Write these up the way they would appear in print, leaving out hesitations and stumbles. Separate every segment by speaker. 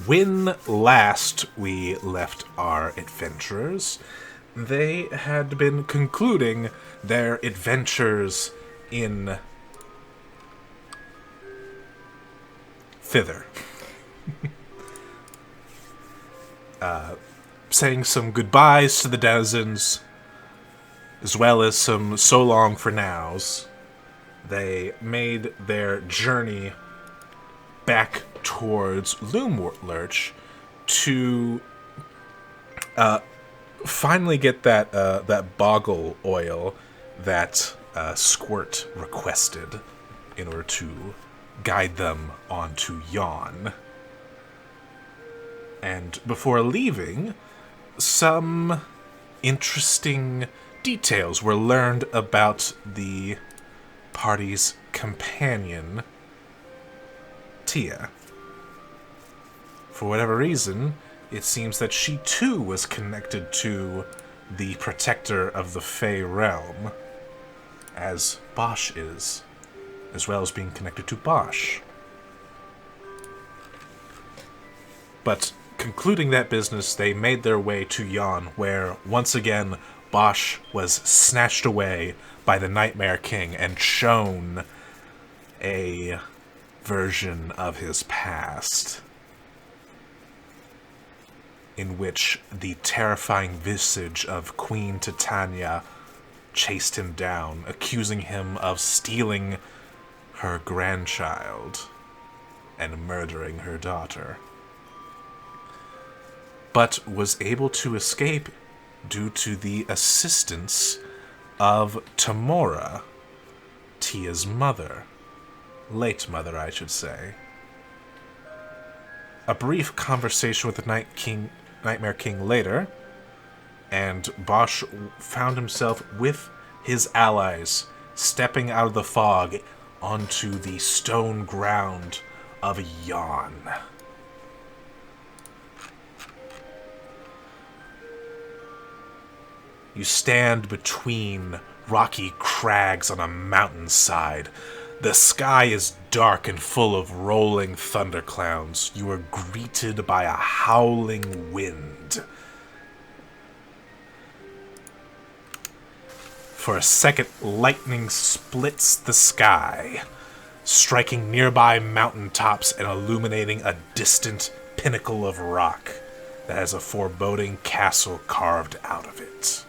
Speaker 1: when last we left our adventurers, they had been concluding their adventures in thither. Saying some goodbyes to the denizens, as well as some so long for nows. They made their journey back towards Loomlurch to finally get that boggle oil that Squirt requested in order to guide them onto Yawn. And before leaving, some interesting details were learned about the party's companion, Tia. For whatever reason, it seems that she too was connected to the protector of the Fey realm, as Bosch is, as well as being connected to Bosch. But concluding that business, they made their way to Yon, where, once again, Bosch was snatched away by the Nightmare King and shown a version of his past, in which the terrifying visage of Queen Titania chased him down, accusing him of stealing her grandchild and murdering her daughter, but was able to escape due to the assistance of Tamora, Tia's mother. Late mother, I should say. A brief conversation with the Nightmare King later, and Bosch found himself with his allies stepping out of the fog onto the stone ground of Yon. You stand between rocky crags on a mountainside. The sky is dark and full of rolling thunderclouds. You are greeted by a howling wind. For a second, lightning splits the sky, striking nearby mountaintops and illuminating a distant pinnacle of rock that has a foreboding castle carved out of it.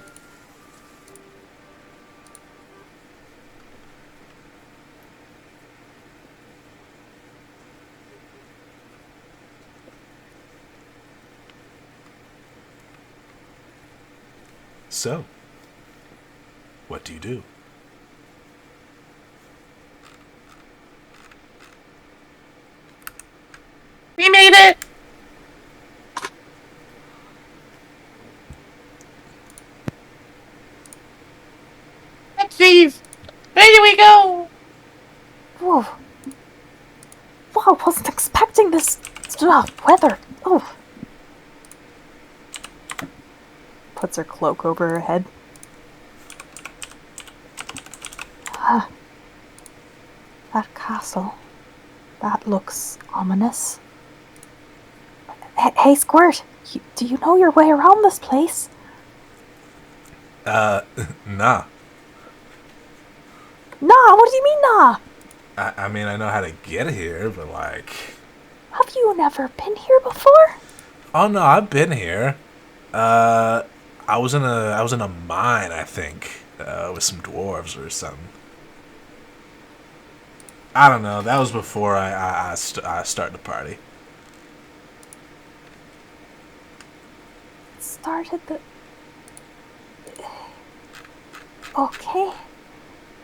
Speaker 1: So, what do you do?
Speaker 2: We made it! Jeez! Where do we go?
Speaker 3: Whoa. Wow, wasn't expecting this weather. Oh. Puts her cloak over her head. That castle. That looks ominous. Hey, Squirt, do you know your way around this place?
Speaker 1: Nah.
Speaker 3: Nah, what do you mean, nah?
Speaker 1: I mean, I know how to get here, but like...
Speaker 3: Have you never been here before?
Speaker 1: Oh no, I've been here. I was in a mine, I think, with some dwarves or something. I don't know. That was before I started the party.
Speaker 3: Started the... Okay.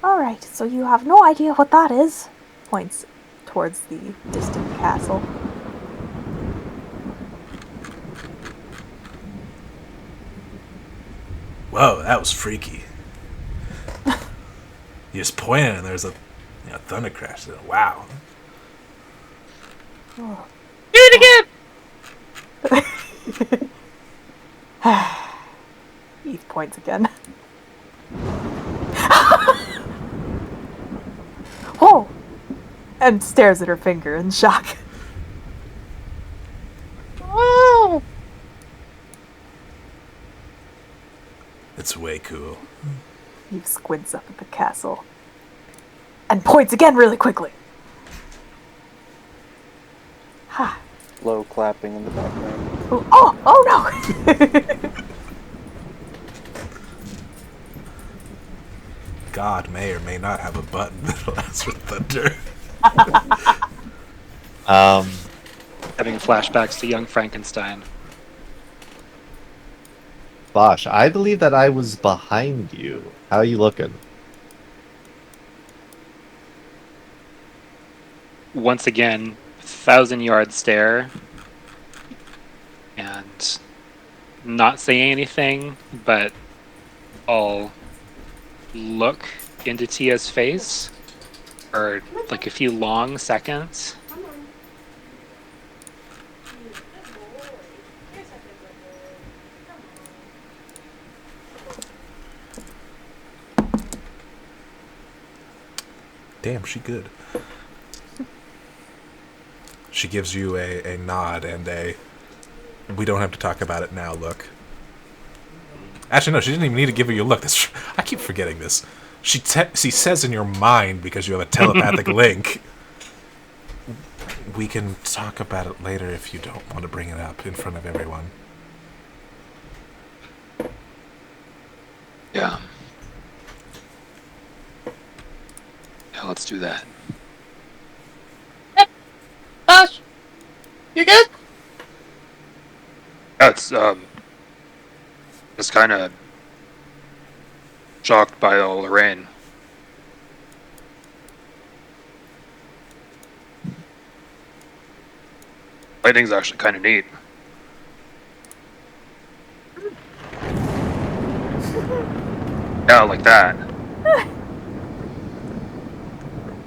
Speaker 3: Alright, so you have no idea what that is. Points towards the distant castle.
Speaker 1: Whoa, that was freaky. You just pointed and there's a thunder crash. Wow.
Speaker 3: Oh.
Speaker 2: Do it again!
Speaker 3: Eve points again. Whoa! And stares at her finger in shock.
Speaker 1: It's way cool.
Speaker 3: Eve squints up at the castle. And points again really quickly. Ha.
Speaker 4: Low clapping in the background.
Speaker 3: Oh no!
Speaker 1: God may or may not have a button that allows for thunder.
Speaker 5: Having flashbacks to young Frankenstein.
Speaker 6: Bosh, I believe that I was behind you. How are you looking?
Speaker 5: Once again, 1,000-yard stare. And not saying anything, but I'll look into Tia's face for like a few long seconds.
Speaker 1: Damn, she good. She gives you a nod and a we don't have to talk about it now look. Actually, no, she didn't even need to give you a look. I keep forgetting this. She says in your mind, because you have a telepathic link, we can talk about it later if you don't want to bring it up in front of everyone.
Speaker 5: Yeah. Yeah, let's do that.
Speaker 2: Bosh, you good?
Speaker 5: Yeah, it's just kind of shocked by all the rain. Lighting's actually kind of neat. Yeah, like that.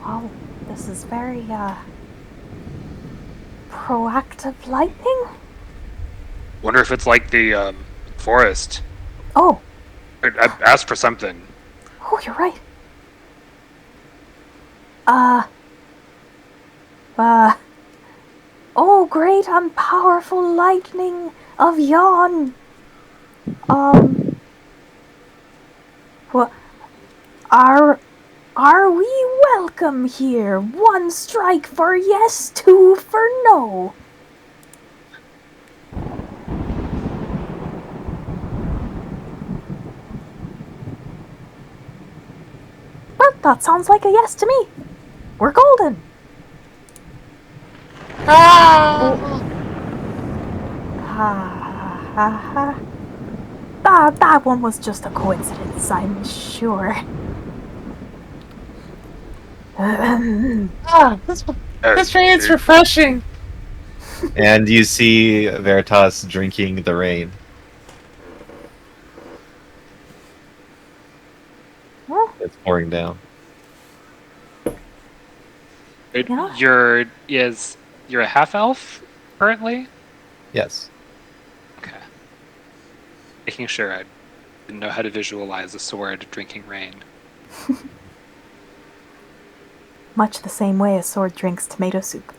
Speaker 3: Wow, this is very, proactive lightning?
Speaker 5: Wonder if it's like the forest.
Speaker 3: Oh,
Speaker 5: I asked for something.
Speaker 3: oh, you're right. Oh, great and powerful lightning of Yon. What? Are we welcome here? One strike for yes, two for no. Well, that sounds like a yes to me. We're golden.
Speaker 2: Ah!
Speaker 3: Ha ha ha. That one was just a coincidence, I'm sure.
Speaker 2: This rain's refreshing.
Speaker 6: And you see Veritas drinking the rain.
Speaker 3: Well,
Speaker 6: It's pouring down.
Speaker 3: Yeah.
Speaker 5: You're a half elf currently?
Speaker 6: Yes.
Speaker 5: Okay. Making sure I didn't know how to visualize a sword drinking rain.
Speaker 3: much the same way a sword drinks tomato soup.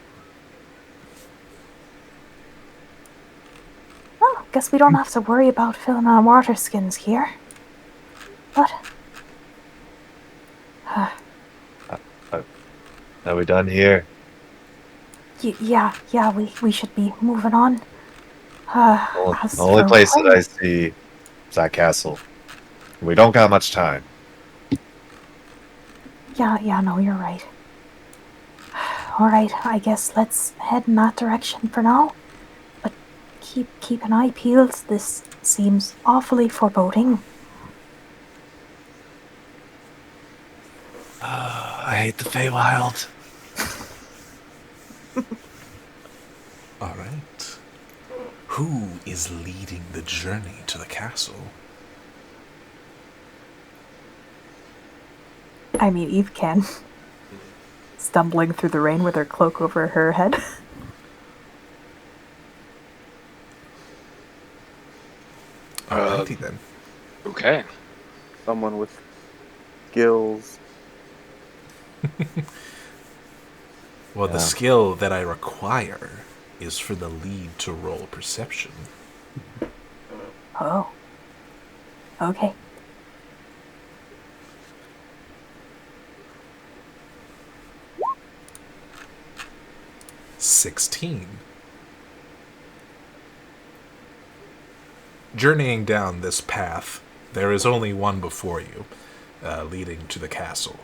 Speaker 3: Well, guess we don't have to worry about filling our water skins here. But...
Speaker 6: Are we done here?
Speaker 3: yeah, we should be moving on.
Speaker 6: The only place that I see is that castle. We don't got much time.
Speaker 3: Yeah, no, you're right. Alright, I guess let's head in that direction for now. But keep an eye peeled. This seems awfully foreboding.
Speaker 6: I hate the Feywild.
Speaker 1: All right. Who is leading the journey to the castle?
Speaker 3: I mean, Eve can. Stumbling through the rain with her cloak over her head.
Speaker 1: Alrighty then.
Speaker 5: Okay.
Speaker 4: Someone with skills.
Speaker 1: Well,
Speaker 6: Yeah.
Speaker 1: the skill that I require is for the lead to roll perception.
Speaker 3: Oh. Okay,
Speaker 1: 16. Journeying down this path, there is only one before you, leading to the castle,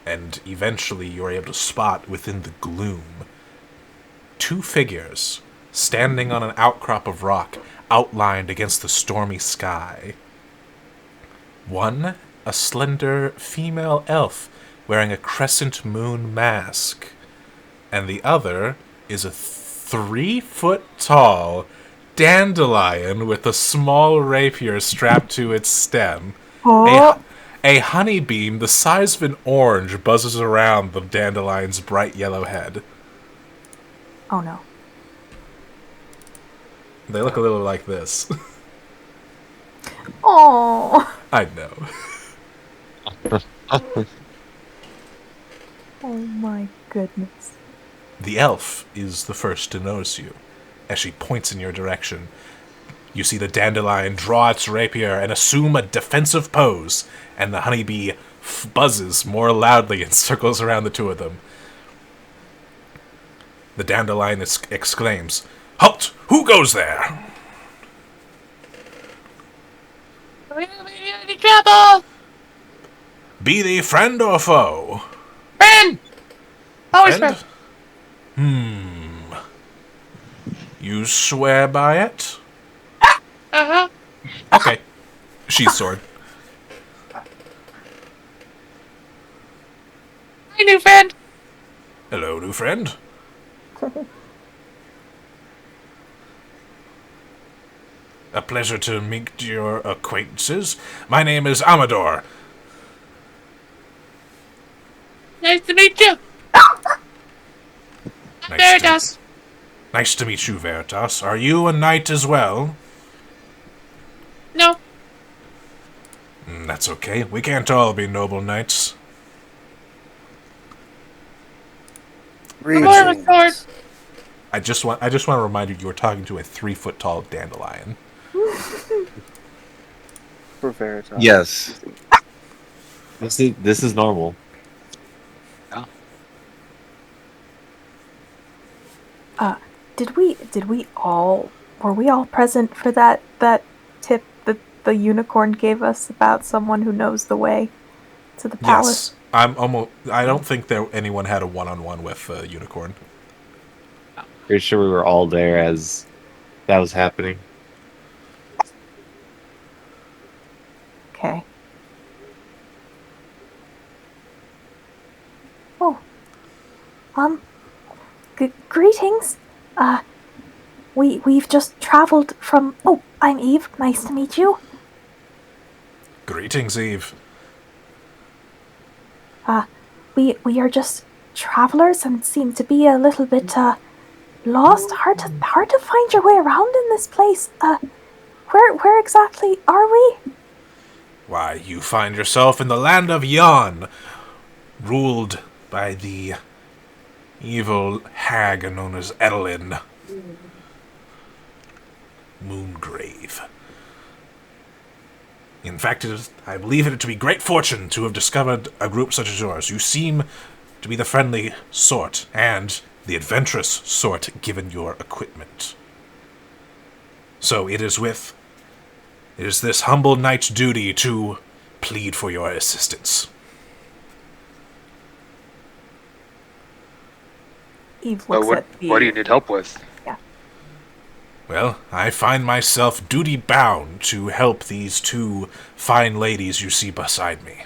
Speaker 1: and eventually you are able to spot within the gloom 2 figures standing on an outcrop of rock outlined against the stormy sky. One, a slender female elf wearing a crescent moon mask, and the other is a 3-foot-tall dandelion with a small rapier strapped to its stem.
Speaker 3: Oh.
Speaker 1: A honeybeam the size of an orange buzzes around the dandelion's bright yellow head.
Speaker 3: Oh no.
Speaker 1: They look a little like this.
Speaker 3: Oh.
Speaker 1: I know.
Speaker 3: Oh my goodness.
Speaker 1: The elf is the first to notice you. As she points in your direction, you see the dandelion draw its rapier and assume a defensive pose, and the honeybee buzzes more loudly and circles around the 2 of them. The dandelion exclaims, "Halt! Who goes there?"
Speaker 2: We don't need any trouble!
Speaker 1: "Be thee friend or foe?"
Speaker 2: Friend! Always
Speaker 1: "Friend?
Speaker 2: friend.
Speaker 1: You swear by it?"
Speaker 2: Uh-huh.
Speaker 1: Okay. Sheath sword.
Speaker 2: Hi, new friend.
Speaker 1: "Hello, new friend." "A pleasure to meet your acquaintances. My name is Amador."
Speaker 2: Nice to meet you. Veritas.
Speaker 1: Nice to meet you, Veritas. Are you a knight as well?
Speaker 2: No.
Speaker 1: That's okay. We can't all be noble knights.
Speaker 2: I'm more of a sword.
Speaker 1: I just want to remind you were talking to a 3-foot-tall dandelion.
Speaker 4: For Veritas.
Speaker 6: Yes. This is normal.
Speaker 3: Were we all present for that tip that the unicorn gave us about someone who knows the way to the palace?
Speaker 1: Yes. I don't think anyone had a one-on-one with unicorn.
Speaker 6: Pretty sure we were all there as that was happening.
Speaker 3: Okay. Oh. Greetings. We've just traveled from... Oh, I'm Eve. Nice to meet you.
Speaker 1: Greetings, Eve.
Speaker 3: We are just travelers and seem to be a little bit, lost. Hard to find your way around in this place. Where exactly are we?
Speaker 1: Why, you find yourself in the land of Yon, ruled by the evil hag known as Edelyn Moongrave. In fact, I believe it to be great fortune to have discovered a group such as yours. You seem to be the friendly sort, and the adventurous sort, given your equipment. So it is this humble knight's duty to plead for your assistance.
Speaker 3: Eve looks
Speaker 5: What
Speaker 3: at the...
Speaker 5: do you need help with?
Speaker 1: Well, I find myself duty-bound to help these 2 fine ladies you see beside me.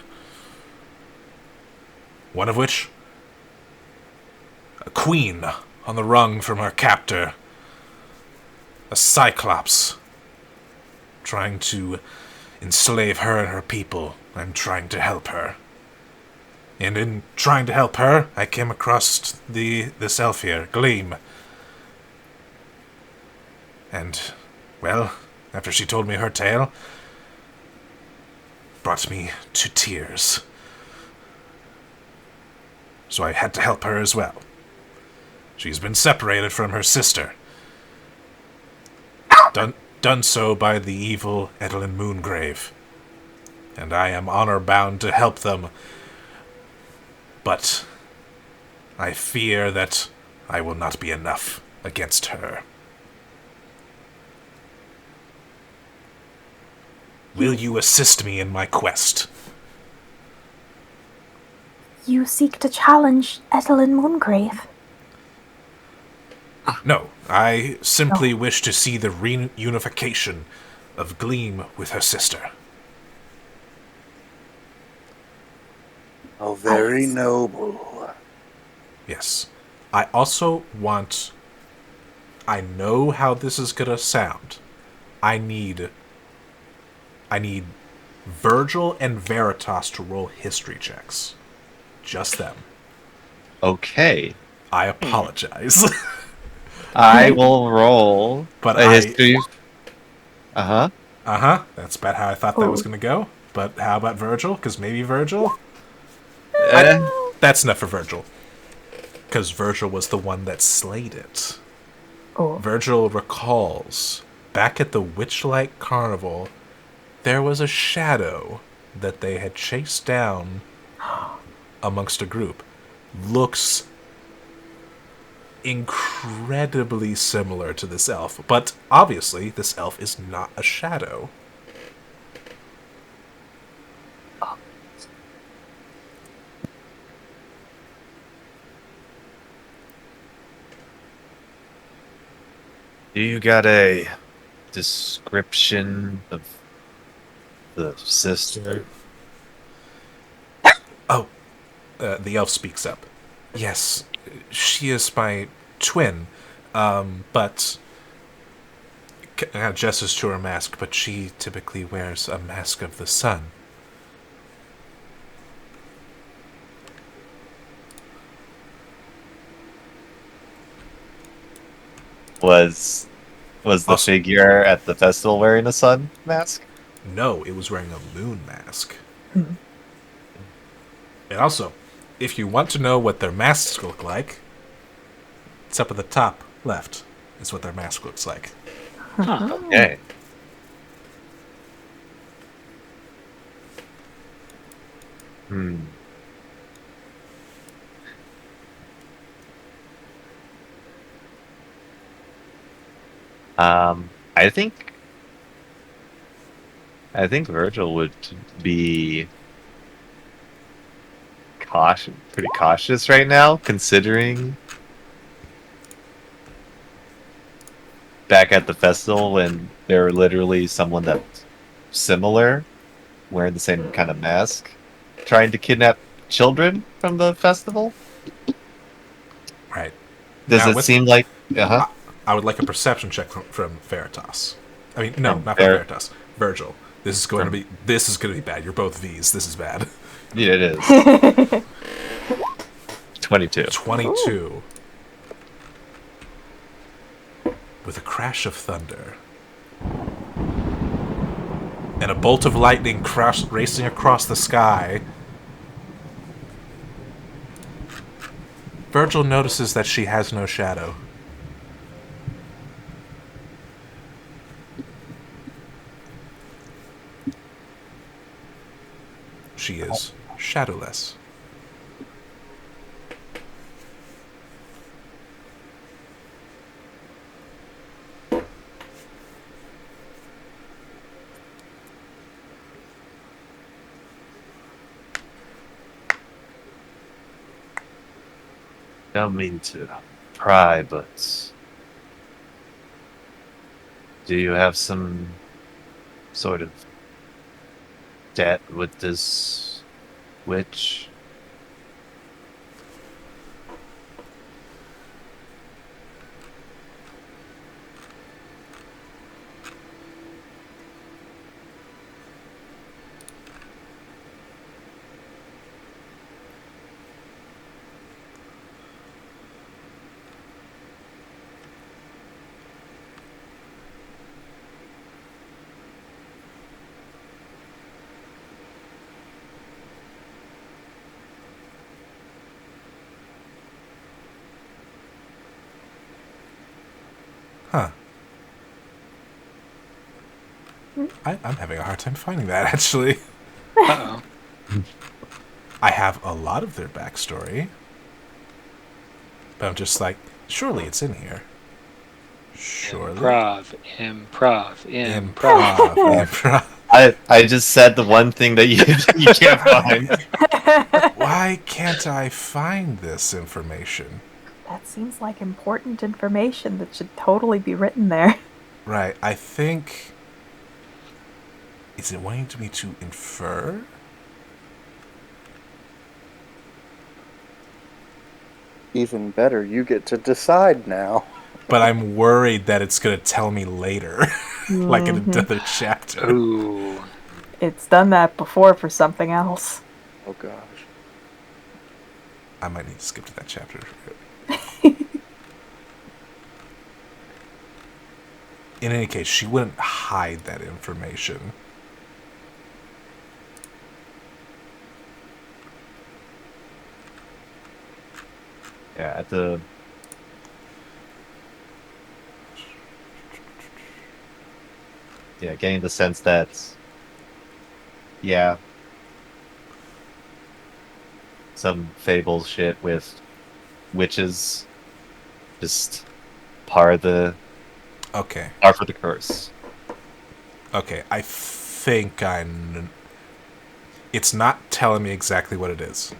Speaker 1: One of which, a queen on the rung from her captor, a cyclops, trying to enslave her and her people. I'm trying to help her. And in trying to help her, I came across this elf here, Gleam. And, well, after she told me her tale, brought me to tears. So I had to help her as well. She's been separated from her sister. Done so by the evil Edelyn Moongrave. And I am honor-bound to help them. But I fear that I will not be enough against her. Will you assist me in my quest?
Speaker 3: You seek to challenge Etelyn Moongrave?
Speaker 1: No, I simply wish to see the reunification of Gleam with her sister.
Speaker 2: Oh, very noble.
Speaker 1: Yes. I also want... I know how this is gonna sound. I need Virgil and Veritas to roll history checks. Just them.
Speaker 6: Okay.
Speaker 1: I apologize.
Speaker 6: I will roll
Speaker 1: But
Speaker 6: a history. Uh-huh.
Speaker 1: That's about how I thought that was gonna go. But how about Virgil? Because maybe Virgil?
Speaker 6: Eh.
Speaker 1: That's enough for Virgil. Because Virgil was the one that slayed it. Virgil recalls, back at the Witchlight Carnival, there was a shadow that they had chased down amongst a group. Looks incredibly similar to this elf, but obviously this elf is not a shadow.
Speaker 6: Do you got a description of the sister?
Speaker 1: Oh, the elf speaks up. Yes, she is my twin, but... gestures to her mask, but she typically wears a mask of the sun.
Speaker 6: Was the
Speaker 1: Also-
Speaker 6: figure at the festival wearing a sun mask?
Speaker 1: No, it was wearing a moon mask. And also, if you want to know what their masks look like, it's up at the top left is what their mask looks like.
Speaker 6: Okay. Hmm. I think Virgil would be pretty cautious right now, considering back at the festival when there were literally someone that's similar, wearing the same kind of mask, trying to kidnap children from the festival.
Speaker 1: Right.
Speaker 6: Does
Speaker 1: Now,
Speaker 6: it seem like? Uh-huh.
Speaker 1: I would like a perception check from Veritas. I mean, no,
Speaker 6: From
Speaker 1: not from Veritas. Virgil. This is going to be bad. You're both V's. This is bad.
Speaker 6: Yeah, it is. 22.
Speaker 1: 22. With a crash of thunder and a bolt of lightning racing across the sky, Virgil notices that she has no shadow. She is shadowless.
Speaker 6: Don't mean to pry, but do you have some sort of debt with this witch?
Speaker 1: Huh. I'm having a hard time finding that, actually.
Speaker 5: Uh-oh.
Speaker 1: I have a lot of their backstory. But I'm just like, Surely it's in here. Surely.
Speaker 5: Improv.
Speaker 1: Improv.
Speaker 6: I just said the one thing that you can't find.
Speaker 1: Why can't I find this information?
Speaker 3: That seems like important information that should totally be written there.
Speaker 1: Right, I think... Is it wanting me to infer?
Speaker 4: Even better, you get to decide now.
Speaker 1: But I'm worried that it's going to tell me later. Like in another chapter.
Speaker 5: Ooh.
Speaker 3: It's done that before for something else.
Speaker 4: Oh gosh.
Speaker 1: I might need to skip to that chapter. In any case, she wouldn't hide that information.
Speaker 6: Yeah, at the... Yeah, getting the sense that... Yeah. Some fable shit with witches. Just par the...
Speaker 1: Okay.
Speaker 6: Par for the curse.
Speaker 1: Okay, I think it's not telling me exactly what it is.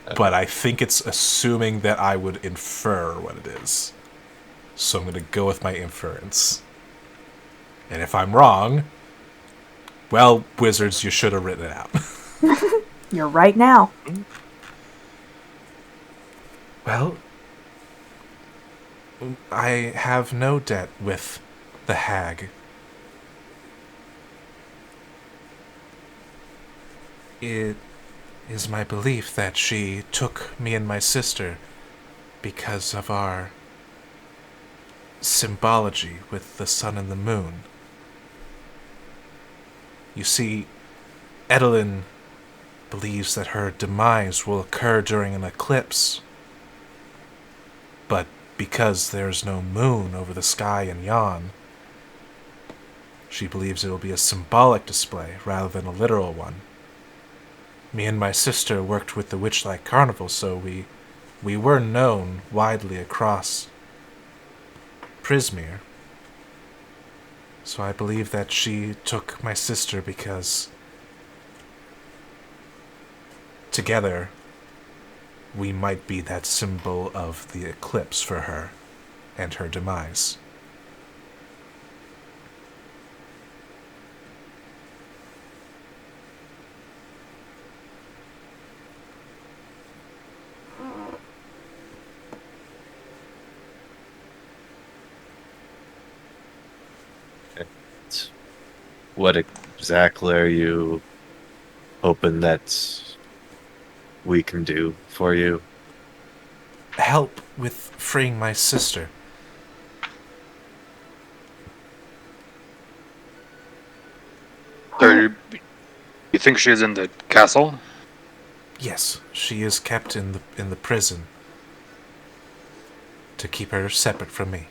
Speaker 6: Okay.
Speaker 1: But I think it's assuming that I would infer what it is. So I'm going to go with my inference. And if I'm wrong, well, wizards, you should have written it out.
Speaker 3: You're right now.
Speaker 1: Well, I have no debt with the hag. It is my belief that she took me and my sister because of our symbology with the sun and the moon. You see, Edelyn believes that her demise will occur during an eclipse. But because there's no moon over the sky in Yon, she believes it will be a symbolic display rather than a literal one. Me and my sister worked with the Witchlight Carnival, so we were known widely across Prismere. So I believe that she took my sister because together we might be that symbol of the eclipse for her and her demise.
Speaker 6: What exactly are you hoping that we can do for you?
Speaker 1: Help with freeing my sister.
Speaker 5: So you think she's in the castle?
Speaker 1: Yes, she is kept in the prison to keep her separate from me.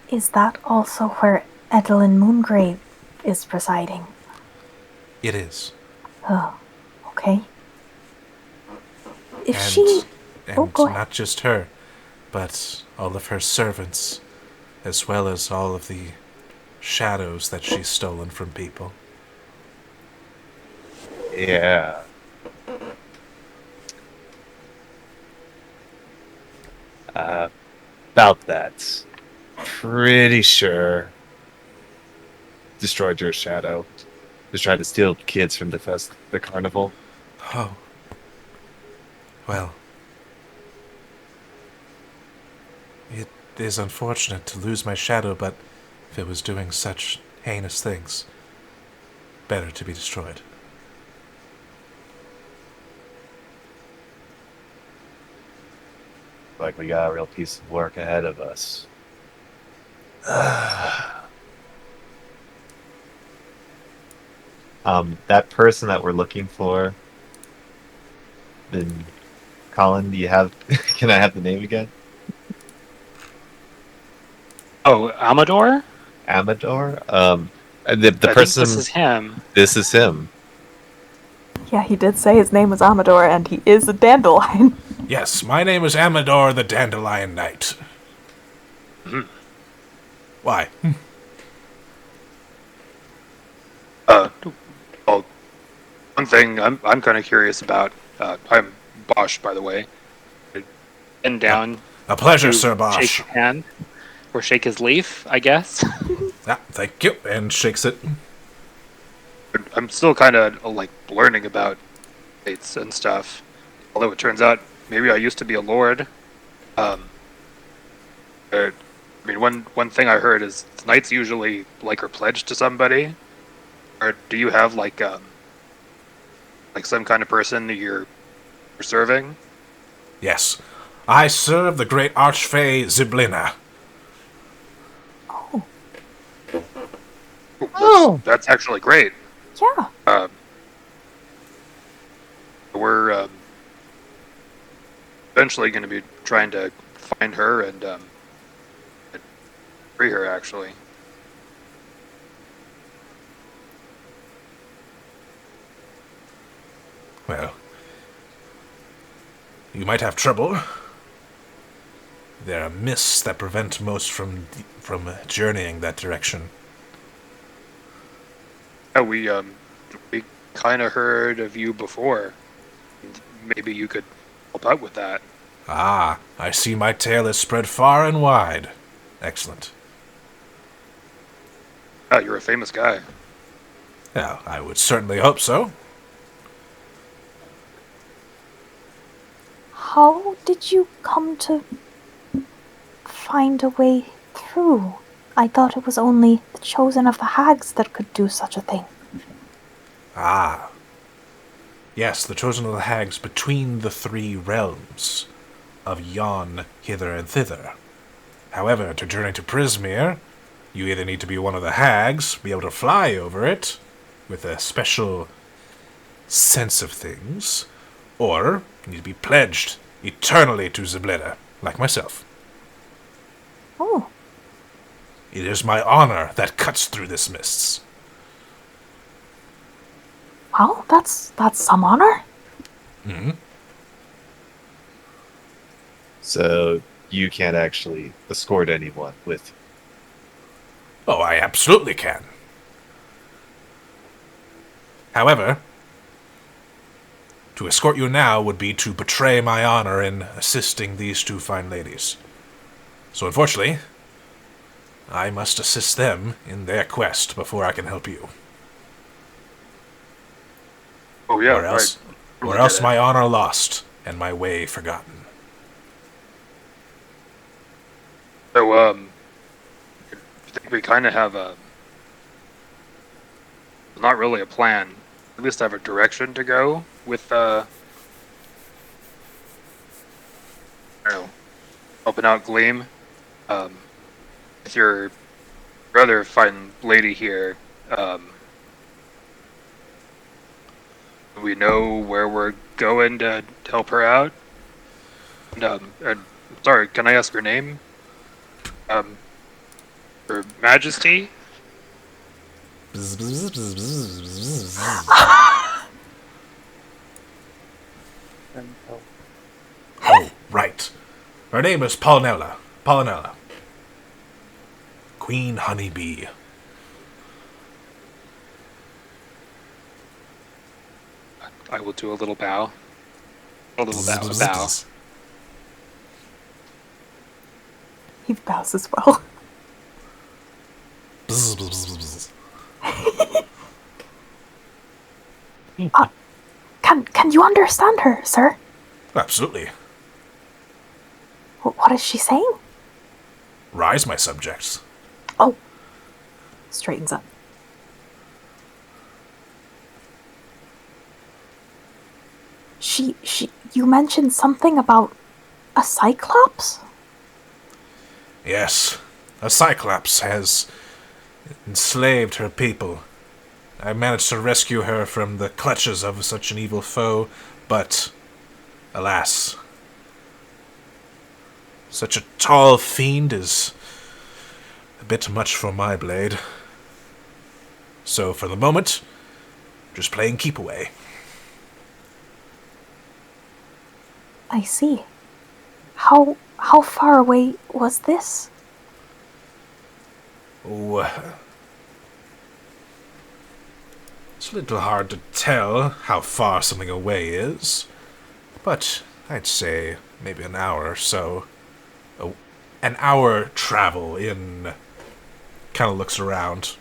Speaker 3: Is that also where Edelyn Moongrave is presiding?
Speaker 1: It is.
Speaker 3: Oh, okay. If
Speaker 1: And,
Speaker 3: she...
Speaker 1: and
Speaker 3: go ahead.
Speaker 1: not just her, but all of her servants, as well as all of the shadows that she's stolen from people.
Speaker 6: Yeah. About that. Pretty sure. Destroyed your shadow. Just tried to steal kids from the carnival.
Speaker 1: Oh. Well. It is unfortunate to lose my shadow, but if it was doing such heinous things, better to be destroyed.
Speaker 6: Like we got a real piece of work ahead of us. That person that we're looking for. Then, Colin, do you have? Can I have the name again?
Speaker 5: Oh, Amador?
Speaker 6: Amador. The
Speaker 5: I think
Speaker 6: person.
Speaker 5: this is him.
Speaker 6: This is him.
Speaker 3: Yeah, he did say his name was Amador, and he is a dandelion.
Speaker 1: Yes, my name is Amador the Dandelion Knight. Why?
Speaker 5: Well, one thing I'm kind of curious about. I'm Bosch, by the way. And down
Speaker 1: A pleasure,
Speaker 5: to
Speaker 1: Sir
Speaker 5: shake
Speaker 1: Bosch.
Speaker 5: his hand or shake his leaf, I guess.
Speaker 1: Thank you. And shakes it.
Speaker 5: I'm still kind of like learning about fates and stuff. Although it turns out maybe I used to be a lord. Um, I mean, one thing I heard is knights usually like are pledged to somebody. Or do you have like some kind of person that you're serving?
Speaker 1: Yes. I serve the great archfey Zyblina.
Speaker 3: Oh,
Speaker 5: That's actually great.
Speaker 3: yeah.
Speaker 5: Um, we're eventually going to be trying to find her and free her. Actually,
Speaker 1: Well, you might have trouble. There are mists that prevent most from journeying that direction.
Speaker 5: yeah, we kind of heard of you before. Maybe you could help out with that.
Speaker 1: Ah, I see my tale is spread far and wide. Excellent.
Speaker 5: Yeah, you're a famous guy.
Speaker 1: Well, I would certainly hope so.
Speaker 3: How did you come to find a way through? I thought it was only the chosen of the hags that could do such a thing.
Speaker 1: Ah. Yes, the chosen of the hags between the three realms of Yon, hither, and thither. However, to journey to Prismere, you either need to be one of the hags, be able to fly over it, with a special sense of things, or you need to be pledged eternally to Zyblina, like myself.
Speaker 3: Oh,
Speaker 1: It is my honor that cuts through this mists.
Speaker 3: well, that's some honor.
Speaker 6: So you can't actually escort anyone with you.
Speaker 1: Oh, I absolutely can. However, to escort you now would be to betray my honor in assisting these two fine ladies. So unfortunately, I must assist them in their quest before I can help you.
Speaker 5: Oh yeah,
Speaker 1: or else,
Speaker 5: I
Speaker 1: or
Speaker 5: get
Speaker 1: else
Speaker 5: it.
Speaker 1: my honor lost and my way forgotten.
Speaker 5: So I think we kind of have a not really a plan. At least have a direction to go with. I don't know, helping out Gleam. With your rather fine lady here, do we know where we're going to help her out? And sorry, can I ask her name? Her Majesty?
Speaker 1: Oh, right. Her name is Polynella. Polynella. Queen Honeybee.
Speaker 5: I will do a little bow. A little bow.
Speaker 3: He bows as well. Can you understand her, sir?
Speaker 1: Absolutely.
Speaker 3: What is she saying?
Speaker 1: Rise, my subjects.
Speaker 3: Oh, straightens up. You mentioned something about a cyclops?
Speaker 1: Yes, a Cyclops has enslaved her people. I managed to rescue her from the clutches of such an evil foe, but alas, such a tall fiend is a bit much for my blade. So for the moment, just playing keep away.
Speaker 3: I see. How far away was this?
Speaker 1: Oh, it's a little hard to tell how far something away is, but I'd say maybe an hour or so. Oh, an hour travel in. Kind of looks around.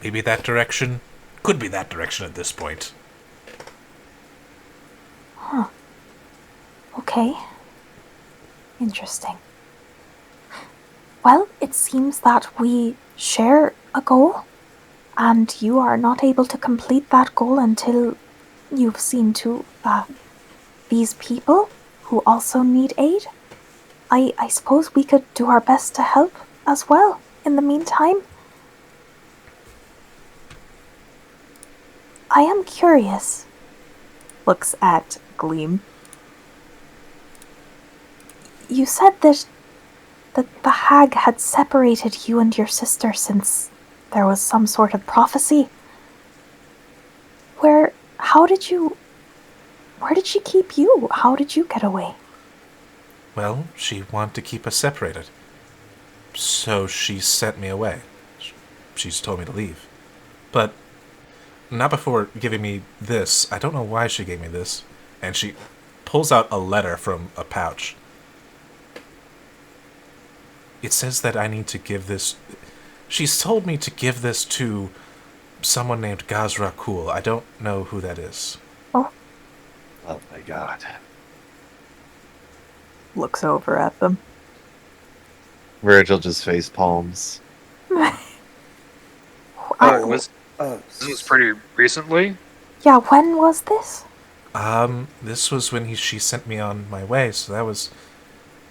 Speaker 1: Maybe that direction? Could be that direction at this point.
Speaker 3: Okay. Interesting. Well, it seems that we share a goal, and you are not able to complete that goal until you've seen to these people who also need aid. I suppose we could do our best to help as well in the meantime. I am curious. Looks at Gleam. You said that the hag had separated you and your sister since there was some sort of prophecy. Where did she keep you? How did you get away?
Speaker 1: Well, she wanted to keep us separated. So she sent me away. She's told me to leave. But not before giving me this. I don't know why she gave me this. And she pulls out a letter from a pouch. It says that I need to give this... She's told me to give this to someone named Gazra Kul. I don't know who that is.
Speaker 3: Oh.
Speaker 6: Oh my god.
Speaker 3: Looks over at them.
Speaker 6: Virgil just face palms.
Speaker 5: This was pretty recently.
Speaker 3: Yeah, when was this?
Speaker 1: This was when she sent me on my way, so that was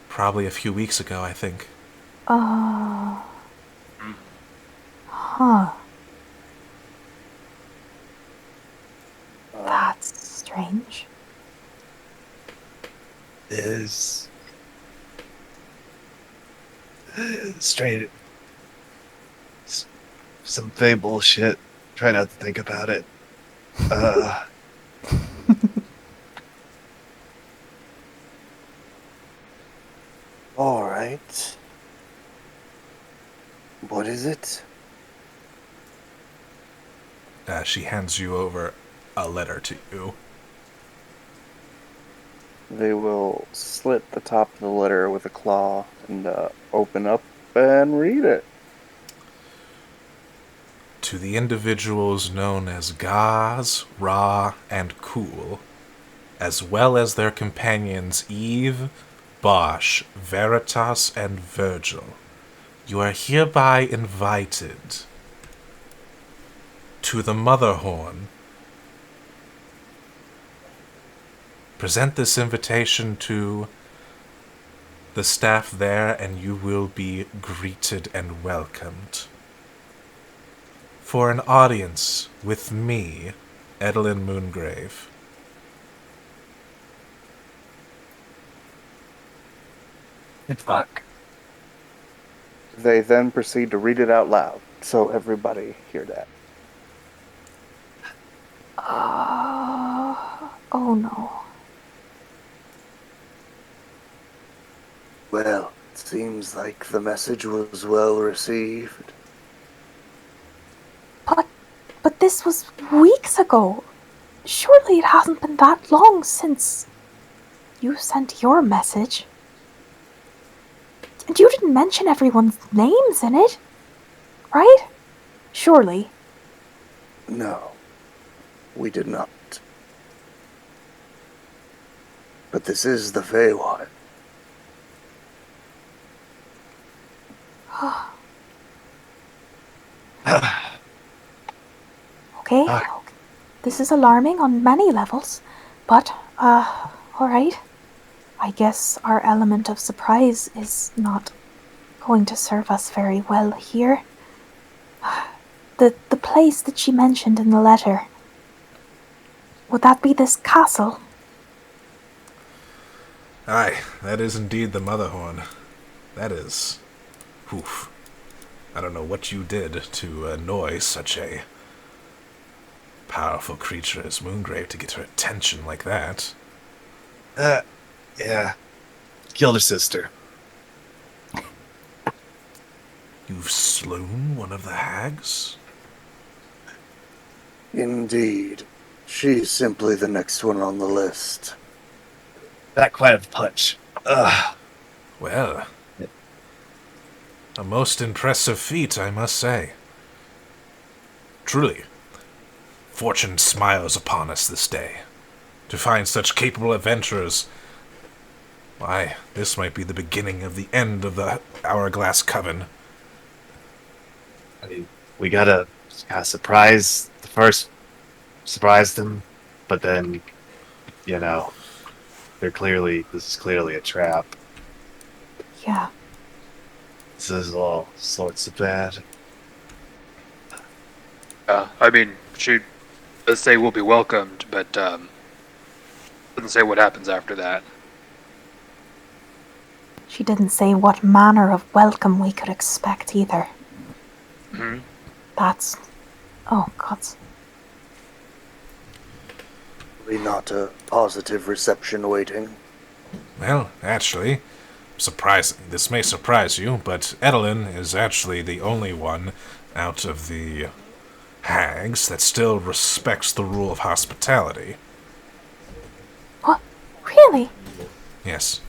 Speaker 1: probably a few weeks ago, I think.
Speaker 3: Huh. That's strange.
Speaker 6: Is straight some fey bullshit. Try not to think about it.
Speaker 2: All right. What is it?
Speaker 1: She hands you over a letter to you.
Speaker 4: They will slit the top of the letter with a claw and open up and read it.
Speaker 1: To the individuals known as Gaz, Ra, and Kul, as well as their companions Eve, Bosch, Veritas, and Virgil, you are hereby invited to the Motherhorn. Present this invitation to the staff there, and you will be greeted and welcomed. For an audience with me, Edelyn Moongrave.
Speaker 6: Fuck.
Speaker 4: They then proceed to read it out loud, so everybody hear that.
Speaker 3: Oh no.
Speaker 2: Well, it seems like the message was well received.
Speaker 3: But this was weeks ago. Surely it hasn't been that long since you sent your message. And you didn't mention everyone's names in it, right? Surely.
Speaker 2: No, we did not. But this is the Feywild.
Speaker 3: Okay. This is alarming on many levels, but, alright. I guess our element of surprise is not going to serve us very well here. The place that she mentioned in the letter, would that be this castle?
Speaker 1: Aye, that is indeed the Motherhorn. That is... Oof. I don't know what you did to annoy such a powerful creature as Moongrave to get her attention like that.
Speaker 6: Yeah. Killed her sister.
Speaker 1: You've slain one of the hags?
Speaker 2: Indeed. She's simply the next one on the list.
Speaker 6: Not quite a punch. Ugh.
Speaker 1: Well, a most impressive feat, I must say. Truly, fortune smiles upon us this day. To find such capable adventurers, why, this might be the beginning of the end of the Hourglass Coven.
Speaker 6: I mean, we gotta surprise them, but then, you know, this is clearly a trap.
Speaker 3: Yeah.
Speaker 6: This is all sorts of bad.
Speaker 5: I mean, she does say we'll be welcomed, but doesn't say what happens after that.
Speaker 3: She didn't say what manner of welcome we could expect either.
Speaker 5: Hmm.
Speaker 3: That's... Oh, God.
Speaker 2: Probably not a positive reception waiting.
Speaker 1: Well, actually, surprising. This may surprise you, but Edelyn is actually the only one out of the hags that still respects the rule of hospitality.
Speaker 3: What? Really?
Speaker 1: Yes.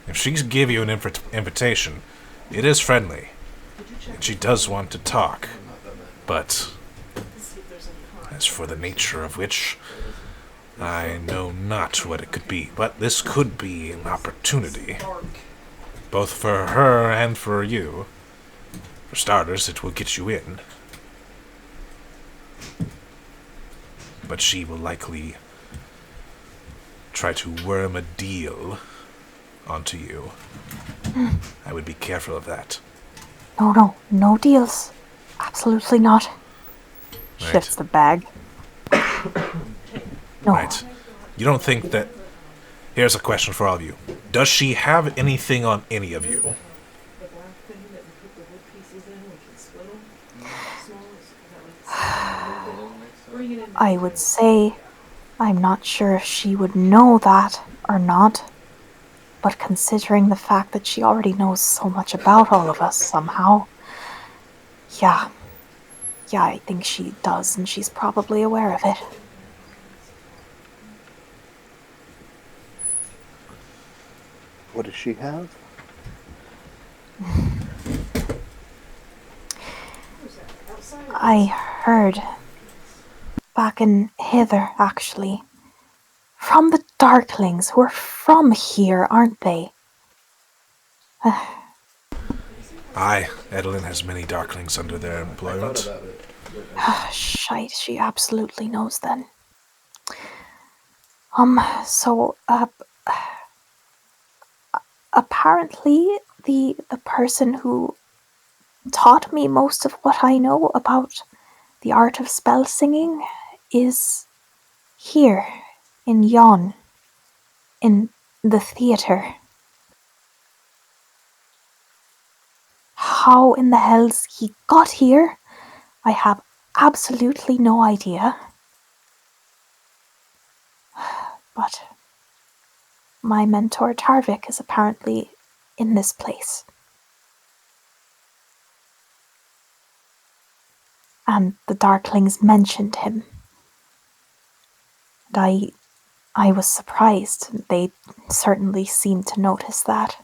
Speaker 1: If she give you an invitation, it is friendly, and she does want to talk. But as for the nature of which, I know not what it could be. But this could be an opportunity, both for her and for you. For starters, it will get you in. But she will likely try to worm a deal onto you. I would be careful of that.
Speaker 3: No deals. Absolutely not.
Speaker 1: Right.
Speaker 3: Shifts the bag. No.
Speaker 1: Right. You don't think that... Here's a question for all of you. Does she have anything on any of you?
Speaker 3: I would say I'm not sure if she would know that or not, but considering the fact that she already knows so much about all of us somehow, yeah, I think she does, and she's probably aware of it.
Speaker 2: What does she have?
Speaker 3: I heard back in hither, actually, from the Darklings, who are from here, aren't they?
Speaker 1: Aye, Edelyn has many darklings under their employment.
Speaker 3: Shite, she absolutely knows then. So, apparently the person who taught me most of what I know about the art of spell singing is here in Yon, in the theater. How in the hells he got here, I have absolutely no idea. But my mentor Tarvik is apparently in this place. And the Darklings mentioned him. And I was surprised. They certainly seemed to notice that.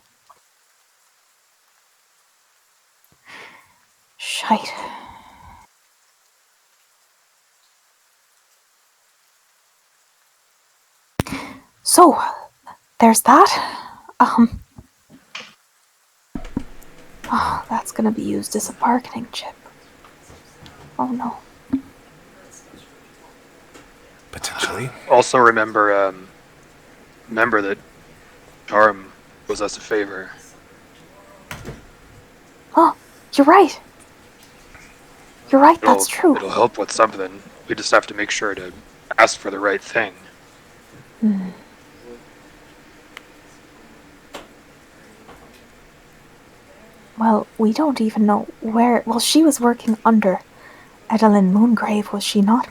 Speaker 3: Shite. So, there's that. Oh, that's gonna be used as a bargaining chip. Oh no.
Speaker 1: Potentially.
Speaker 5: Also remember that Charm owes us a favor.
Speaker 3: Oh, you're right. You're right, that's true.
Speaker 5: It'll help with something. We just have to make sure to ask for the right thing.
Speaker 3: Well, we don't even know where. Well, she was working under Edelyn Moongrave, was she not?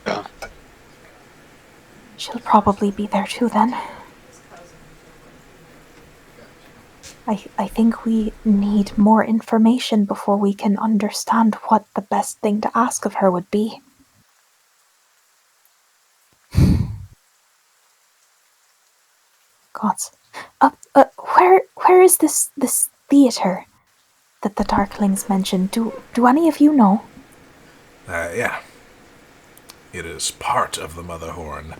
Speaker 5: Yeah.
Speaker 3: She'll probably be there too then. I think we need more information before we can understand what the best thing to ask of her would be. Gods. Where is this theater that the Darklings mentioned? Do any of you know?
Speaker 1: Yeah. It is part of the Mother Horn.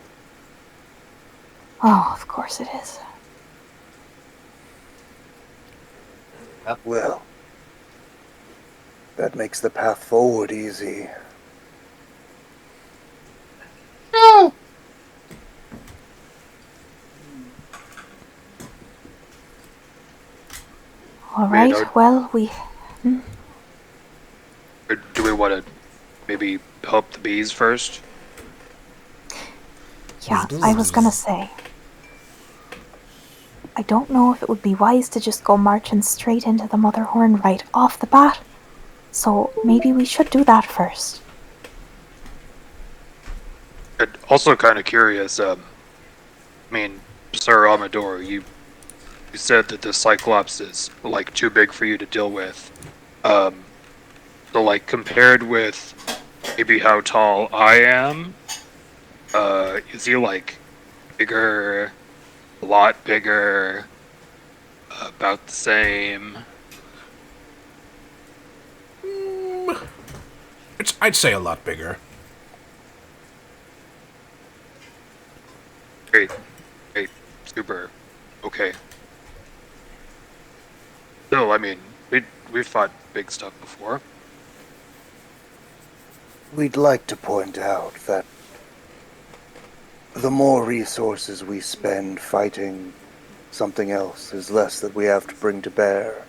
Speaker 3: Oh, of course it is.
Speaker 2: Well, that makes the path forward easy.
Speaker 3: All right. Well,
Speaker 5: Or do we want to maybe help the bees first?
Speaker 3: yeah, I was gonna say. I don't know if it would be wise to just go marching straight into the Mother Horn right off the bat. So maybe we should do that first.
Speaker 5: And also kind of curious, I mean, Sir Amador, you said that the Cyclops is, like, too big for you to deal with. So, like, compared with maybe how tall I am, is he, like, bigger, a lot bigger, about the same?
Speaker 1: I'd say a lot bigger.
Speaker 5: Great, great, super, okay. Still, I mean, we've fought big stuff before.
Speaker 2: We'd like to point out that the more resources we spend fighting something else is less that we have to bring to bear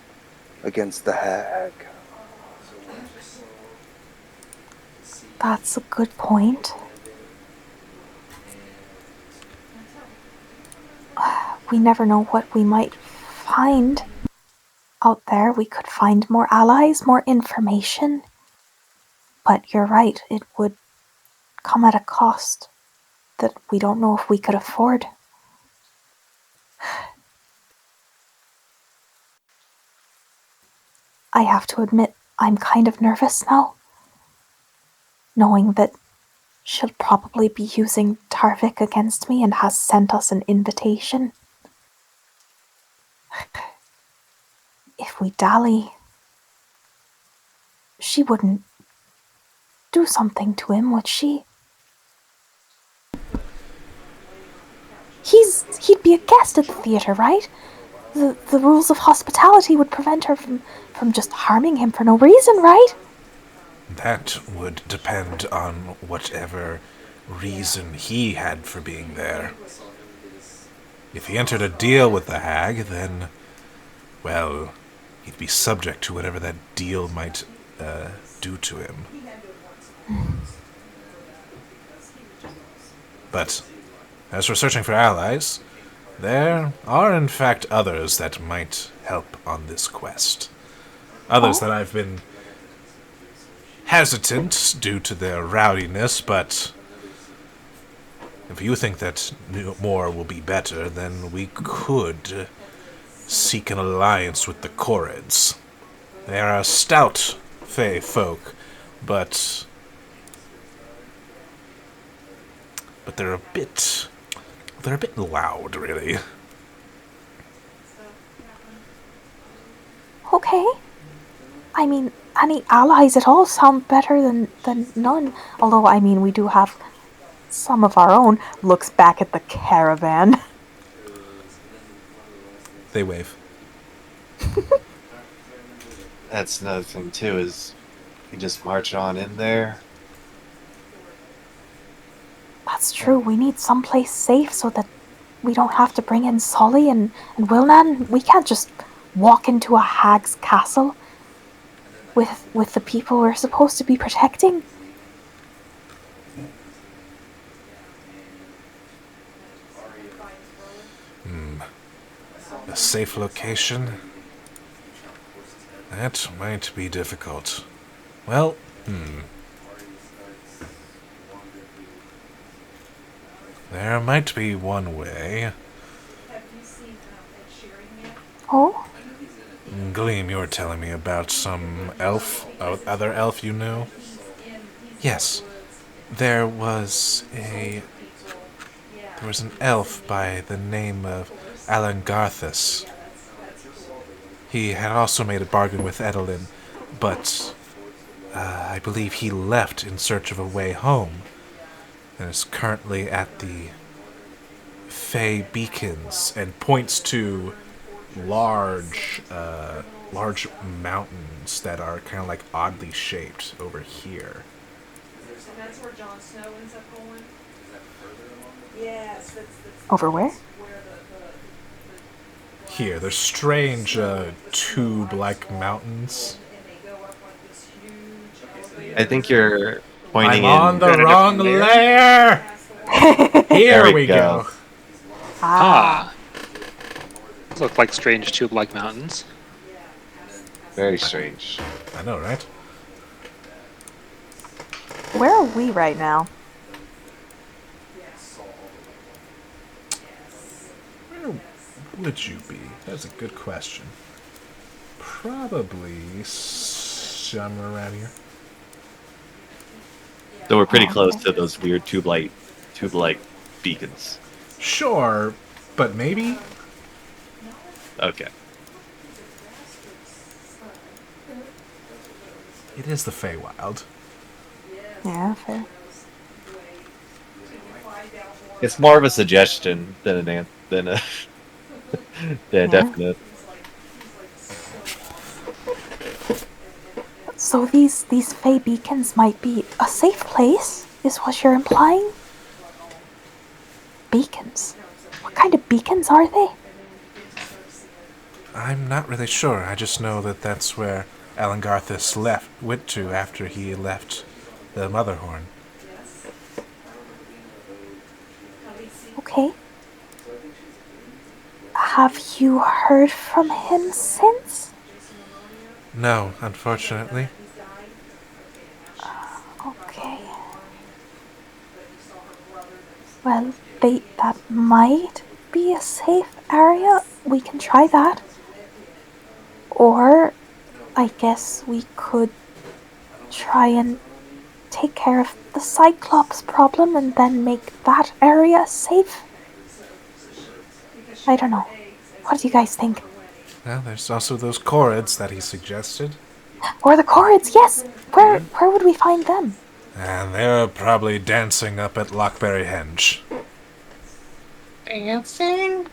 Speaker 2: against the hag.
Speaker 3: That's a good point. We never know what we might find out there. We could find more allies, more information. But you're right, it would come at a cost that we don't know if we could afford. I have to admit, I'm kind of nervous now, knowing that she'll probably be using Tarvik against me and has sent us an invitation. If we dally, she wouldn't do something to him, would she? He'd be a guest at the theater, right? The rules of hospitality would prevent her from just harming him for no reason, right?
Speaker 1: That would depend on whatever reason he had for being there. If he entered a deal with the hag, then, well, he'd be subject to whatever that deal might do to him. But as for searching for allies, there are in fact others that might help on this quest. Others that I've been hesitant due to their rowdiness, but if you think that more will be better, then we could seek an alliance with the Corrids. They are a stout Fey folk, but they're a bit loud, really.
Speaker 3: Okay. I mean, any allies at all sound better than none. Although, I mean, we do have some of our own. Looks back at the caravan.
Speaker 1: They wave.
Speaker 6: That's another thing too, is you just march on in there.
Speaker 3: That's true. We need someplace safe so that we don't have to bring in Solly and Wilnan. We can't just walk into a hag's castle with the people we're supposed to be protecting.
Speaker 1: A safe location? That might be difficult. Well, There might be one way.
Speaker 3: Oh,
Speaker 1: Gleam, you were telling me about some other elf you knew? Yes, there was a there was an elf by the name of Alan Garthus. He had also made a bargain with Edelin, but I believe he left in search of a way home, and is currently at the Fey Beacons, and points to large mountains that are kind of like oddly shaped over here.
Speaker 3: over where?
Speaker 1: Here, there's strange tube-like mountains.
Speaker 6: I think you're pointing
Speaker 1: I'm on the
Speaker 6: in.
Speaker 1: wrong layer! Here
Speaker 6: There
Speaker 1: we
Speaker 6: we
Speaker 1: go.
Speaker 6: go.
Speaker 5: Ah. Those look like strange tube-like mountains.
Speaker 6: Very strange.
Speaker 1: I know, right?
Speaker 3: Where are we right now?
Speaker 1: Where would you be? That's a good question. Probably somewhere around here.
Speaker 6: So we're pretty
Speaker 3: Oh,
Speaker 6: close
Speaker 3: okay.
Speaker 6: to those weird tube-like beacons.
Speaker 1: Sure, but maybe?
Speaker 6: Okay.
Speaker 1: It is the Feywild.
Speaker 3: Yeah, fair.
Speaker 6: It's more of a suggestion than than a than a
Speaker 3: Yeah.
Speaker 6: definite.
Speaker 3: So these Fey beacons might be a safe place, is what you're implying? Beacons? What kind of beacons are they?
Speaker 1: I'm not really sure. I just know that that's where Alan Garthus went to after he left the Motherhorn.
Speaker 3: Okay. Have you heard from him since?
Speaker 1: No, unfortunately.
Speaker 3: Okay. Well, that might be a safe area. We can try that. Or I guess we could try and take care of the Cyclops problem and then make that area safe. I don't know. What do you guys think?
Speaker 1: Well, there's also those Corrids that he suggested.
Speaker 3: Or the Corrids, yes! Where would we find them?
Speaker 1: And they're probably dancing up at Lockberry Henge.
Speaker 7: Dancing?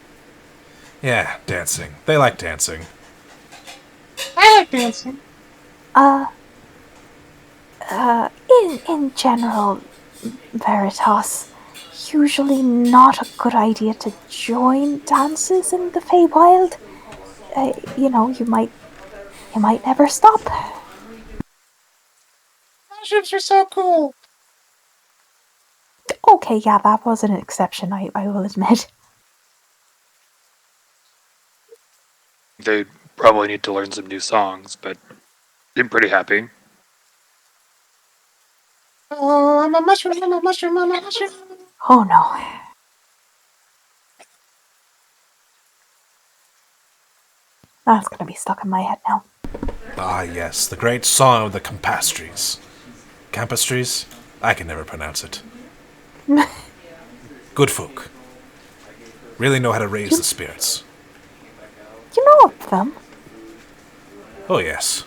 Speaker 1: Yeah, dancing. They like dancing.
Speaker 7: I like dancing.
Speaker 3: In general, Veritas, usually not a good idea to join dances in the Feywild. You might never stop.
Speaker 7: Mushrooms are so cool.
Speaker 3: Okay, yeah, that was an exception, I will admit.
Speaker 5: They probably need to learn some new songs, but I'm pretty happy.
Speaker 7: Oh, I'm a mushroom, I'm a mushroom, I'm a mushroom.
Speaker 3: Oh no. That's gonna be stuck in my head now.
Speaker 1: Ah, yes, the great song of the Campastries. Campastries? I can never pronounce it. Good folk. Really know how to raise the spirits.
Speaker 3: You know of them?
Speaker 1: Oh, yes.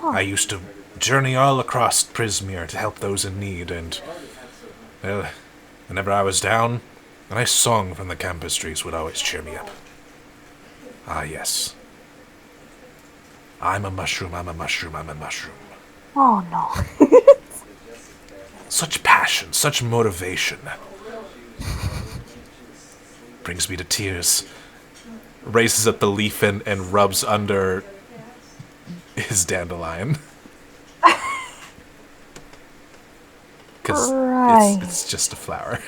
Speaker 1: I used to journey all across Prismere to help those in need, and, well, whenever I was down, a nice song from the Campastries would always cheer me up. Ah, yes. I'm a mushroom, I'm a mushroom, I'm a mushroom.
Speaker 3: Oh no.
Speaker 1: Such passion, such motivation. Brings me to tears. Raises up the leaf and rubs under his dandelion. Because
Speaker 3: Right.
Speaker 1: it's just a flower.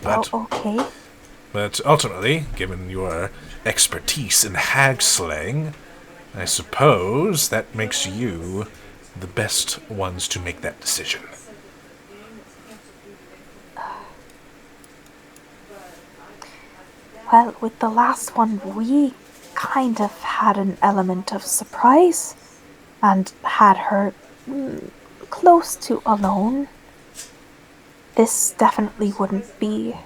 Speaker 1: But,
Speaker 3: Okay.
Speaker 1: but ultimately, given your expertise in hag slaying, I suppose that makes you the best ones to make that decision.
Speaker 3: Well, with the last one, we kind of had an element of surprise and had her close to alone. This definitely wouldn't be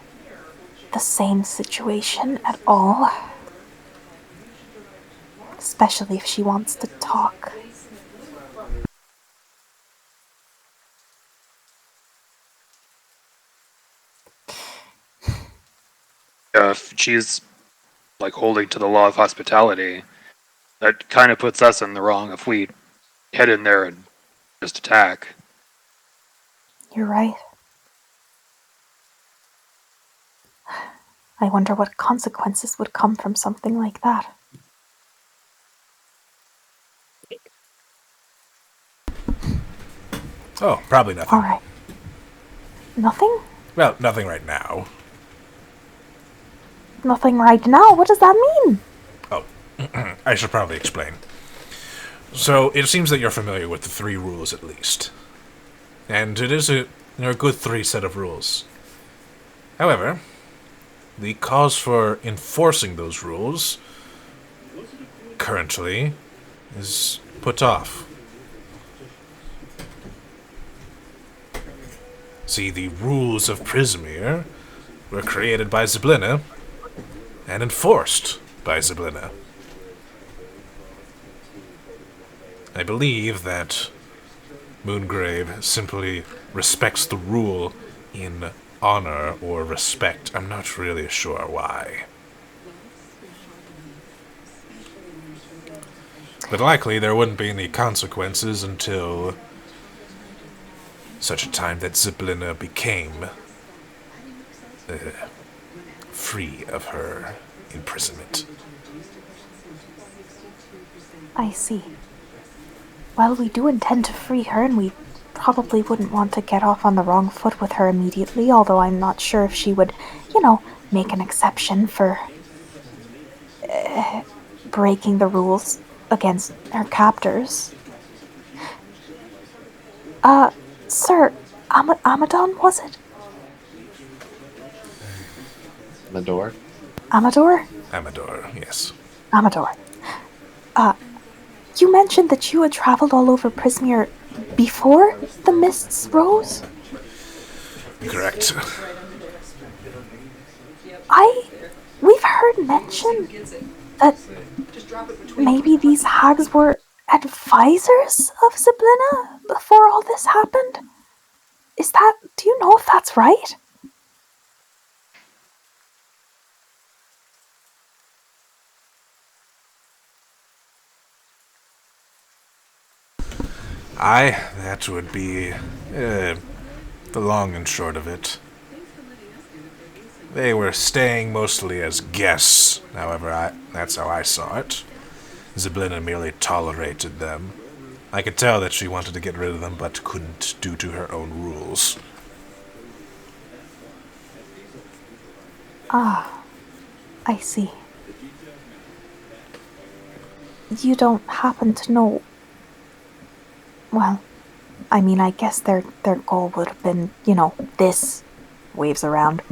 Speaker 3: the same situation at all. Especially if she wants to talk.
Speaker 5: If she's like holding to the law of hospitality, that kind of puts us in the wrong if we head in there and just attack.
Speaker 3: You're right. I wonder what consequences would come from something like that.
Speaker 1: Oh, probably nothing.
Speaker 3: Alright. Nothing?
Speaker 1: Well, nothing right now.
Speaker 3: Nothing right now? What does that mean?
Speaker 1: Oh, I should probably explain. So, it seems that you're familiar with the 3 rules at least. And it is a good 3 set of rules. However, the cause for enforcing those rules currently is put off. See, the rules of Prismere were created by Zyblina and enforced by Zyblina. I believe that Moongrave simply respects the rule in honor or respect. I'm not really sure why. But likely there wouldn't be any consequences until such a time that Zyblina became free of her imprisonment.
Speaker 3: I see. Well, we do intend to free her, and we probably wouldn't want to get off on the wrong foot with her immediately, although I'm not sure if she would, make an exception for breaking the rules against her captors. Sir, Amadon, was it?
Speaker 6: Amador?
Speaker 3: Amador?
Speaker 1: Amador, yes.
Speaker 3: Amador. You mentioned that you had traveled all over Prismere before the mists rose?
Speaker 1: Correct.
Speaker 3: We've heard mention that maybe these hags were advisors of Zyblina before all this happened? Do you know if that's right?
Speaker 1: That would be the long and short of it. They were staying mostly as guests, however, that's how I saw it. Zyblina merely tolerated them. I could tell that she wanted to get rid of them, but couldn't due to her own rules.
Speaker 3: Ah, I see. You don't happen to know... Well, I mean, I guess their goal would have been, this. Waves around.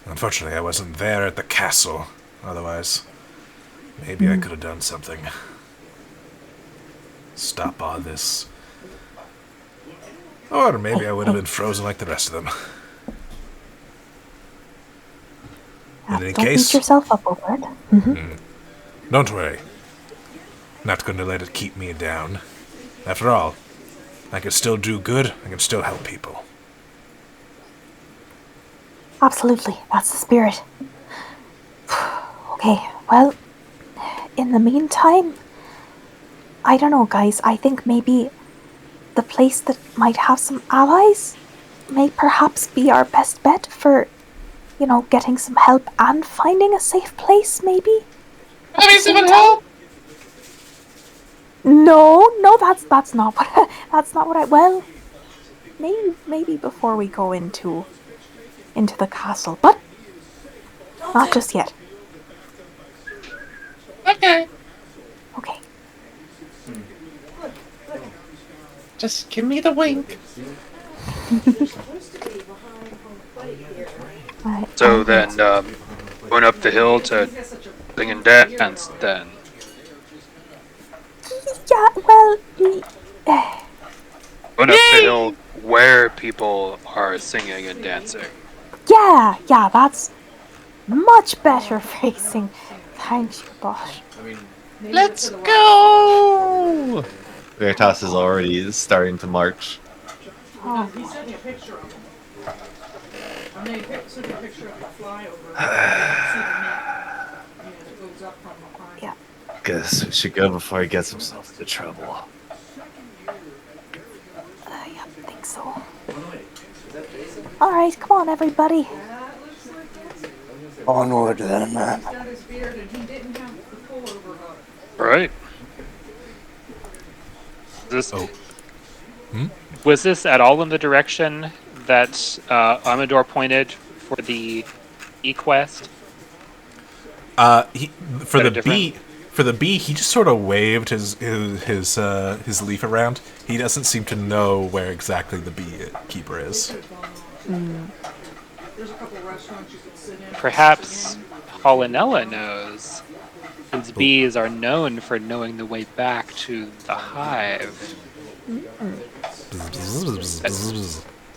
Speaker 1: Unfortunately, I wasn't there at the castle. Otherwise, maybe I could have done something. Stop all this. Or maybe I would have been frozen like the rest of them. In any
Speaker 3: Don't
Speaker 1: case,
Speaker 3: beat yourself up over it.
Speaker 1: Don't worry. Not going to let it keep me down. After all, I can still do good, I can still help people.
Speaker 3: Absolutely, that's the spirit. Okay, well, in the meantime, I don't know, guys. I think maybe the place that might have some allies may perhaps be our best bet for, getting some help and finding a safe place, maybe?
Speaker 7: Maybe someone help!
Speaker 3: No, that's not what that's not what I. Well, maybe before we go into the castle, but not just yet.
Speaker 7: Okay.
Speaker 6: Just give me the wink.
Speaker 5: So then, going up the hill to sing and dance, then.
Speaker 3: Yeah, well,
Speaker 5: Going up the hill where people are singing and dancing.
Speaker 3: yeah, that's much better phrasing. Thank you, Bosch.
Speaker 6: Let's go! Veritas is already starting to march.
Speaker 3: Oh, yeah.
Speaker 6: Guess we should go before he gets himself into trouble.
Speaker 3: Yeah, I think so. Alright, come on, everybody.
Speaker 2: Onward then.
Speaker 5: Right. This
Speaker 1: Oh.
Speaker 5: was this at all in the direction that Amador pointed for the E-quest?
Speaker 1: For
Speaker 5: Kinda
Speaker 1: the bee, he just sort of waved his leaf around. He doesn't seem to know where exactly the beekeeper is.
Speaker 5: Perhaps Hollinella knows, since bees are known for knowing the way back to the hive.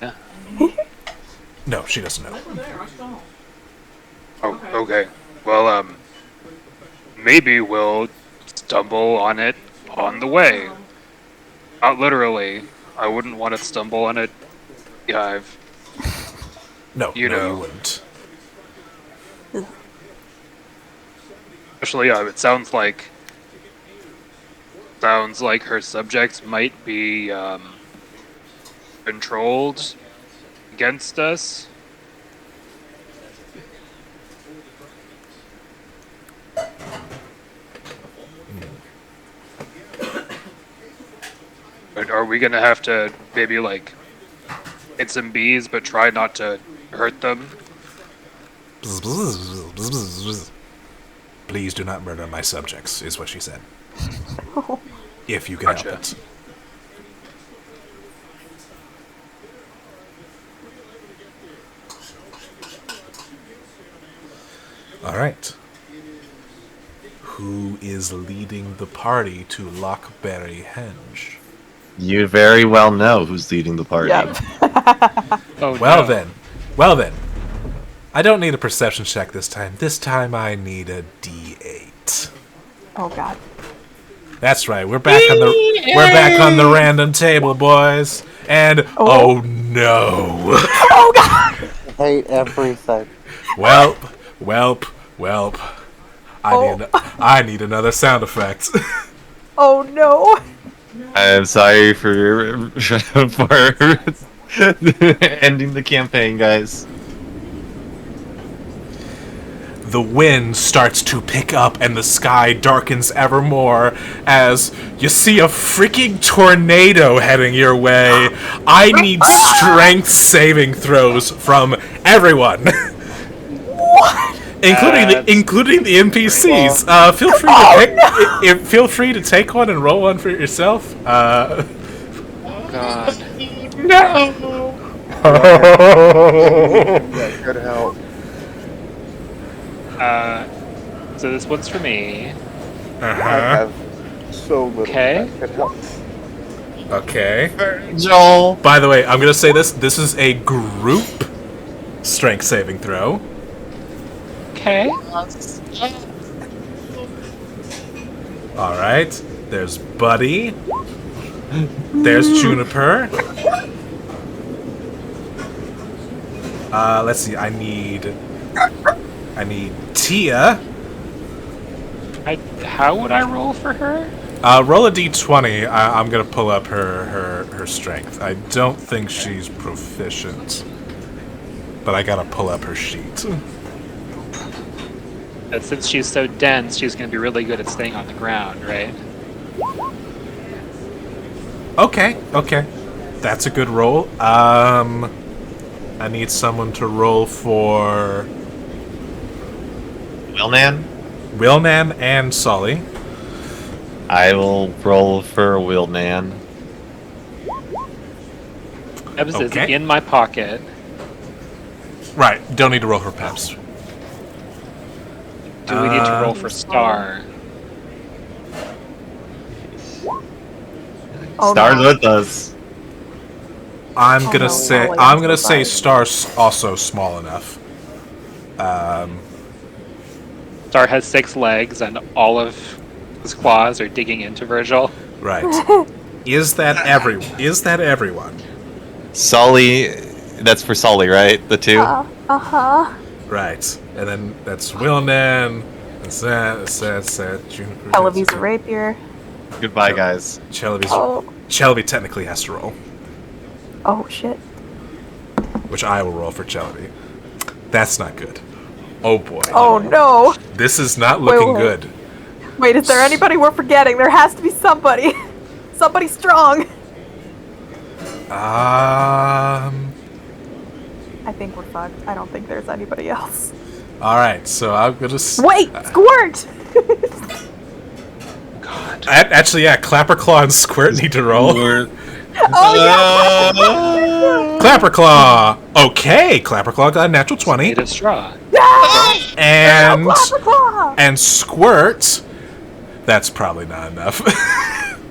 Speaker 5: Yeah.
Speaker 1: No, she doesn't know.
Speaker 5: Oh, okay. Well, maybe we'll stumble on it on the way. Not literally. I wouldn't want to stumble on it. Yeah,
Speaker 1: No,
Speaker 5: You
Speaker 1: no,
Speaker 5: know.
Speaker 1: you wouldn't.
Speaker 5: especially it sounds like her subjects might be controlled against us. But are we gonna have to maybe like hit some bees, but try not to hurt them?
Speaker 1: Please do not murder my subjects, is what she said. If you can help
Speaker 5: Gotcha.
Speaker 1: it. Alright. Who is leading the party to Lockberry Henge?
Speaker 6: You very well know who's leading the party.
Speaker 5: Oh
Speaker 1: Well
Speaker 5: no.
Speaker 1: then. I don't need a perception check this time. This time I need a D8.
Speaker 3: Oh, God.
Speaker 1: That's right. We're back on the random table, boys. And oh no.
Speaker 3: Oh, God!
Speaker 2: I hate everything.
Speaker 1: Welp. I need another sound effect.
Speaker 3: Oh, no.
Speaker 6: I'm sorry for ending the campaign, guys.
Speaker 1: The wind starts to pick up and the sky darkens ever more as you see a freaking tornado heading your way. I need strength saving throws from everyone.
Speaker 3: What?
Speaker 1: including the NPCs. Feel free to take one and roll one for yourself.
Speaker 5: God.
Speaker 4: That could help.
Speaker 5: So this one's for me.
Speaker 4: I have so little
Speaker 5: Okay.
Speaker 4: that could help.
Speaker 1: Okay.
Speaker 6: Joel.
Speaker 1: By the way, I'm gonna say this. This is a group strength saving throw.
Speaker 5: Okay.
Speaker 1: All right. There's Buddy. There's Juniper. Let's see. I need Tia.
Speaker 5: How would I roll for her?
Speaker 1: Roll a d20. I'm gonna pull up her strength. I don't think she's proficient, but I gotta pull up her sheet.
Speaker 5: Since she's so dense, she's going to be really good at staying on the ground, right?
Speaker 1: Okay. That's a good roll. I need someone to roll for Wilnan and Solly.
Speaker 6: I will roll for Wilnan.
Speaker 5: Ebs is
Speaker 1: Okay.
Speaker 5: in my pocket.
Speaker 1: Right. Don't need to roll for peps.
Speaker 5: Do we need to roll for Star?
Speaker 3: Oh,
Speaker 6: Stars
Speaker 3: no.
Speaker 6: with us.
Speaker 1: I'm
Speaker 3: Oh,
Speaker 1: gonna
Speaker 3: no,
Speaker 1: say
Speaker 3: Ollie,
Speaker 1: I'm
Speaker 3: I'm
Speaker 1: gonna
Speaker 3: so
Speaker 1: say
Speaker 3: sorry.
Speaker 1: Star's also small enough.
Speaker 5: Star has 6 legs, and all of his claws are digging into Virgil.
Speaker 1: Right. Is that everyone?
Speaker 6: Sully, that's for Sully, right? The two?
Speaker 3: Uh-huh.
Speaker 1: Right. And then that's Wilnan. That's that. Juniper.
Speaker 3: Televi's a rapier.
Speaker 6: Goodbye, guys.
Speaker 3: Oh.
Speaker 1: Celebi technically has to roll,
Speaker 3: Oh, shit.
Speaker 1: which I will roll for Celebi. That's not good. Oh boy.
Speaker 3: Oh, no.
Speaker 1: This is not looking
Speaker 3: wait.
Speaker 1: good.
Speaker 3: Wait, is there anybody we're forgetting? There has to be somebody. Somebody strong. I think we're fucked. I don't think there's anybody else.
Speaker 1: All right. So I'm gonna.
Speaker 3: Wait! Squirt!
Speaker 5: God.
Speaker 1: Actually, yeah. Clapperclaw and Squirt need to roll.
Speaker 3: Oh, yeah!
Speaker 1: Clapperclaw. Okay. Clapperclaw got a natural 20,
Speaker 5: Made of straw.
Speaker 3: Yes!
Speaker 1: and
Speaker 3: Claw!
Speaker 1: and Squirt. That's probably not enough.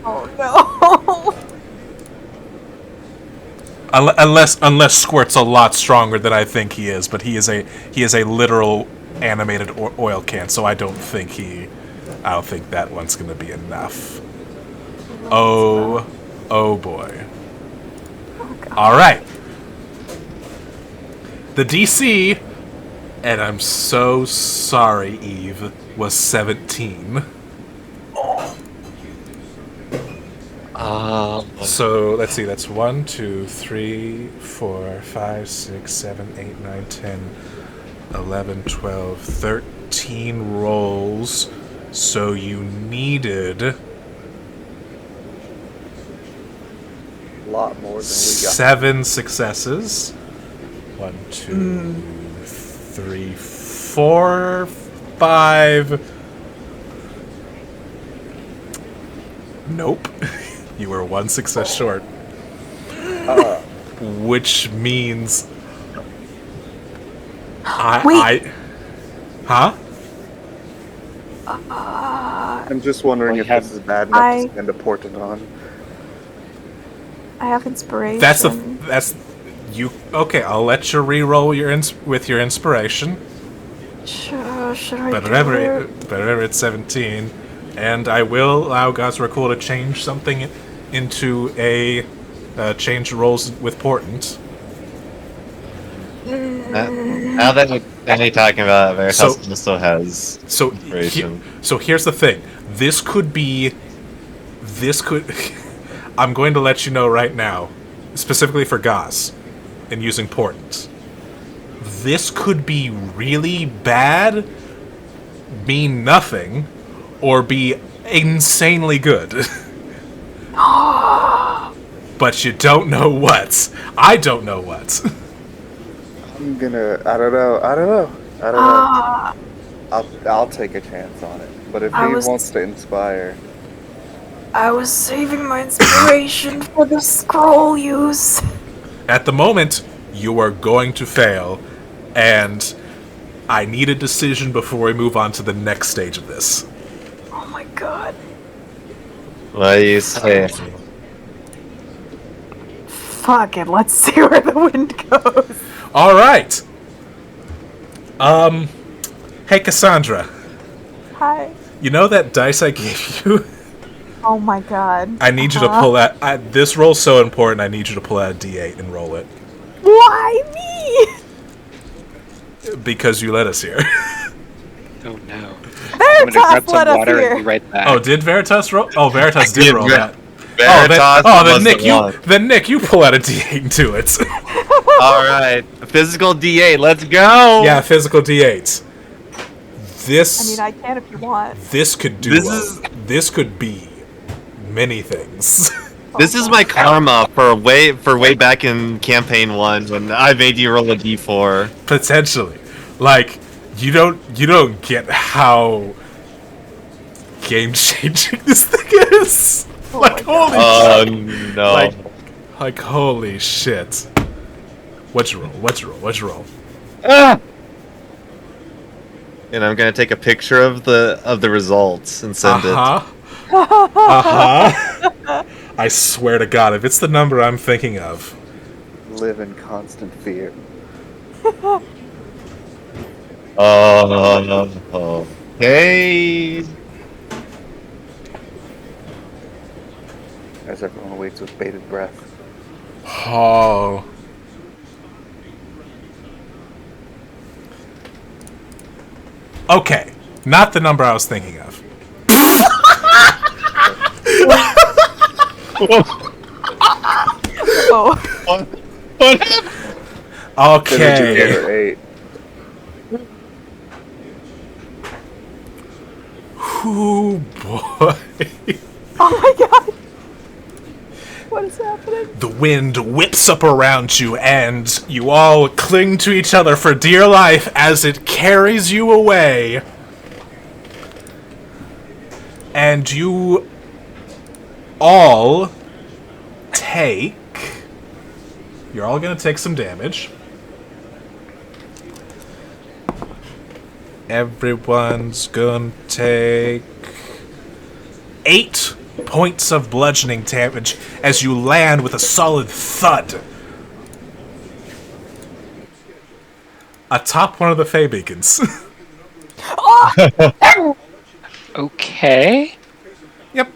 Speaker 3: Oh, no.
Speaker 1: unless Squirt's a lot stronger than I think he is, but he is a literal animated oil can, so I don't think that one's gonna be enough. Oh boy. All right. The DC, and I'm so sorry, Eve, was 17. So let's see, that's 1, 2, 3, 4, 5, 6, 7, 8, 9, 10, 11, 12, 13 rolls. So you needed
Speaker 4: A lot more than we got.
Speaker 1: 7 successes. 1, 2, 3, 4, 5. Nope. You were 1 success short. Which means
Speaker 3: Wait.
Speaker 1: Huh?
Speaker 4: I'm just wondering
Speaker 5: Well,
Speaker 4: if this is bad enough
Speaker 3: I-
Speaker 4: to spend a portent on.
Speaker 3: I have inspiration.
Speaker 1: That's you. Okay, I'll let you re-roll with your inspiration.
Speaker 3: Should I
Speaker 1: But
Speaker 3: do
Speaker 1: remember,
Speaker 3: it?
Speaker 1: it's 17, and I will allow God's Recall to change something into a change rolls with portent.
Speaker 6: Now that we're talking about it, Veritas
Speaker 1: So-
Speaker 6: also has
Speaker 1: So,
Speaker 6: inspiration.
Speaker 1: so here's the thing. This could. I'm going to let you know right now, specifically for Goss, and using portent. This could be really bad, mean nothing, or be insanely good. But you don't know what. I don't know what.
Speaker 4: I'm gonna. I don't know. I'll take a chance on it. But if
Speaker 3: I
Speaker 4: he
Speaker 3: was-
Speaker 4: wants to inspire,
Speaker 3: I was saving my inspiration for the scroll use.
Speaker 1: At the moment, you are going to fail, and I need a decision before we move on to the next stage of this.
Speaker 3: Oh my god.
Speaker 6: What do you say?
Speaker 3: Fuck it, let's see where the wind goes.
Speaker 1: All right. Hey Cassandra,
Speaker 3: Hi.
Speaker 1: you know that dice I gave you?
Speaker 3: Oh my god.
Speaker 1: I need you to pull that. This roll's so important. I need you to pull out a D8 and roll it
Speaker 3: Why me?
Speaker 1: because you let us here.
Speaker 5: Oh no. I'm gonna grab
Speaker 3: Veritas let
Speaker 5: some
Speaker 3: us
Speaker 5: water
Speaker 3: here.
Speaker 5: and be right back.
Speaker 1: Oh, did Veritas roll? Oh, Veritas did roll that.
Speaker 6: Veritas
Speaker 1: Then Nick,
Speaker 6: won.
Speaker 1: Nick, you pull out a D8 and do it.
Speaker 6: All right, physical D8, let's go.
Speaker 1: Yeah, physical D8s. This.
Speaker 3: I mean, I can if you want.
Speaker 1: This could do. This could be many things.
Speaker 6: This is my karma for way back in campaign 1 when I made you roll a D4.
Speaker 1: Potentially, like you don't get how game changing this thing is. Like holy
Speaker 6: Oh
Speaker 1: shit.
Speaker 6: no.
Speaker 1: Like, Like, holy shit. What'd you roll? What'd you roll? What'd you roll?
Speaker 6: Ah! And I'm gonna take a picture of the results and send it.
Speaker 1: I swear to God, if it's the number I'm thinking of.
Speaker 4: Live in constant fear.
Speaker 6: Okay.
Speaker 4: As everyone waits with bated breath.
Speaker 1: Oh. Okay. Not the number I was thinking of.
Speaker 3: Oh,
Speaker 6: What happened?
Speaker 1: Okay.
Speaker 4: Indicator 8.
Speaker 1: Ooh, boy.
Speaker 3: oh my god! What is happening?
Speaker 1: The wind whips up around you, and you all cling to each other for dear life as it carries you away. And you all take... You're all going to take some damage. Everyone's going to take 8 points of bludgeoning damage as you land with a solid thud atop one of the Fey beacons.
Speaker 5: Okay.
Speaker 1: Yep.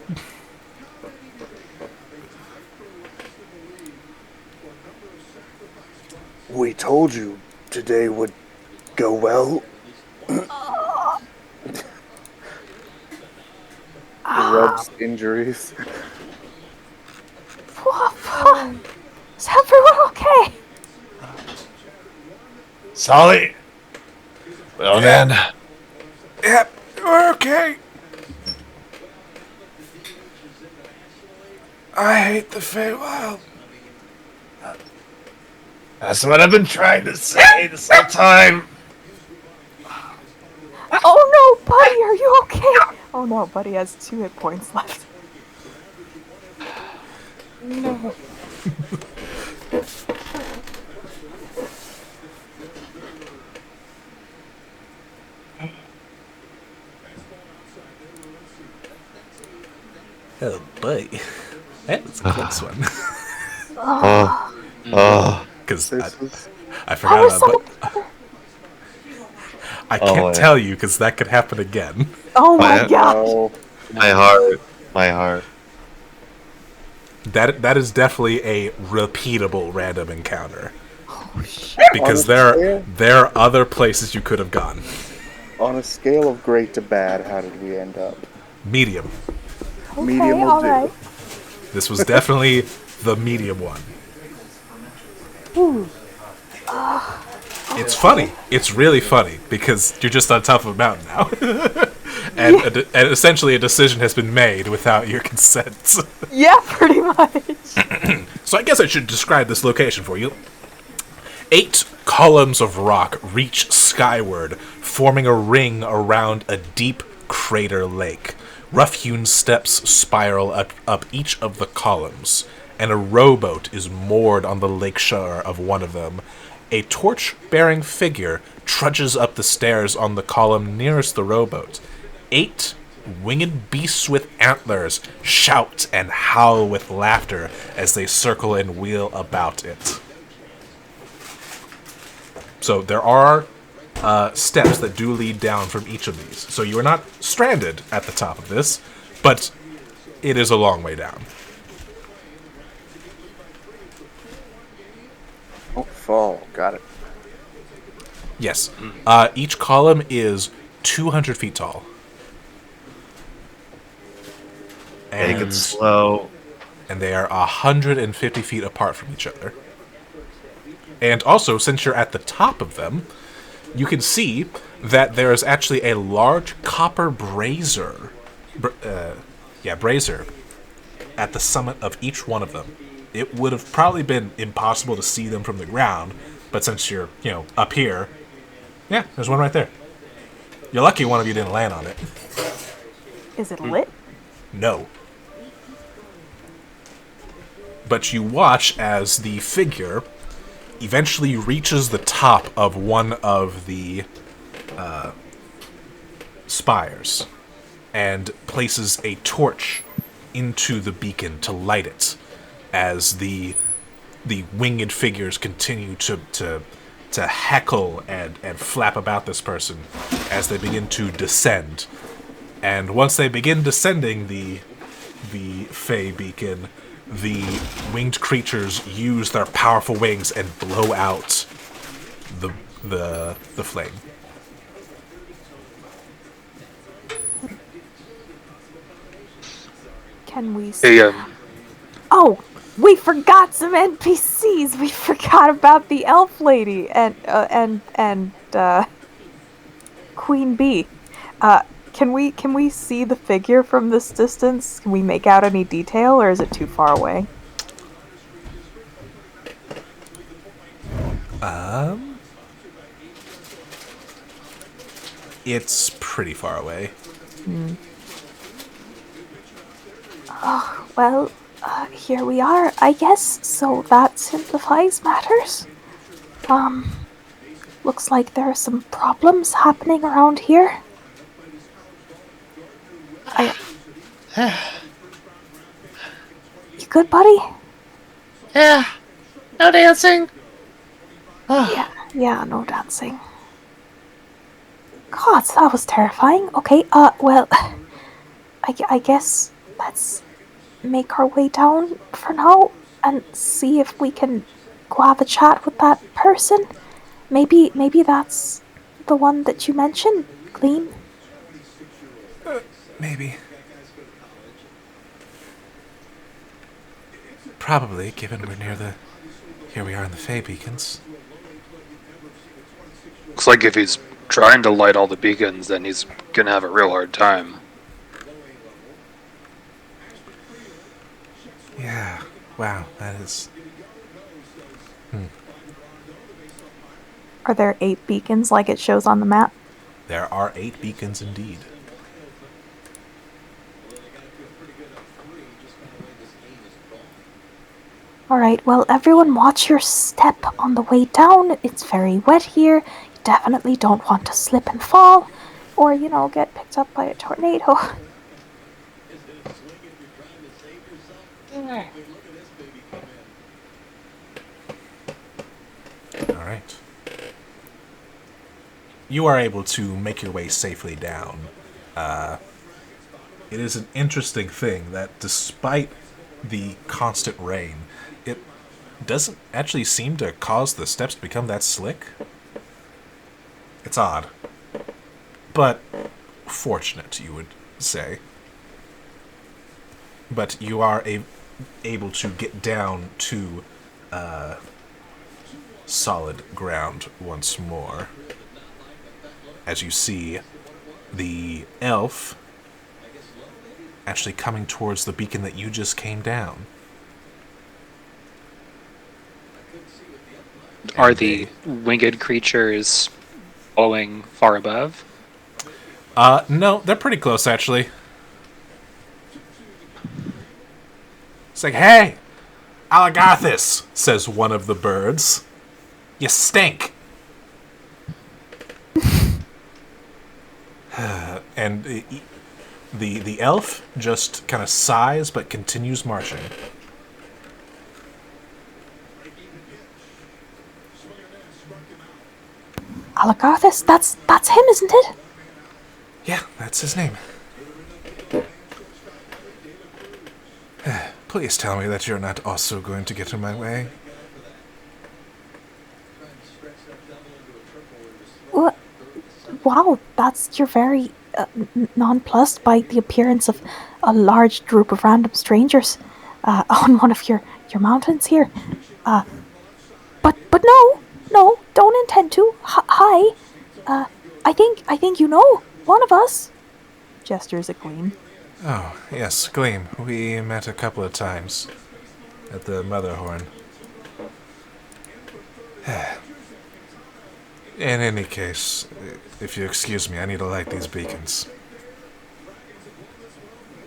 Speaker 2: We told you today would go well.
Speaker 4: Rubs injuries.
Speaker 3: Is everyone okay?
Speaker 6: Solly. Well, man.
Speaker 1: Yep. We're okay. I hate the Feywild.
Speaker 6: That's what I've been trying to say this whole time.
Speaker 3: Oh no, buddy, are you okay? Oh no, buddy has 2 hit points left.
Speaker 5: No.
Speaker 1: Oh boy. That was a close one. Because
Speaker 4: This was
Speaker 1: I forgot about that. I can't
Speaker 6: boy.
Speaker 1: tell you because that could happen again.
Speaker 3: Oh my
Speaker 6: What?
Speaker 3: god!
Speaker 4: no.
Speaker 6: My heart. My heart.
Speaker 1: That is definitely a repeatable random encounter.
Speaker 3: Oh shit.
Speaker 1: Because
Speaker 4: Honestly?
Speaker 1: there are other places you could have gone.
Speaker 4: On a scale of great to bad, how did we end up?
Speaker 1: Medium.
Speaker 3: Okay,
Speaker 4: Medium will do.
Speaker 3: alright.
Speaker 1: This was definitely the medium one. It's funny. It's really funny because you're just on top of a mountain now. And essentially a decision has been made without your consent.
Speaker 3: Yeah, pretty much.
Speaker 1: So I guess I should describe this location for you. 8 columns of rock reach skyward, forming a ring around a deep crater lake. Rough-hewn steps spiral up each of the columns, and a rowboat is moored on the lake shore of one of them. A torch-bearing figure trudges up the stairs on the column nearest the rowboat. 8 winged beasts with antlers shout and howl with laughter as they circle and wheel about it. So there are steps that do lead down from each of these. So you are not stranded at the top of this, but it is a long way down.
Speaker 4: Don't fall. Got it.
Speaker 1: Yes. Each column is 200 feet tall.
Speaker 6: Take it slow.
Speaker 1: And they are 150 feet apart from each other. And also, since you're at the top of them, you can see that there is actually a large copper brazier. Brazier at the summit of each one of them. It would have probably been impossible to see them from the ground, but since you're, up here, yeah, there's one right there. You're lucky one of you didn't land on it.
Speaker 3: Is it lit?
Speaker 1: No. but you watch as the figure eventually reaches the top of one of the spires and places a torch into the beacon to light it as the winged figures continue to heckle and flap about this person as they begin to descend. And once they begin descending the Fey beacon, the winged creatures use their powerful wings and blow out the flame.
Speaker 3: Can we see?
Speaker 5: Hey,
Speaker 3: Oh, we forgot some NPCs. We forgot about the elf lady and Queen Bee. Can we see the figure from this distance? Can we make out any detail, or is it too far away?
Speaker 1: It's pretty far away.
Speaker 3: Well, here we are, I guess, so that simplifies matters. Looks like there are some problems happening around here. You good, buddy?
Speaker 7: Yeah. No dancing.
Speaker 3: Yeah, no dancing. God, that was terrifying. Okay, well, I guess let's make our way down for now and see if we can go have a chat with that person. Maybe that's the one that you mentioned, Gleam.
Speaker 1: Maybe. Probably, given we're near the... Here we are in the Fey beacons.
Speaker 5: looks like if he's trying to light all the beacons, then he's gonna have a real hard time.
Speaker 1: Yeah. Wow, that is...
Speaker 3: Are there 8 beacons like it shows on the map?
Speaker 1: There are 8 beacons indeed.
Speaker 3: Alright, well, everyone watch your step on the way down. It's very wet here. You definitely don't want to slip and fall, or, get picked up by a tornado.
Speaker 1: Alright. You are able to make your way safely down. It is an interesting thing that despite the constant rain, it doesn't actually seem to cause the steps to become that slick. It's odd. But fortunate, you would say. But you are able to get down to solid ground once more. As you see the elf actually coming towards the beacon that you just came down.
Speaker 5: Are the winged creatures following far above?
Speaker 1: No, they're pretty close, actually. It's like, hey, Alagarthus, says one of the birds. You stink. And the elf just kind of sighs but continues marching.
Speaker 3: Alagarthus, that's him, isn't it?
Speaker 1: Yeah, that's his name. Please tell me that you're not also going to get in my way.
Speaker 3: What? Wow, you're very nonplussed by the appearance of a large group of random strangers on one of your mountains here. But no, don't intend to. Hi. I think you know one of us. Gestures at Gleam.
Speaker 1: Oh, yes, Gleam. We met a couple of times at the Motherhorn. In any case, if you excuse me, I need to light these beacons.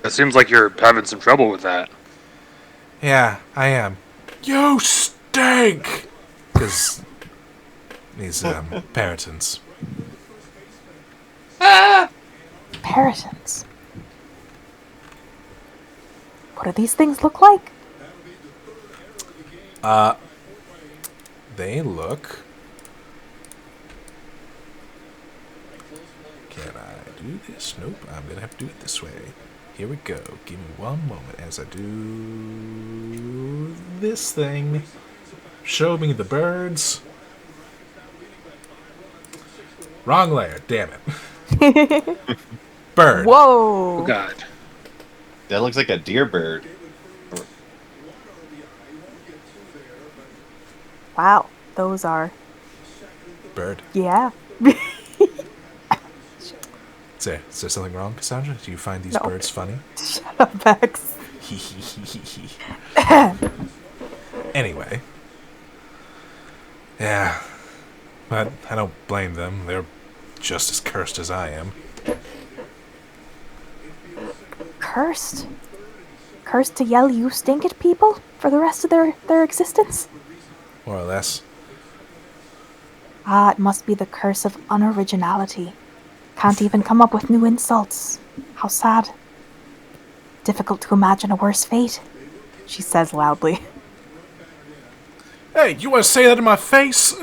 Speaker 5: It seems like you're having some trouble with that.
Speaker 1: Yeah, I am. You stink! Because these, Paratons.
Speaker 3: Peritons. What do these things look like?
Speaker 1: They look... Can I do this? Nope, I'm gonna have to do it this way. Here we go. Give me one moment as I do this thing. Show me the birds. Wrong layer, damn it. Bird.
Speaker 5: Oh
Speaker 3: Whoa!
Speaker 5: God.
Speaker 6: That looks like a deer bird.
Speaker 3: Wow, those are...
Speaker 1: Bird.
Speaker 3: Yeah.
Speaker 1: Is there something wrong, Cassandra? Do you find these
Speaker 3: No.
Speaker 1: birds funny?
Speaker 3: Shut up, Max.
Speaker 1: Anyway. Yeah. But I don't blame them. They're just as cursed as I am.
Speaker 3: Cursed? Cursed to yell you stink at people for the rest of their existence?
Speaker 1: More or less.
Speaker 3: Ah, it must be the curse of unoriginality. Can't even come up with new insults. How sad. Difficult to imagine a worse fate, she says loudly.
Speaker 1: Hey, you want to say that in my face?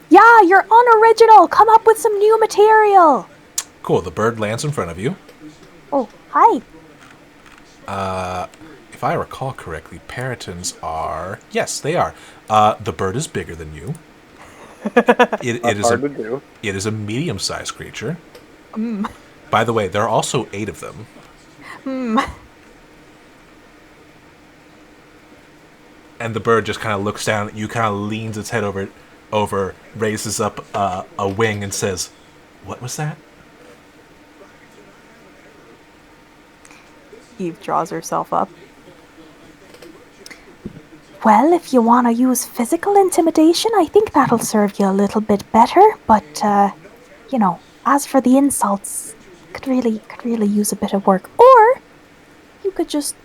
Speaker 3: Yeah, you're unoriginal! Come up with some new material!
Speaker 1: Cool, the bird lands in front of you.
Speaker 3: Oh, hi.
Speaker 1: If I recall correctly, Paratons are... Yes, they are. The bird is bigger than you. It
Speaker 4: Not
Speaker 1: is
Speaker 4: hard to do.
Speaker 1: It is a medium-sized creature. By the way, there are also 8 of them. And the bird just kind of looks down at you, kind of leans its head over, raises up a wing and says, "What was that?"
Speaker 3: Eve draws herself up. Well, if you want to use physical intimidation, I think that'll serve you a little bit better. But, as for the insults, could really use a bit of work. Or you could just,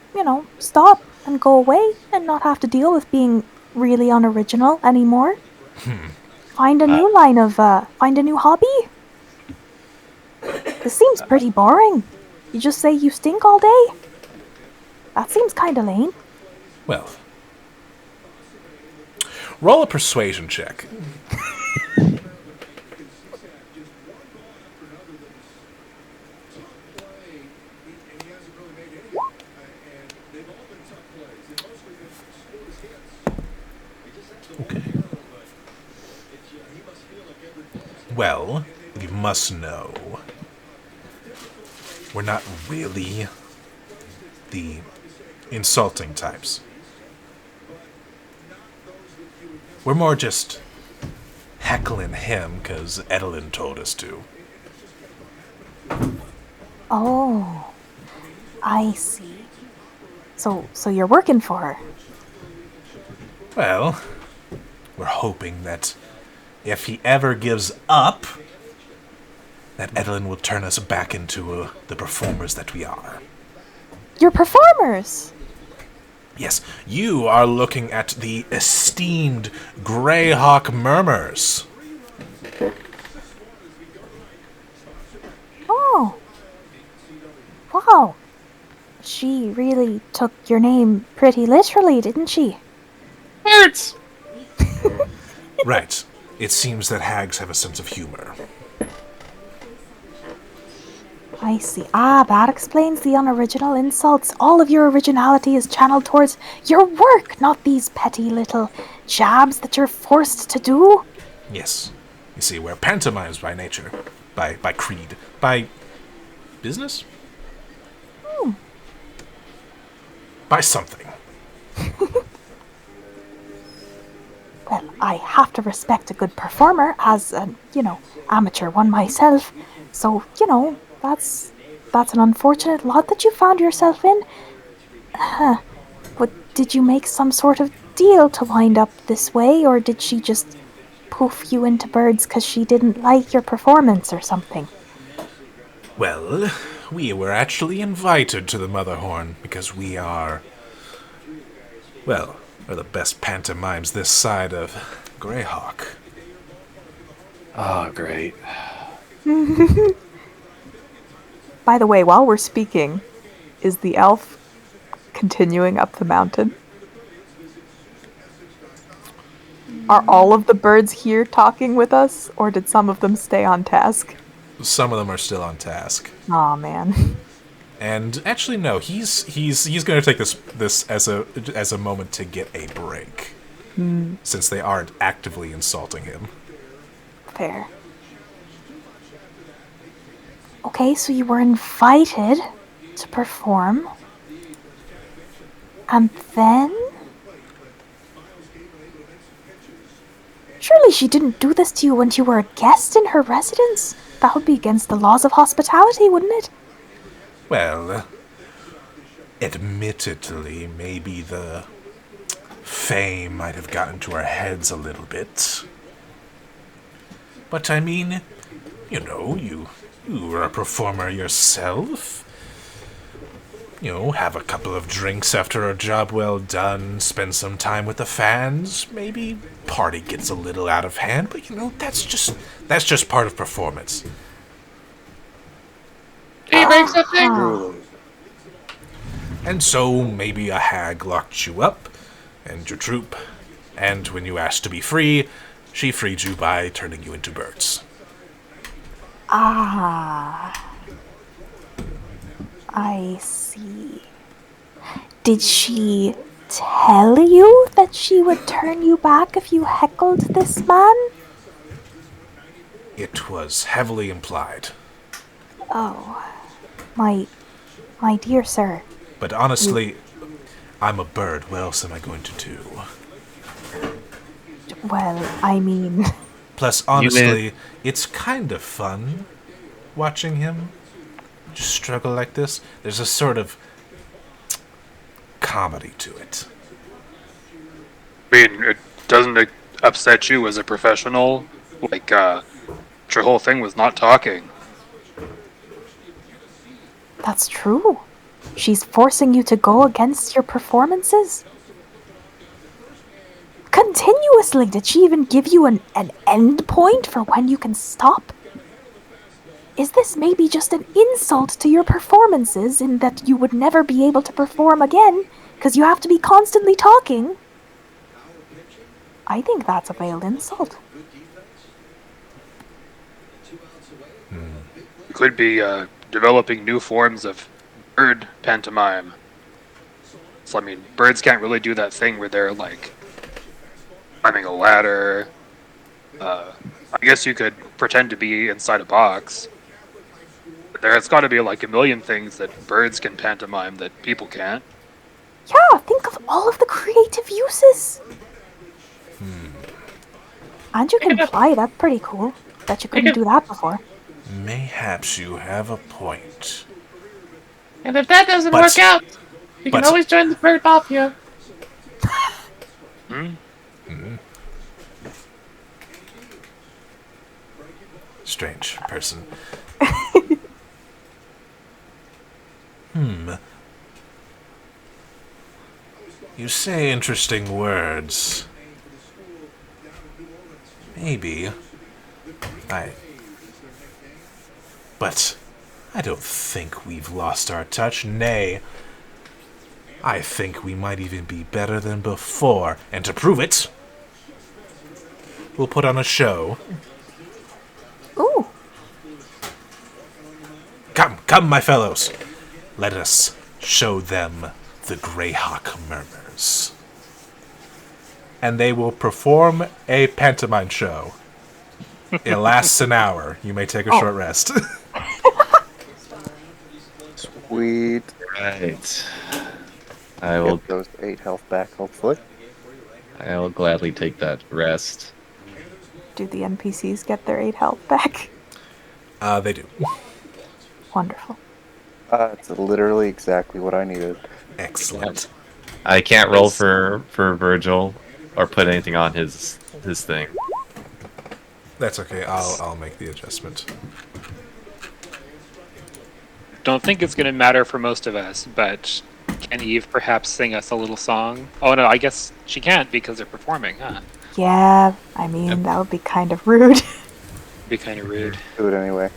Speaker 3: stop and go away and not have to deal with being really unoriginal anymore. Find a new find a new hobby. This seems pretty boring. You just say you stink all day? That seems kinda lame.
Speaker 1: Well, roll a persuasion check. Okay. Well, you must know, we're not really the insulting types. We're more just heckling him because Edelin told us to.
Speaker 3: Oh, I see. So you're working for her?
Speaker 1: Well, we're hoping that if he ever gives up, that Edelin will turn us back into the performers that we are.
Speaker 3: You're performers!
Speaker 1: Yes, you are looking at the esteemed Greyhawk Murmurs.
Speaker 3: Oh. Wow. She really took your name pretty literally, didn't she?
Speaker 7: Hurts!
Speaker 1: Right. It seems that hags have a sense of humor.
Speaker 3: I see. Ah, that explains the unoriginal insults. All of your originality is channeled towards your work, not these petty little jabs that you're forced to do.
Speaker 1: Yes. You see, we're pantomimes by nature. By creed. By business? By something.
Speaker 3: Well, I have to respect a good performer as an, amateur one myself. So, that's an unfortunate lot that you found yourself in. But did you make some sort of deal to wind up this way, or did she just poof you into birds because she didn't like your performance or something?
Speaker 1: Well, we were actually invited to the Motherhorn because we are, well, we're the best pantomimes this side of Greyhawk.
Speaker 6: Oh, great.
Speaker 8: By the way, while we're speaking, is the elf continuing up the mountain? Are all of the birds here talking with us, or did some of them stay on task?
Speaker 1: Some of them are still on task.
Speaker 8: Aw, man.
Speaker 1: And actually, no, he's going to take this as a moment to get a break, since they aren't actively insulting him.
Speaker 8: Fair.
Speaker 3: Okay, so you were invited to perform. And then? Surely she didn't do this to you when you were a guest in her residence? That would be against the laws of hospitality, wouldn't it?
Speaker 1: Well, admittedly, maybe the fame might have gotten to our heads a little bit. But I mean, you know, you were a performer yourself. You know, have a couple of drinks after a job well done, spend some time with the fans, maybe party gets a little out of hand, but you know, that's just part of performance.
Speaker 7: He makes a thing.
Speaker 2: Truly.
Speaker 1: And so maybe a hag locked you up, and your troop, and when you asked to be free, she freed you by turning you into birds.
Speaker 3: Ah. I see. Did she tell you that she would turn you back if you heckled this man?
Speaker 1: It was heavily implied.
Speaker 3: Oh. My dear sir.
Speaker 1: But honestly, I'm a bird. What else am I going to do?
Speaker 3: Well, I mean...
Speaker 1: Plus, honestly, it's kind of fun watching him just struggle like this. There's a sort of comedy to it.
Speaker 5: I mean, doesn't it upset you as a professional? Like, your whole thing was not talking.
Speaker 3: That's true. She's forcing you to go against your performances. Continuously, did she even give you an end point for when you can stop? Is this maybe just an insult to your performances in that you would never be able to perform again because you have to be constantly talking? I think that's a veiled insult.
Speaker 5: You could be developing new forms of bird pantomime. So, I mean, birds can't really do that thing where they're, like, climbing a ladder. I guess you could pretend to be inside a box. There's got to be like a million things that birds can pantomime that people can't.
Speaker 3: Yeah, think of all of the creative uses. And you can fly, that's pretty cool. Bet you couldn't do that before.
Speaker 1: Mayhaps you have a point.
Speaker 7: And if that doesn't
Speaker 1: But-
Speaker 7: work out, you can
Speaker 1: but-
Speaker 7: always join the bird mafia.
Speaker 1: Strange person. You say interesting words. Maybe. But I don't think we've lost our touch. Nay, I think we might even be better than before. And to prove it, we'll put on a show.
Speaker 3: Ooh.
Speaker 1: Come, my fellows. Let us show them the Greyhawk Murmurs. And they will perform a pantomime show. It lasts an hour. You may take a short rest.
Speaker 4: Sweet.
Speaker 6: Right. I will.
Speaker 4: Get those 8 health back, hopefully.
Speaker 6: I will gladly take that rest.
Speaker 8: Do the NPCs get their 8 health back?
Speaker 1: They do.
Speaker 8: Wonderful.
Speaker 4: It's literally exactly what I needed.
Speaker 1: Excellent.
Speaker 6: I can't roll for Virgil or put anything on his thing.
Speaker 1: That's okay. I'll make the adjustment.
Speaker 5: don't think it's going to matter for most of us, but can Eve perhaps sing us a little song? Oh no, I guess she can't because they're performing, huh?
Speaker 8: Yeah, I mean, that would be kind of rude.
Speaker 5: Be kind of rude.
Speaker 4: Do it anyway.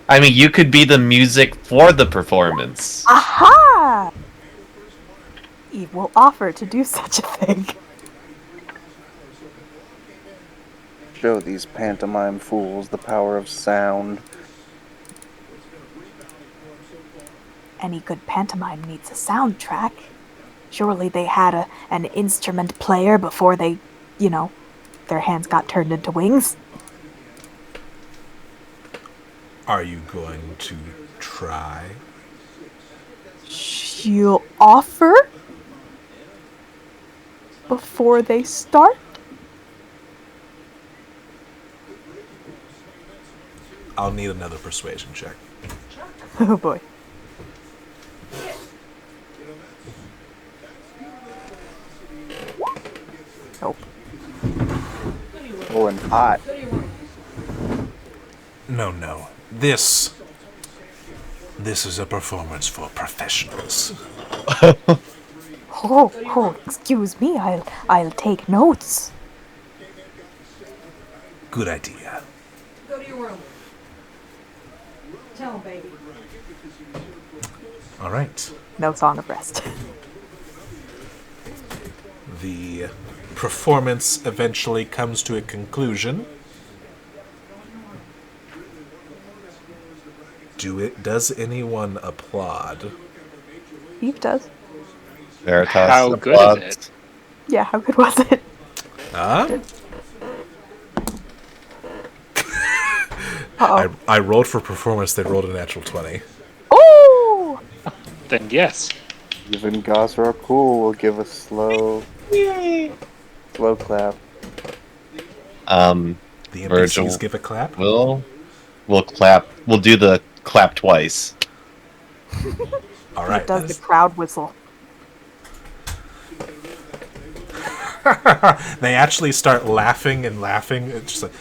Speaker 6: I mean, you could be the music for the performance.
Speaker 8: Aha! Eve will offer to do such a thing.
Speaker 4: Show these pantomime fools the power of sound.
Speaker 8: Any good pantomime needs a soundtrack. Surely they had an instrument player before they, their hands got turned into wings.
Speaker 1: Are you going to try?
Speaker 8: She'll offer before they start?
Speaker 1: I'll need another persuasion check.
Speaker 8: Oh boy. Nope.
Speaker 4: Oh, and hot.
Speaker 1: No. This is a performance for professionals.
Speaker 3: Oh, excuse me. I'll take notes.
Speaker 1: Good idea.
Speaker 9: Go to your room. Tell him, baby.
Speaker 1: All right.
Speaker 8: No song of rest.
Speaker 1: The performance eventually comes to a conclusion. Does anyone applaud?
Speaker 8: Eve does.
Speaker 6: Veritas
Speaker 5: How good
Speaker 6: applauds.
Speaker 5: is it?
Speaker 8: Yeah, how good was it?
Speaker 1: Huh?
Speaker 8: Uh-oh.
Speaker 1: I rolled for performance. They rolled a natural 20.
Speaker 8: Oh!
Speaker 5: Then yes.
Speaker 4: Even Gosra Cool will give a slow clap.
Speaker 1: The NPCs
Speaker 6: Virgil
Speaker 1: give a clap.
Speaker 6: We'll clap. We'll do the clap twice.
Speaker 1: All right.
Speaker 8: Eve does the crowd whistle.
Speaker 1: They actually start laughing and laughing. It's just like,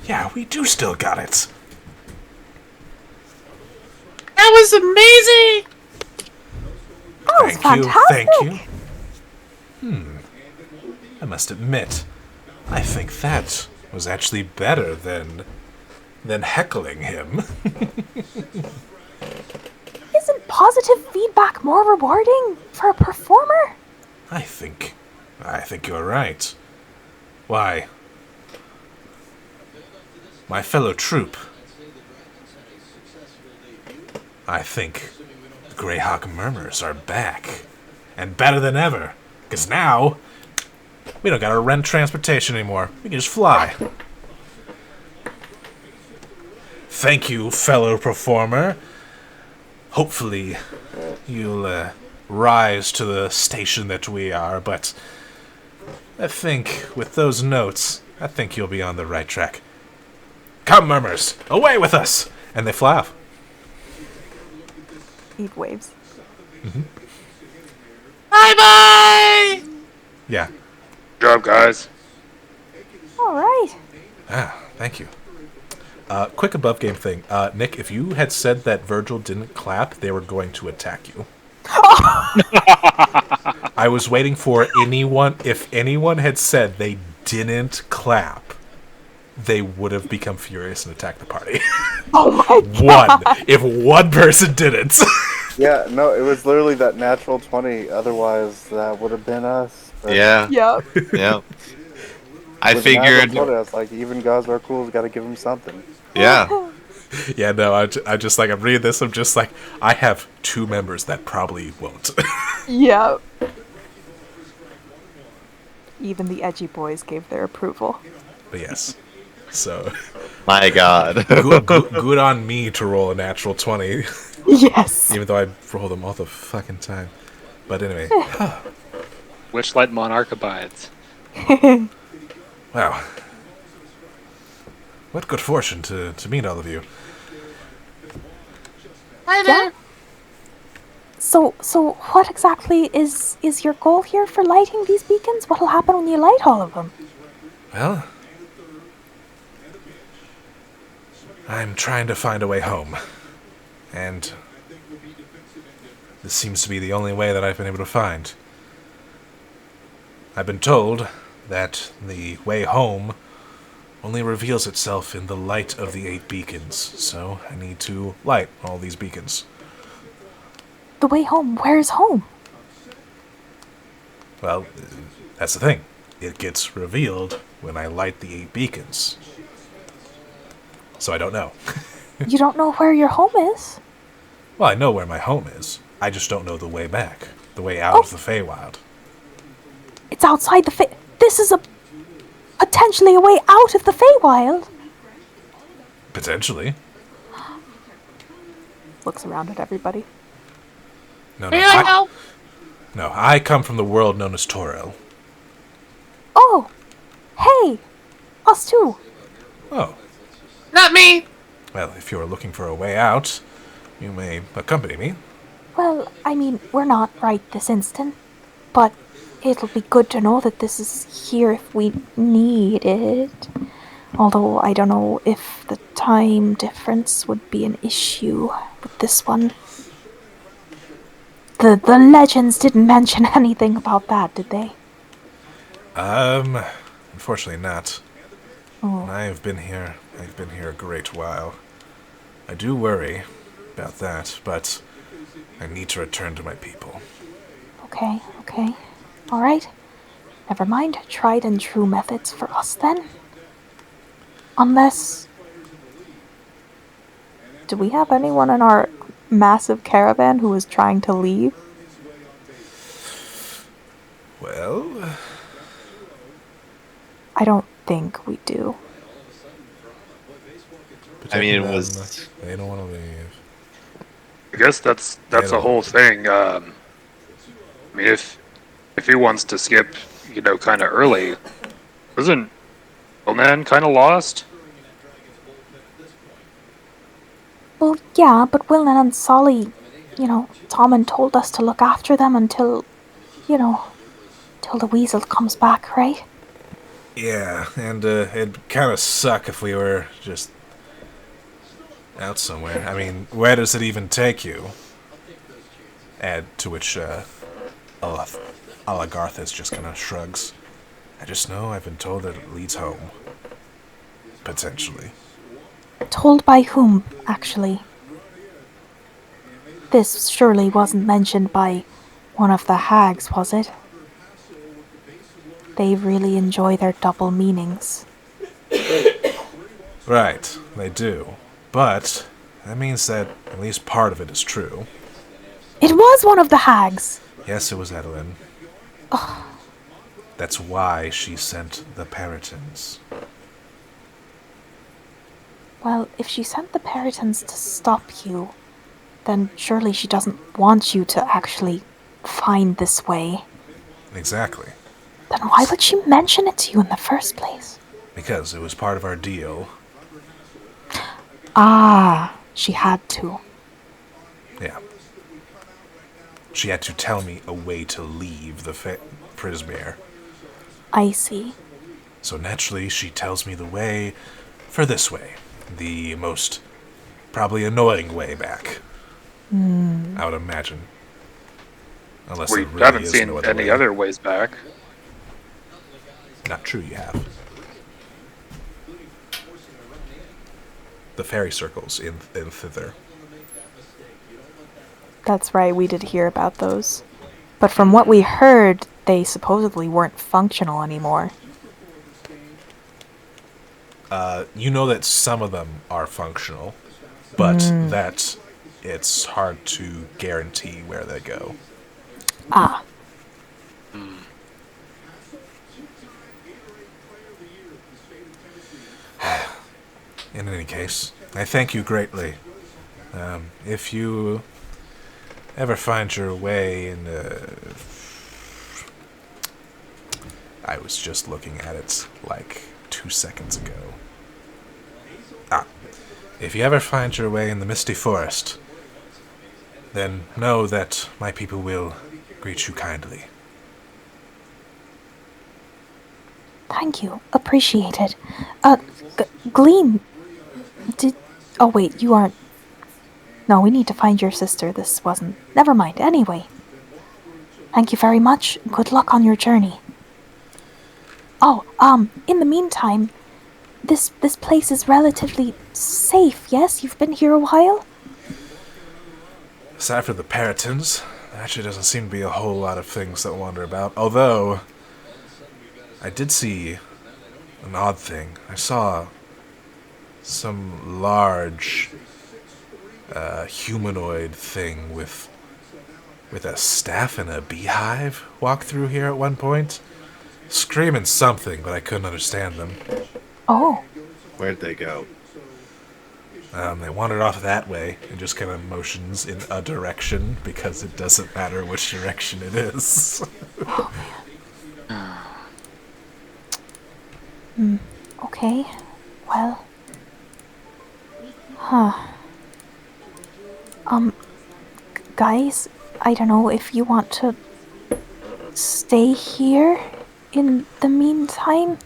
Speaker 1: yeah, we do still got it.
Speaker 7: That was amazing!
Speaker 3: That was
Speaker 1: Thank
Speaker 3: fantastic.
Speaker 1: you. I must admit, I think that was actually better than heckling him.
Speaker 3: Isn't positive feedback more rewarding for a performer?
Speaker 1: I think you're right. Why, my fellow troop, I think the Greyhawk Murmurs are back, and better than ever, because now we don't gotta rent transportation anymore. We can just fly. Thank you, fellow performer. Hopefully, you'll rise to the station that we are, but I think with those notes, I think you'll be on the right track. Come, Murmurs, away with us! And they fly off.
Speaker 8: Eve waves.
Speaker 7: Bye-bye!
Speaker 1: Yeah.
Speaker 5: Good job, guys.
Speaker 3: All right.
Speaker 1: Thank you. Quick above game thing. Nick, if you had said that Virgil didn't clap, they were going to attack you. I was waiting for anyone. If anyone had said they didn't clap, they would have become furious and attacked the party.
Speaker 8: Oh my god!
Speaker 1: If one person didn't.
Speaker 4: Yeah, no, it was literally that natural 20. Otherwise, that would have been us. But
Speaker 6: Yeah.
Speaker 8: Yep.
Speaker 6: Yeah. I
Speaker 4: with the natural
Speaker 6: figured.
Speaker 4: 20, I was like, even Gosra Cool's got to give him something.
Speaker 6: Yeah.
Speaker 1: Yeah, no, I just like, I'm reading this, I'm just like, I have two members that probably won't.
Speaker 8: Yep. Even the edgy boys gave their approval.
Speaker 1: But yes. So,
Speaker 6: My God.
Speaker 1: good on me to roll a natural 20,
Speaker 8: Yes.
Speaker 1: even though I roll them all the fucking time. But anyway,
Speaker 5: Witchlight Monarch abides.
Speaker 1: wow. What good fortune to meet all of you.
Speaker 7: Hi there.
Speaker 3: Yeah. So what exactly is your goal here for lighting these beacons? What'll happen when you light all of them?
Speaker 1: Well, I'm trying to find a way home. And this seems to be the only way that I've been able to find. I've been told that the way home only reveals itself in the light of the 8 beacons, so I need to light all these beacons.
Speaker 8: The way home? Where's home?
Speaker 1: Well, that's the thing. It gets revealed when I light the 8 beacons. So I don't know.
Speaker 8: You don't know where your home is?
Speaker 1: Well, I know where my home is. I just don't know the way back. The way out
Speaker 8: Oh.
Speaker 1: of the Feywild.
Speaker 8: It's outside the This is potentially a way out of the Feywild.
Speaker 1: Potentially.
Speaker 8: Looks around at everybody.
Speaker 1: No,
Speaker 7: May I help?
Speaker 1: No, I come from the world known as Toril.
Speaker 8: Oh, hey, us too.
Speaker 1: Oh,
Speaker 7: Not me.
Speaker 1: well, if you're looking for a way out, you may accompany me.
Speaker 8: Well, I mean, we're not right this instant, but it'll be good to know that this is here if we need it. Although I don't know if the time difference would be an issue with this one. The legends didn't mention anything about that, did they?
Speaker 1: Unfortunately not.
Speaker 8: Oh,
Speaker 1: I've been here a great while. I do worry about that, but I need to return to my people.
Speaker 8: okay. Alright. Never mind. Tried and true methods for us then. Unless... Do we have anyone in our massive caravan who is trying to leave?
Speaker 1: Well,
Speaker 8: I don't think we do.
Speaker 6: I mean, it
Speaker 1: them,
Speaker 6: was.
Speaker 1: They don't want to leave.
Speaker 5: I guess that's a whole thing. I mean, if he wants to skip, kind of early, wasn't Conan kind of lost?
Speaker 8: Well, yeah, but Wilnan and Solly, Tommen told us to look after them until the weasel comes back, right?
Speaker 1: Yeah, and it'd kind of suck if we were just out somewhere. I mean, where does it even take you? Add to which Alagarthus just kind of shrugs. I just know I've been told that it leads home. Potentially.
Speaker 8: Told by whom, actually? This surely wasn't mentioned by one of the hags, was it? They really enjoy their double meanings.
Speaker 1: Right, they do. But that means that at least part of it is true.
Speaker 8: It was one of the hags!
Speaker 1: Yes, it was Edelyn. That's why she sent the Peritons.
Speaker 8: Well, if she sent the Peritons to stop you, then surely she doesn't want you to actually find this way.
Speaker 1: Exactly.
Speaker 8: Then why would she mention it to you in the first place?
Speaker 1: Because it was part of our deal.
Speaker 8: Ah, she had to.
Speaker 1: Yeah. She had to tell me a way to leave the Prismere.
Speaker 8: I see.
Speaker 1: So naturally, she tells me the way for this way. The most probably annoying way back. I would imagine. Unless
Speaker 5: We
Speaker 1: there really
Speaker 5: haven't
Speaker 1: is
Speaker 5: seen
Speaker 1: no
Speaker 5: any
Speaker 1: way.
Speaker 5: other ways back.
Speaker 1: Not true, you have. The fairy circles in thither.
Speaker 8: That's right, we did hear about those. But from what we heard, they supposedly weren't functional anymore.
Speaker 1: You know that some of them are functional, but that it's hard to guarantee where they go.
Speaker 8: Ah,
Speaker 1: In any case, I thank you greatly. If you ever find your way in... I was just looking at it like 2 seconds ago. If you ever find your way in the Misty Forest, then know that my people will greet you kindly.
Speaker 8: thank you. Appreciate it. Gleam, Oh, wait, you aren't. No, we need to find your sister. This wasn't. Never mind. Anyway, thank you very much. Good luck on your journey. Oh, in the meantime, this place is relatively safe, yes? You've been here a while?
Speaker 1: Aside from the Peritons, there actually doesn't seem to be a whole lot of things that wander about. Although, I did see an odd thing. I saw some large humanoid thing with a staff and a beehive walk through here at one point, screaming something, but I couldn't understand them.
Speaker 8: Oh,
Speaker 6: Where'd they go?
Speaker 1: They wandered off that way and just kind of motions in a direction because it doesn't matter which direction it is.
Speaker 8: okay. Well. Huh. Guys, I don't know if you want to stay here in the meantime.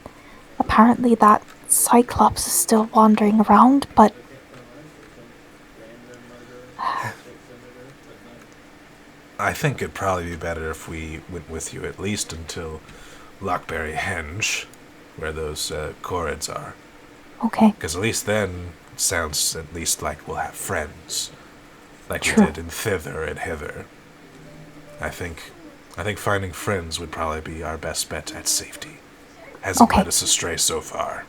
Speaker 8: Apparently that Cyclops is still wandering around, but
Speaker 1: I think it'd probably be better if we went with you at least until Lockberry Henge, where those Corrids are.
Speaker 8: okay.
Speaker 1: Because at least then it sounds at least like we'll have friends, like
Speaker 8: True.
Speaker 1: we did in Thither and Hither. I think finding friends would probably be our best bet at safety. Hasn't
Speaker 8: Okay.
Speaker 1: led us astray so far.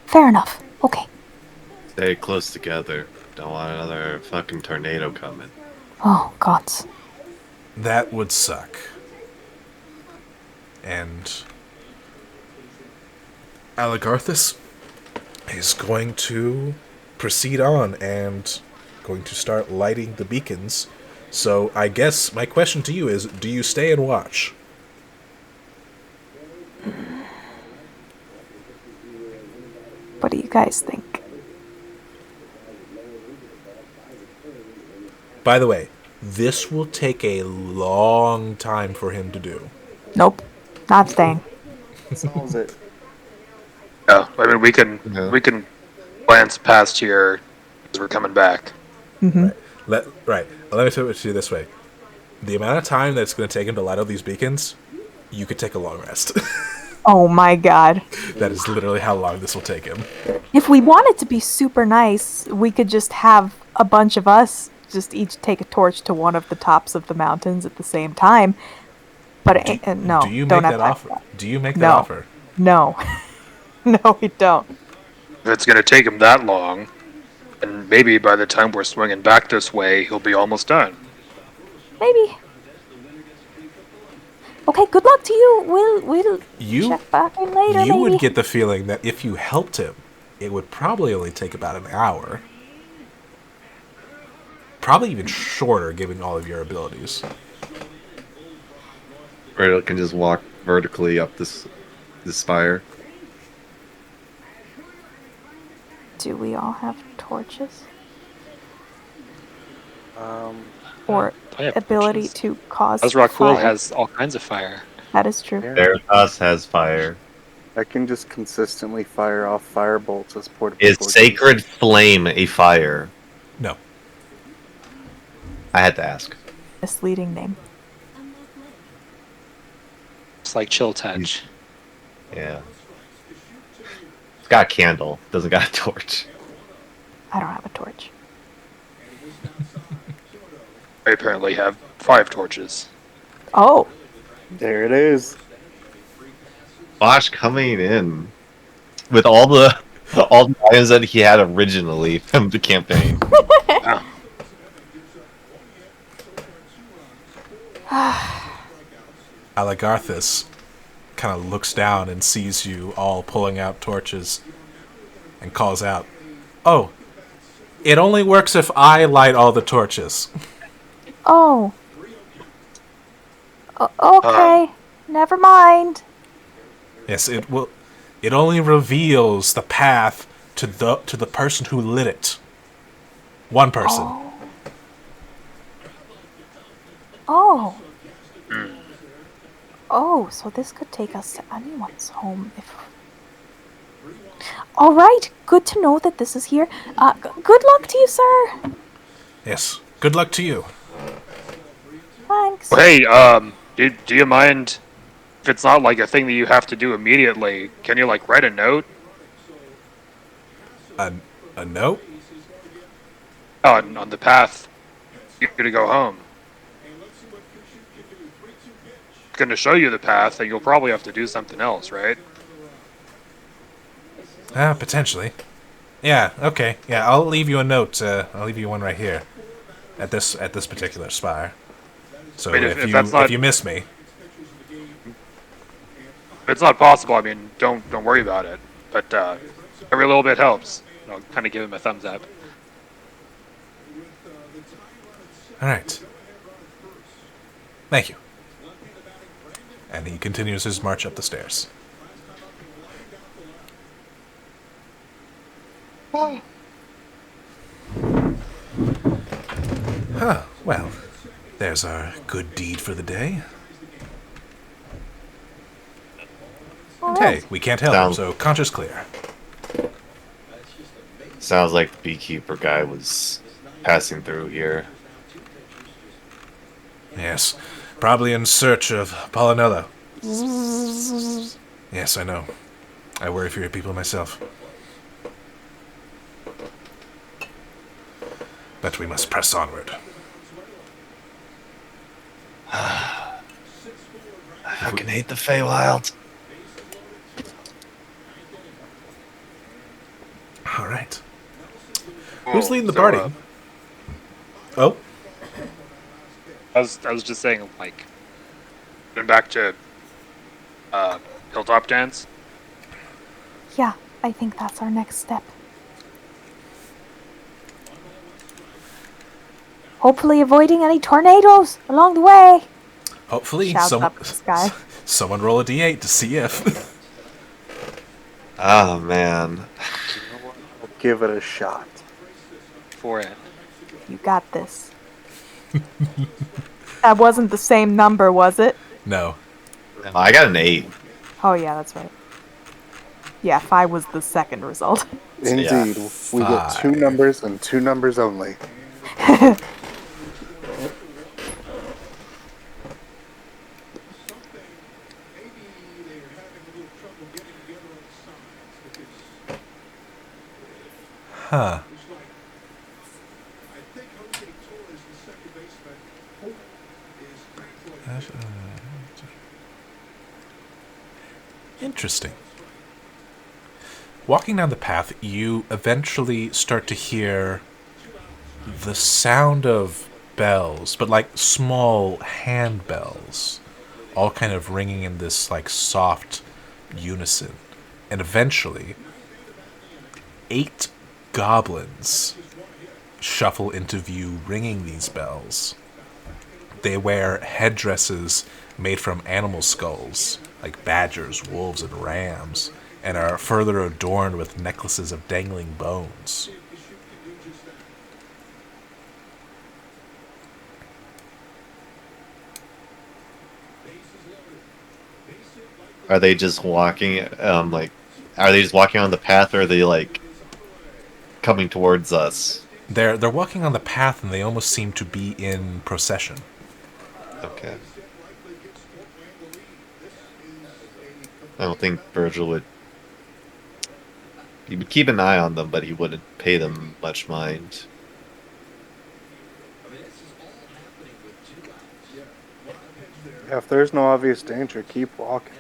Speaker 8: Fair enough. Okay.
Speaker 6: Stay close together. Don't want another fucking tornado coming.
Speaker 8: Oh, gods.
Speaker 1: That would suck. And Aligarthus is going to proceed on and going to start lighting the beacons. So I guess my question to you is, do you stay and watch?
Speaker 8: What do you guys think?
Speaker 1: By the way, this will take a long time for him to do.
Speaker 8: Nope. Not staying.
Speaker 4: Solves it.
Speaker 5: Yeah, I mean we can
Speaker 6: Yeah.
Speaker 5: glance past here as we're coming back.
Speaker 1: Let me put it to you this way. The amount of time that it's going to take him to light all these beacons, you could take a long rest.
Speaker 8: Oh my god.
Speaker 1: That is literally how long this will take him.
Speaker 8: If we wanted to be super nice, we could just have a bunch of us just each take a torch to one of the tops of the mountains at the same time. But no,
Speaker 1: Do you
Speaker 8: don't
Speaker 1: make
Speaker 8: have
Speaker 1: that
Speaker 8: time
Speaker 1: offer?
Speaker 8: for that.
Speaker 1: Do you make that
Speaker 8: No.
Speaker 1: offer?
Speaker 8: No. No, we don't.
Speaker 5: If it's going to take him that long, and maybe by the time we're swinging back this way, he'll be almost done.
Speaker 8: Maybe. Okay, good luck to you. We'll
Speaker 1: You
Speaker 8: check back in later,
Speaker 1: you
Speaker 8: maybe.
Speaker 1: would get the feeling that if you helped him, it would probably only take about an hour. Probably even shorter, given all of your abilities.
Speaker 6: Or it can just walk vertically up this spire.
Speaker 8: Do we all have torches?
Speaker 4: Yeah.
Speaker 8: Or
Speaker 5: I have
Speaker 8: ability
Speaker 5: torches.
Speaker 8: to cause
Speaker 5: Azrakul
Speaker 8: fire?
Speaker 5: has all kinds of fire.
Speaker 8: That is true.
Speaker 4: Yeah.
Speaker 6: Veritas has fire.
Speaker 4: I can just consistently fire off fire bolts as portable
Speaker 6: Is
Speaker 4: torches.
Speaker 6: Sacred Flame a fire?
Speaker 1: No.
Speaker 6: I had to ask.
Speaker 8: Misleading name.
Speaker 5: It's like Chill Touch.
Speaker 6: Yeah. It's got a candle. Doesn't got a torch.
Speaker 8: I don't have a torch.
Speaker 5: I apparently have 5 torches.
Speaker 8: Oh,
Speaker 4: There it is.
Speaker 6: Bosch coming in with all the items that he had originally from the campaign.
Speaker 1: Aligarthus kind of looks down and sees you all pulling out torches and calls out, "Oh, it only works if I light all the torches."
Speaker 8: oh. Okay, never mind.
Speaker 1: Yes, it will. It only reveals the path to the person who lit it. One person.
Speaker 8: Oh. Oh, so this could take us to anyone's home if... All right, good to know that this is here. Good luck to you, sir.
Speaker 1: Yes. Good luck to you.
Speaker 8: Thanks.
Speaker 5: Hey, do you mind if it's not like a thing that you have to do immediately? Can you like write a note
Speaker 1: A note?
Speaker 5: on the path you're gonna go home? It's gonna show you the path, and you'll probably have to do something else, right?
Speaker 1: Potentially. Yeah, okay. Yeah, I'll leave you a note. I'll leave you one right here. At this particular spire. So
Speaker 5: I mean,
Speaker 1: if
Speaker 5: if that's not
Speaker 1: if you miss me,
Speaker 5: if it's not possible, I mean, don't worry about it. But every little bit helps. I'll kind of give him a thumbs up.
Speaker 1: alright. Thank you. And he continues his march up the stairs. Huh, well, there's our good deed for the day. And hey, we can't help him, so conscious clear.
Speaker 6: Sounds like the beekeeper guy was passing through here.
Speaker 1: Yes, probably in search of Pollinella. Yes, I know. I worry for your people myself. But we must press onward.
Speaker 6: I fucking hate the Feywild.
Speaker 1: All right. Who's leading the
Speaker 5: So,
Speaker 1: party? Oh,
Speaker 5: I was just saying, like, going back to Hilltop Dance.
Speaker 8: Yeah, I think that's our next step. Hopefully avoiding any tornadoes along the way.
Speaker 1: hopefully
Speaker 8: Shouts up to the sky.
Speaker 1: someone roll a d8 to see if.
Speaker 6: Oh man.
Speaker 2: I'll give it a shot.
Speaker 5: For it.
Speaker 8: You got this. That wasn't the same number, was it?
Speaker 1: No.
Speaker 6: I got an 8.
Speaker 8: Oh yeah, that's right. Yeah, 5 was the second result.
Speaker 2: Indeed, we get 2 numbers and 2 numbers only.
Speaker 1: Huh. Interesting. Walking down the path, you eventually start to hear the sound of bells, but like small hand bells, all kind of ringing in this like soft unison. And eventually, 8 goblins shuffle into view ringing these bells. They wear headdresses made from animal skulls, like badgers, wolves, and rams, and are further adorned with necklaces of dangling bones.
Speaker 6: Are they just walking like are they just walking on the path, or are they like coming towards us?
Speaker 1: They're walking on the path, and they almost seem to be in procession.
Speaker 6: Okay. I don't think Virgil would. He would keep an eye on them, but he wouldn't pay them much mind.
Speaker 2: Yeah, if there's no obvious danger, keep walking.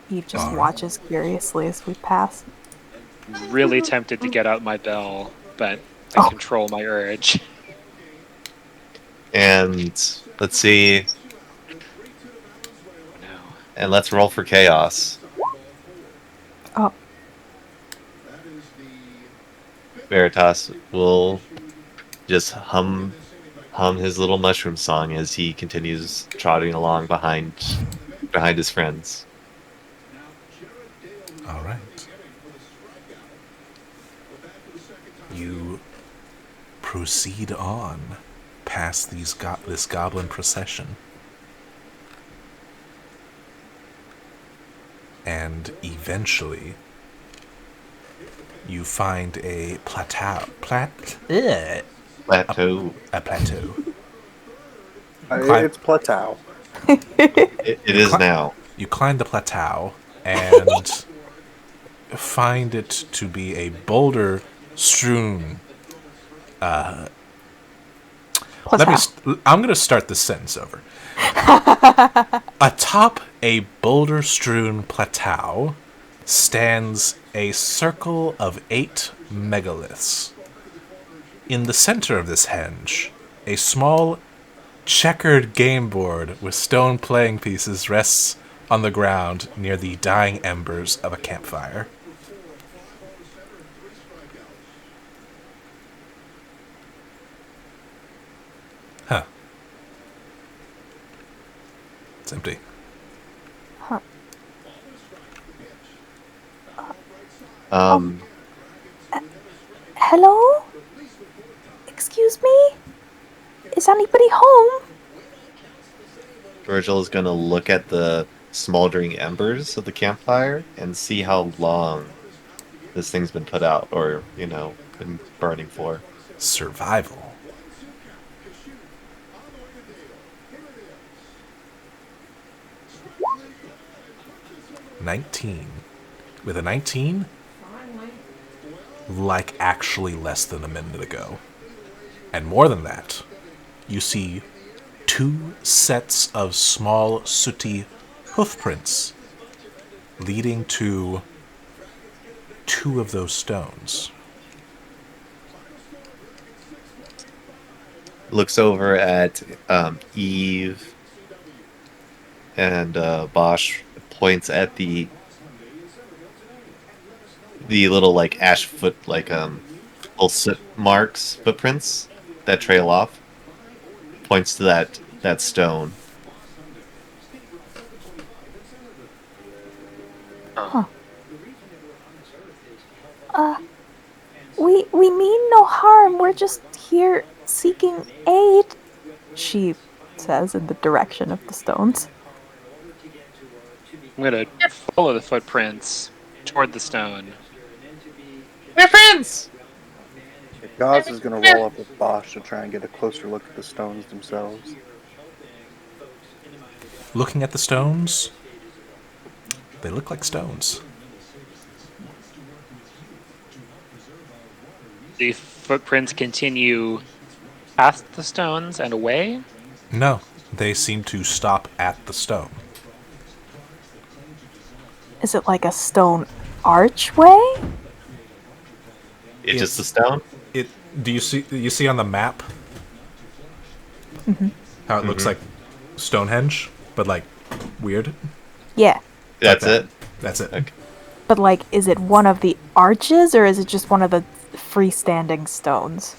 Speaker 8: He just watches curiously as we pass.
Speaker 5: Really tempted to get out my bell, but I control my urge.
Speaker 6: And let's see.
Speaker 5: No.
Speaker 6: And let's roll for chaos.
Speaker 8: Oh,
Speaker 6: Veritas will just hum his little mushroom song as he continues trotting along behind his friends.
Speaker 1: All right. You proceed on past this goblin procession, and eventually you find a plateau.
Speaker 6: Plateau.
Speaker 1: A plateau.
Speaker 4: It's plateau.
Speaker 6: It is now.
Speaker 1: You climb the plateau and find it to be a boulder strewn. I'm going to start this sentence over. Atop a boulder strewn plateau stands a circle of 8 megaliths. In the center of this henge, a small checkered game board with stone playing pieces rests on the ground near the dying embers of a campfire. Huh. It's empty.
Speaker 8: Hello? Excuse me? Is anybody home?
Speaker 6: Virgil is going to look at the smoldering embers of the campfire and see how long this thing's been put out, or, been burning for.
Speaker 1: Survival. $19. With a 19, like actually less than a minute ago. And more than that, you see 2 sets of small sooty hoofprints leading to 2 of those stones.
Speaker 6: Looks over at Eve, and Bosch points at the little ash foot little soot marks, footprints that trail off. Points to that stone.
Speaker 8: We mean no harm. We're just here seeking aid, she says in the direction of the stones.
Speaker 5: I'm gonna follow the footprints toward the stone.
Speaker 7: We're friends!
Speaker 4: Gauze is going to roll up with Bosch to try and get a closer look at the stones themselves.
Speaker 1: Looking at the stones, they look like stones.
Speaker 5: The footprints continue past the stones and away.
Speaker 1: No, they seem to stop at the stone.
Speaker 8: Is it like a stone archway?
Speaker 6: It's just a stone?
Speaker 1: Do you see on the map how it looks like Stonehenge, but weird?
Speaker 8: Yeah.
Speaker 6: That's it?
Speaker 1: That's it.
Speaker 6: Okay.
Speaker 8: But is it one of the arches or is it just one of the freestanding stones?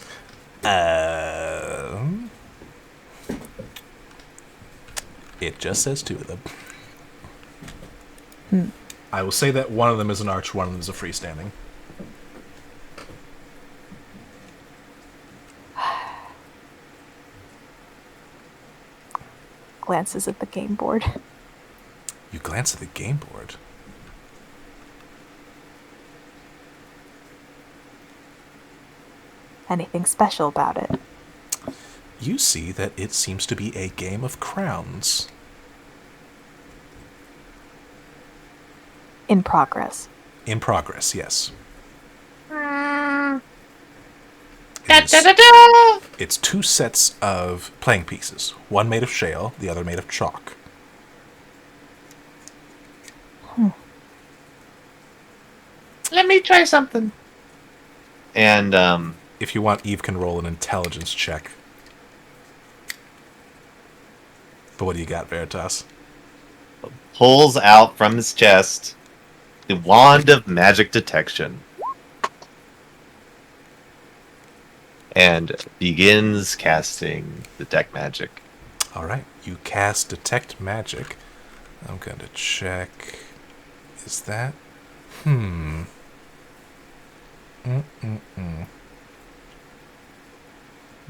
Speaker 1: It just says 2 of them. I will say that one of them is an arch, one of them is a freestanding.
Speaker 8: Glances at the game board.
Speaker 1: You glance at the game board.
Speaker 8: Anything special about it?
Speaker 1: You see that it seems to be a game of crowns.
Speaker 8: In progress.
Speaker 1: In progress, yes. It's 2 sets of playing pieces. One made of shale, the other made of chalk.
Speaker 7: Let me try something.
Speaker 6: And
Speaker 1: If you want, Eve can roll an intelligence check. But what do you got, Veritas?
Speaker 6: pulls out from his chest the wand of magic detection and begins casting detect magic.
Speaker 1: All right, you cast detect magic. I'm going to check. Is that?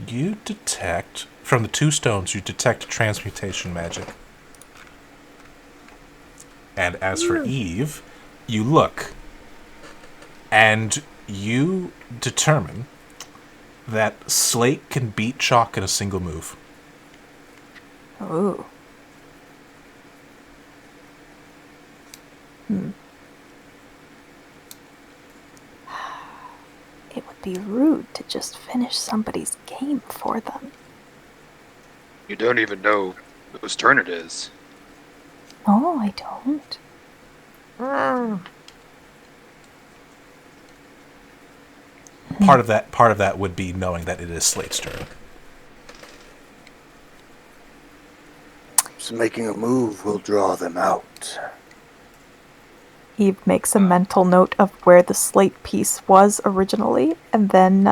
Speaker 1: You detect, from the 2 stones, you detect transmutation magic. And as for Eve, you look, and you determine that slate can beat chalk in a single move.
Speaker 8: Ooh. It would be rude to just finish somebody's game for them.
Speaker 5: You don't even know whose turn it is.
Speaker 8: No, I don't.
Speaker 1: Part of that would be knowing that it is Slate's turn.
Speaker 2: So making a move will draw them out.
Speaker 8: Eve makes a mental note of where the slate piece was originally, and then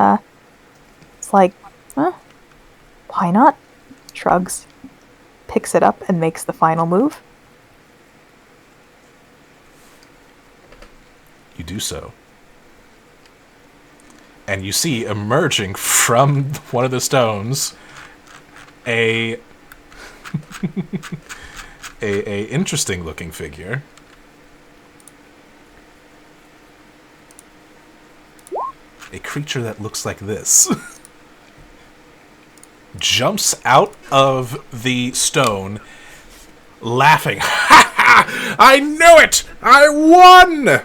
Speaker 8: it's like, huh? Why not? Shrugs, picks it up, and makes the final move.
Speaker 1: You do so. And you see emerging from one of the stones a interesting looking figure. A creature that looks like this. Jumps out of the stone, laughing. Ha ha! I knew it! I won!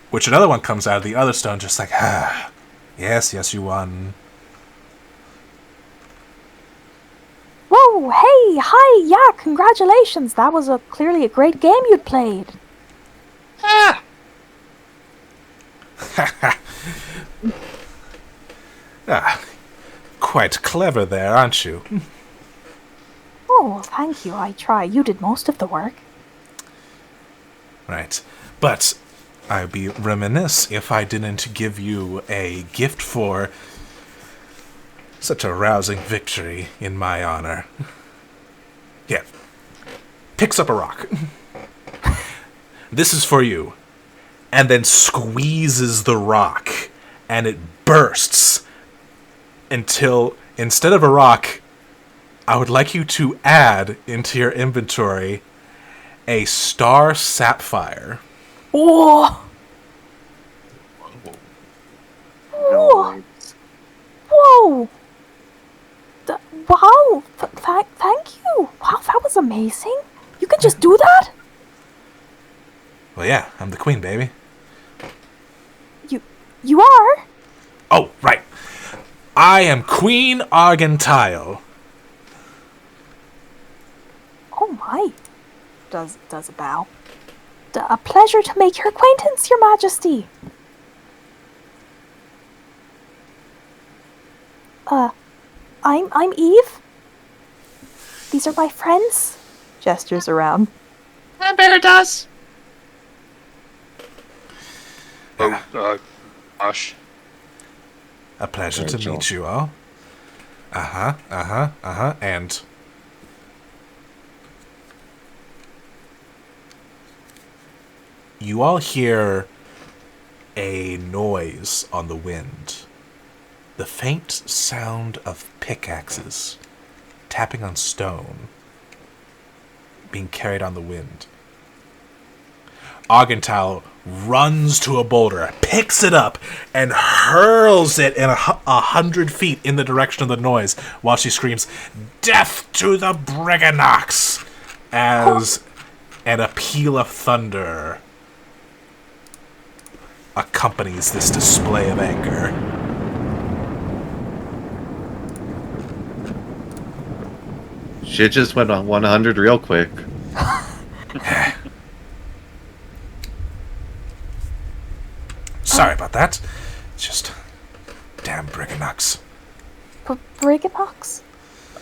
Speaker 1: Which another one comes out of the other stone, just like, ah, yes, you won.
Speaker 8: Whoa, hey, hi, yeah, congratulations. That was clearly a great game you'd played.
Speaker 7: Ah!
Speaker 1: Ah, quite clever there, aren't you?
Speaker 8: Oh, well, thank you. I try. You did most of the work.
Speaker 1: Right. But I'd be remiss if I didn't give you a gift for such a rousing victory in my honor. Yeah. Picks up a rock. This is for you. And then squeezes the rock. And it bursts. Until, instead of a rock, I would like you to add into your inventory a star sapphire.
Speaker 8: Oh!
Speaker 4: No.
Speaker 8: Whoa! Wow! Thank you! Wow, that was amazing! You can just do that?
Speaker 1: Well, yeah, I'm the queen, baby.
Speaker 8: You are?
Speaker 1: Oh, right. I am Queen Argentile.
Speaker 8: Oh my. Does a bow. A pleasure to make your acquaintance, Your Majesty. I'm Eve. These are my friends. Gestures around.
Speaker 7: Bear does.
Speaker 5: Oh, Josh.
Speaker 1: A pleasure to
Speaker 6: Rachel.
Speaker 1: meet you all. And you all hear a noise on the wind. The faint sound of pickaxes tapping on stone being carried on the wind. Argentile runs to a boulder, picks it up, and hurls it in 100 feet in the direction of the noise while she screams, "Death to the Briganox!" as an peal of thunder accompanies this display of anger.
Speaker 6: Shit just went on 100 real quick.
Speaker 1: Sorry about that. It's just damn Briganox.
Speaker 8: Briganox?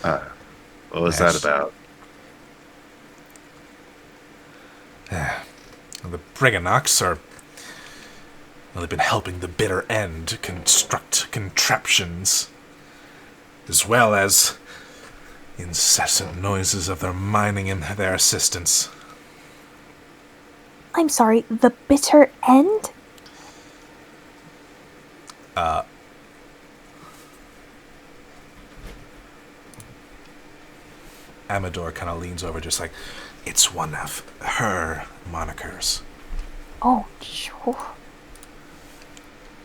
Speaker 6: What was
Speaker 1: Yes.
Speaker 6: that about?
Speaker 1: The Briganox are... Well, they've been helping the bitter end construct contraptions, as well as incessant noises of their mining and their assistants.
Speaker 8: I'm sorry, the bitter end?
Speaker 1: Amador kind of leans over, just like, it's one of her monikers.
Speaker 8: Oh, sure.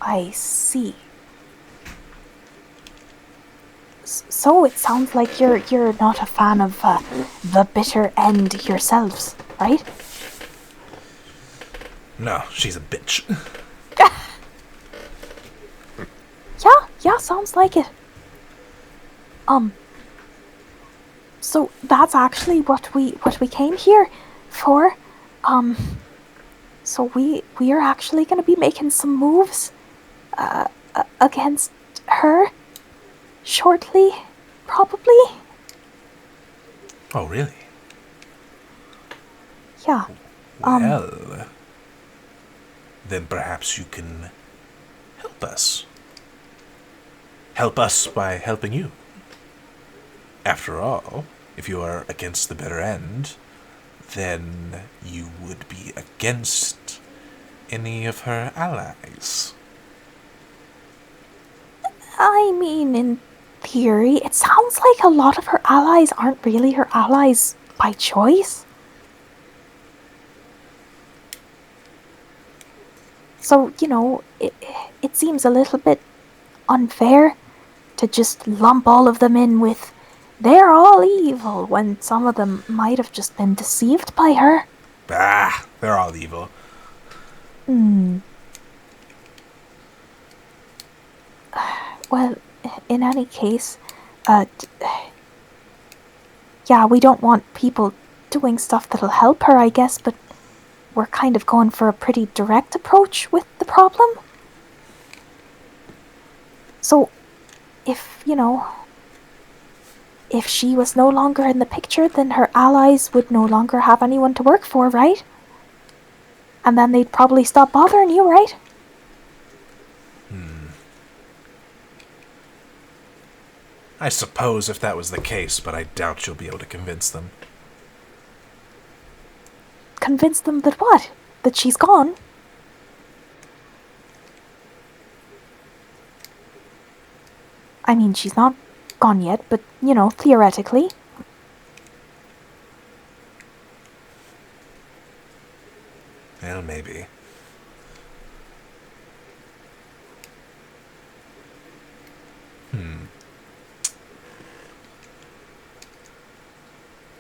Speaker 8: I see. So it sounds like you're not a fan of the bitter end yourselves, right?
Speaker 1: No, she's a bitch.
Speaker 8: Yeah, sounds like it. So that's actually what we came here for. Um, so we are actually going to be making some moves against her shortly, probably.
Speaker 1: Oh, really?
Speaker 8: Yeah.
Speaker 1: Well, then perhaps you can help us. Help us by helping you. After all, if you are against the bitter end, then you would be against any of her allies.
Speaker 8: I mean, in theory, it sounds like a lot of her allies aren't really her allies by choice. So, it seems a little bit unfair to just lump all of them in with they're all evil when some of them might have just been deceived by her.
Speaker 1: Bah, they're all evil.
Speaker 8: Well, in any case, uh, yeah, we don't want people doing stuff that'll help her, I guess, but we're kind of going for a pretty direct approach with the problem. So, if, if she was no longer in the picture, then her allies would no longer have anyone to work for, right? And then they'd probably stop bothering you, right?
Speaker 1: I suppose if that was the case, but I doubt you'll be able to convince them.
Speaker 8: Convince them that what? That she's gone? I mean, she's not gone yet, but, theoretically.
Speaker 1: Well, maybe.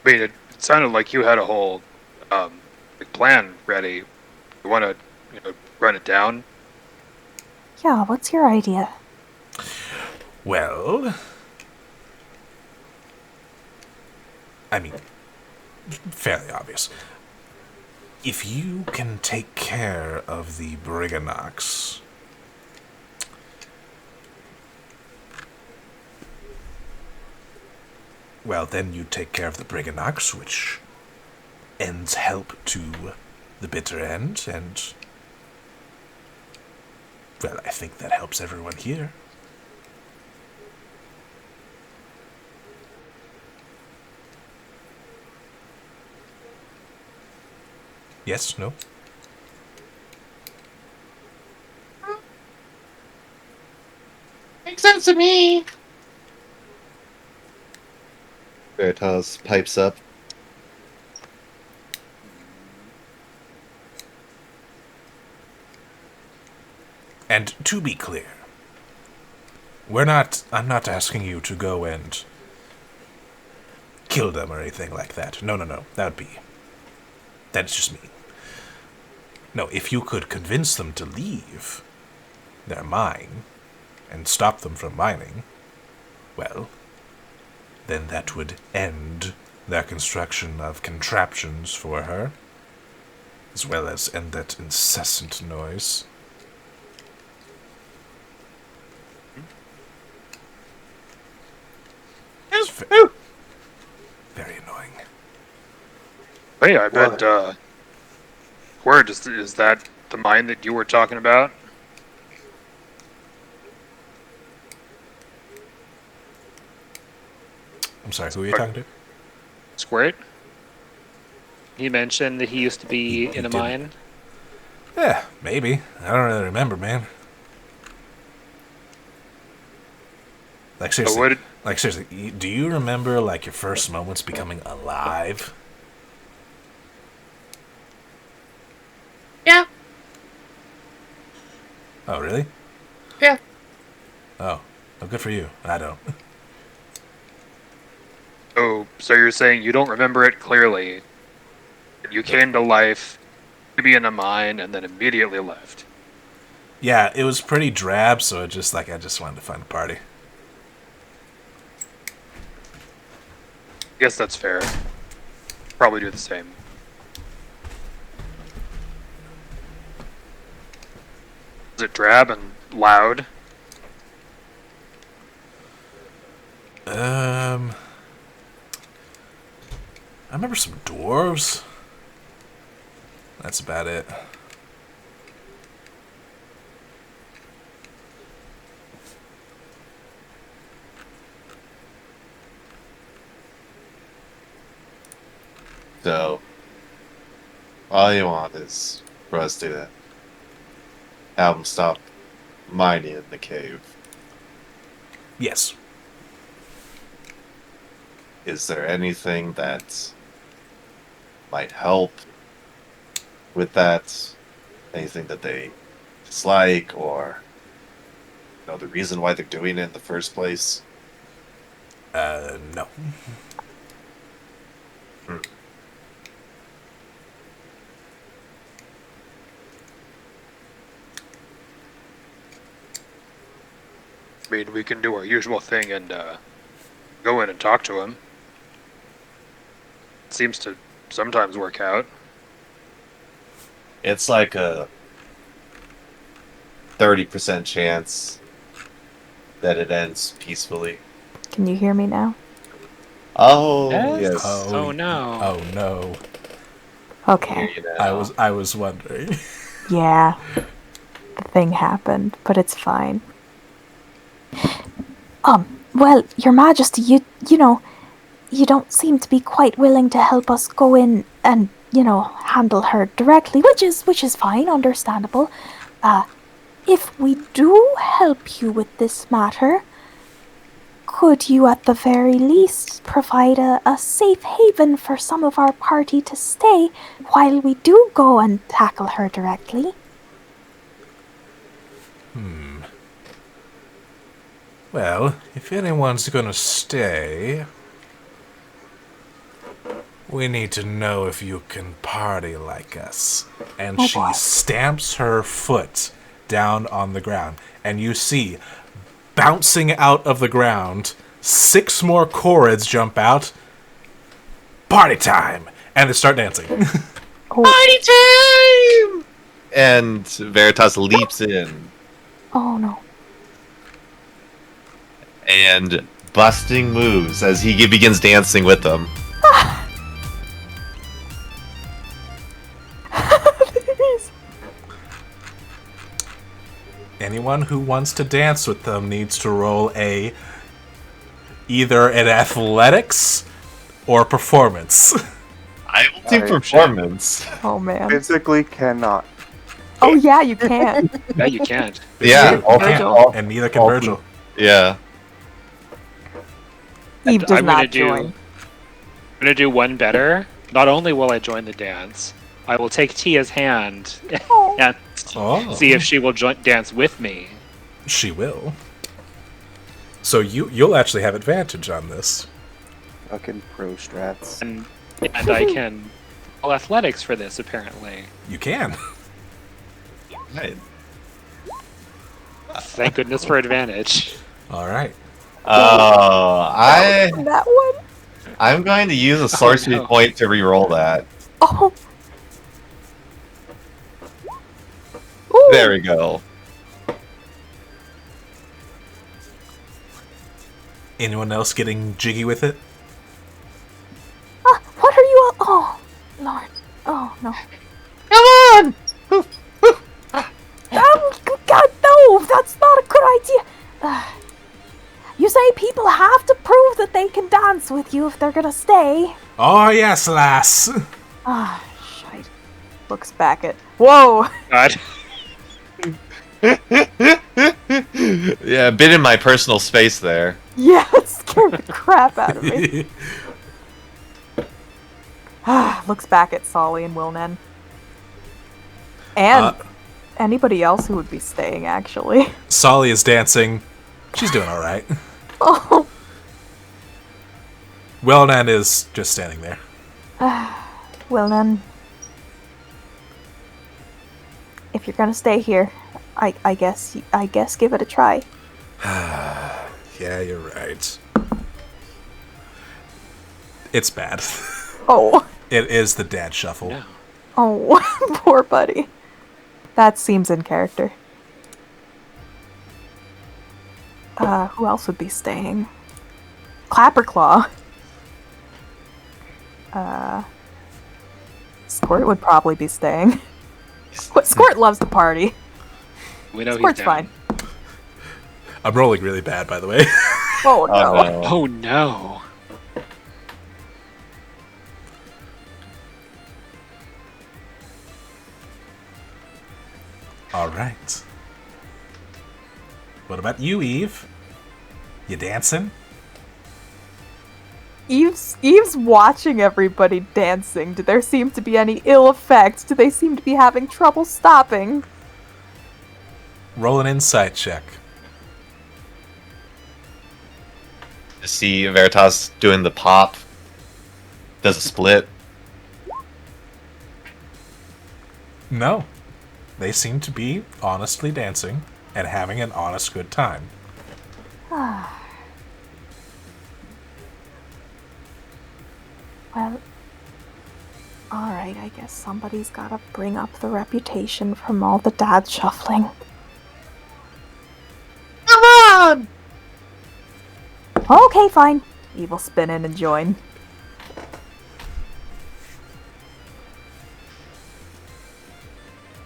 Speaker 5: I mean, it sounded like you had a whole plan ready. You want to, run it down?
Speaker 8: Yeah, what's your idea?
Speaker 1: Well, I mean, fairly obvious. If you can take care of the Briganox, well, then you take care of the Briganox, which ends help to the bitter end, and, well, I think that helps everyone here. Yes? No?
Speaker 7: Makes sense to me.
Speaker 6: Veritas pipes up.
Speaker 1: And to be clear, I'm not asking you to go and kill them or anything like that. No. That's just me. No, if you could convince them to leave their mine and stop them from mining, well, then that would end their construction of contraptions for her, as well as end that incessant noise. Very annoying.
Speaker 5: Hey, I bet. Word is that the mine that you were talking about?
Speaker 1: I'm sorry, who are you talking to?
Speaker 5: Squirt?
Speaker 9: He mentioned that he used to be
Speaker 1: He
Speaker 9: in a
Speaker 1: did.
Speaker 9: mine.
Speaker 1: Yeah, maybe. I don't really remember, man. Like seriously, do you remember like your first moments becoming alive?
Speaker 7: Yeah.
Speaker 1: Oh, really?
Speaker 6: Yeah.
Speaker 1: Oh, good for you. I don't.
Speaker 5: Oh, so you're saying you don't remember it clearly? You came to life, maybe in a mine, and then immediately left.
Speaker 1: Yeah, it was pretty drab, so I just wanted to find a party.
Speaker 5: I guess that's fair. Probably do the same. Is it drab and loud?
Speaker 1: I remember some dwarves. That's about it.
Speaker 6: So, all you want is for us to have them stop mining in the cave.
Speaker 1: Yes.
Speaker 6: Is there anything that might help with that? Anything that they dislike, or the reason why they're doing it in the first place?
Speaker 1: No.
Speaker 5: I mean, we can do our usual thing and go in and talk to him. It seems to sometimes work out.
Speaker 6: It's like a 30% chance that it ends peacefully.
Speaker 8: Can you hear me now?
Speaker 6: Oh,
Speaker 9: Yes?
Speaker 6: yes.
Speaker 9: Oh, no.
Speaker 1: Oh no.
Speaker 8: Okay.
Speaker 6: Hear you now.
Speaker 1: I was wondering.
Speaker 8: Yeah. The thing happened, but it's fine. Well, Your Majesty, you know, you don't seem to be quite willing to help us go in and, handle her directly, which is fine, understandable. If we do help you with this matter, could you at the very least provide a safe haven for some of our party to stay while we do go and tackle her directly?
Speaker 1: Well, if anyone's gonna stay, we need to know if you can party like us. And
Speaker 8: Oh,
Speaker 1: she
Speaker 8: boy.
Speaker 1: stamps her foot down on the ground, and you see, bouncing out of the ground, 6 more Chorids jump out. Party time! And they start dancing.
Speaker 8: Oh,
Speaker 6: And Veritas leaps in
Speaker 8: oh no.
Speaker 6: and busting moves as he begins dancing with them.
Speaker 1: Anyone who wants to dance with them needs to roll either an athletics or performance.
Speaker 6: I will do
Speaker 2: I-
Speaker 6: performance.
Speaker 8: Oh man.
Speaker 2: Physically cannot.
Speaker 8: Oh yeah, you can.
Speaker 9: Yeah, you can't.
Speaker 6: Yeah,
Speaker 8: Neither
Speaker 6: all-
Speaker 8: can Virgil.
Speaker 6: all-
Speaker 1: And neither can
Speaker 6: all-
Speaker 1: Virgil.
Speaker 6: Yeah.
Speaker 8: He
Speaker 9: And
Speaker 8: does
Speaker 9: I'm gonna
Speaker 8: not join.
Speaker 9: I'm gonna do one better. Not only will I join the dance, I will take Tia's hand and
Speaker 1: Oh.
Speaker 9: see if she will dance with me.
Speaker 1: She will. So you'll actually have advantage on this.
Speaker 4: Fucking pro strats.
Speaker 9: And I can roll athletics for this, apparently.
Speaker 1: You can.
Speaker 6: Right.
Speaker 9: Thank goodness for advantage.
Speaker 1: All right.
Speaker 6: That
Speaker 8: one.
Speaker 6: I'm going to use a sorcery
Speaker 9: no.
Speaker 6: point to re-roll that.
Speaker 8: Oh. Ooh.
Speaker 6: There we go.
Speaker 1: Anyone else getting jiggy with it?
Speaker 8: What are you? Oh, Lord. Oh no.
Speaker 7: Come on!
Speaker 8: God, no! That's not a good idea. You say people have to prove that they can dance with you if they're gonna stay.
Speaker 1: Oh yes, lass.
Speaker 8: Ah, shite. Looks back at. Whoa!
Speaker 9: God.
Speaker 6: Yeah, a bit in my personal space there.
Speaker 8: Yeah, it scared the crap out of me. Ah, looks back at Solly and Wilnen. And
Speaker 3: anybody else who would be staying, actually.
Speaker 1: Solly is dancing. She's doing all right.
Speaker 3: Oh.
Speaker 1: Wellnan is just standing there.
Speaker 3: Well then, if you're gonna stay here, I guess give it a try.
Speaker 1: Yeah, you're right. It's bad.
Speaker 3: Oh.
Speaker 1: It is the dad shuffle.
Speaker 9: No.
Speaker 3: Oh, poor buddy. That seems in character. Who else would be staying? Clapperclaw. Squirt would probably be staying. Squirt loves to party.
Speaker 9: We know
Speaker 3: Squirt's
Speaker 9: he's down.
Speaker 3: fine.
Speaker 1: I'm rolling really bad, by the way.
Speaker 3: Oh no.
Speaker 6: no.
Speaker 9: Oh no.
Speaker 1: All right. What about you, Eve? You dancing?
Speaker 3: Eve's watching everybody dancing. Do there seem to be any ill effects? Do they seem to be having trouble stopping?
Speaker 1: Roll an insight check.
Speaker 6: See Veritas doing the pop. Does a split.
Speaker 1: No. They seem to be honestly dancing and having an honest good time.
Speaker 3: Well, alright, I guess somebody's gotta bring up the reputation from all the dad shuffling.
Speaker 7: Come on!
Speaker 3: Okay, fine. Eve will spin in and join.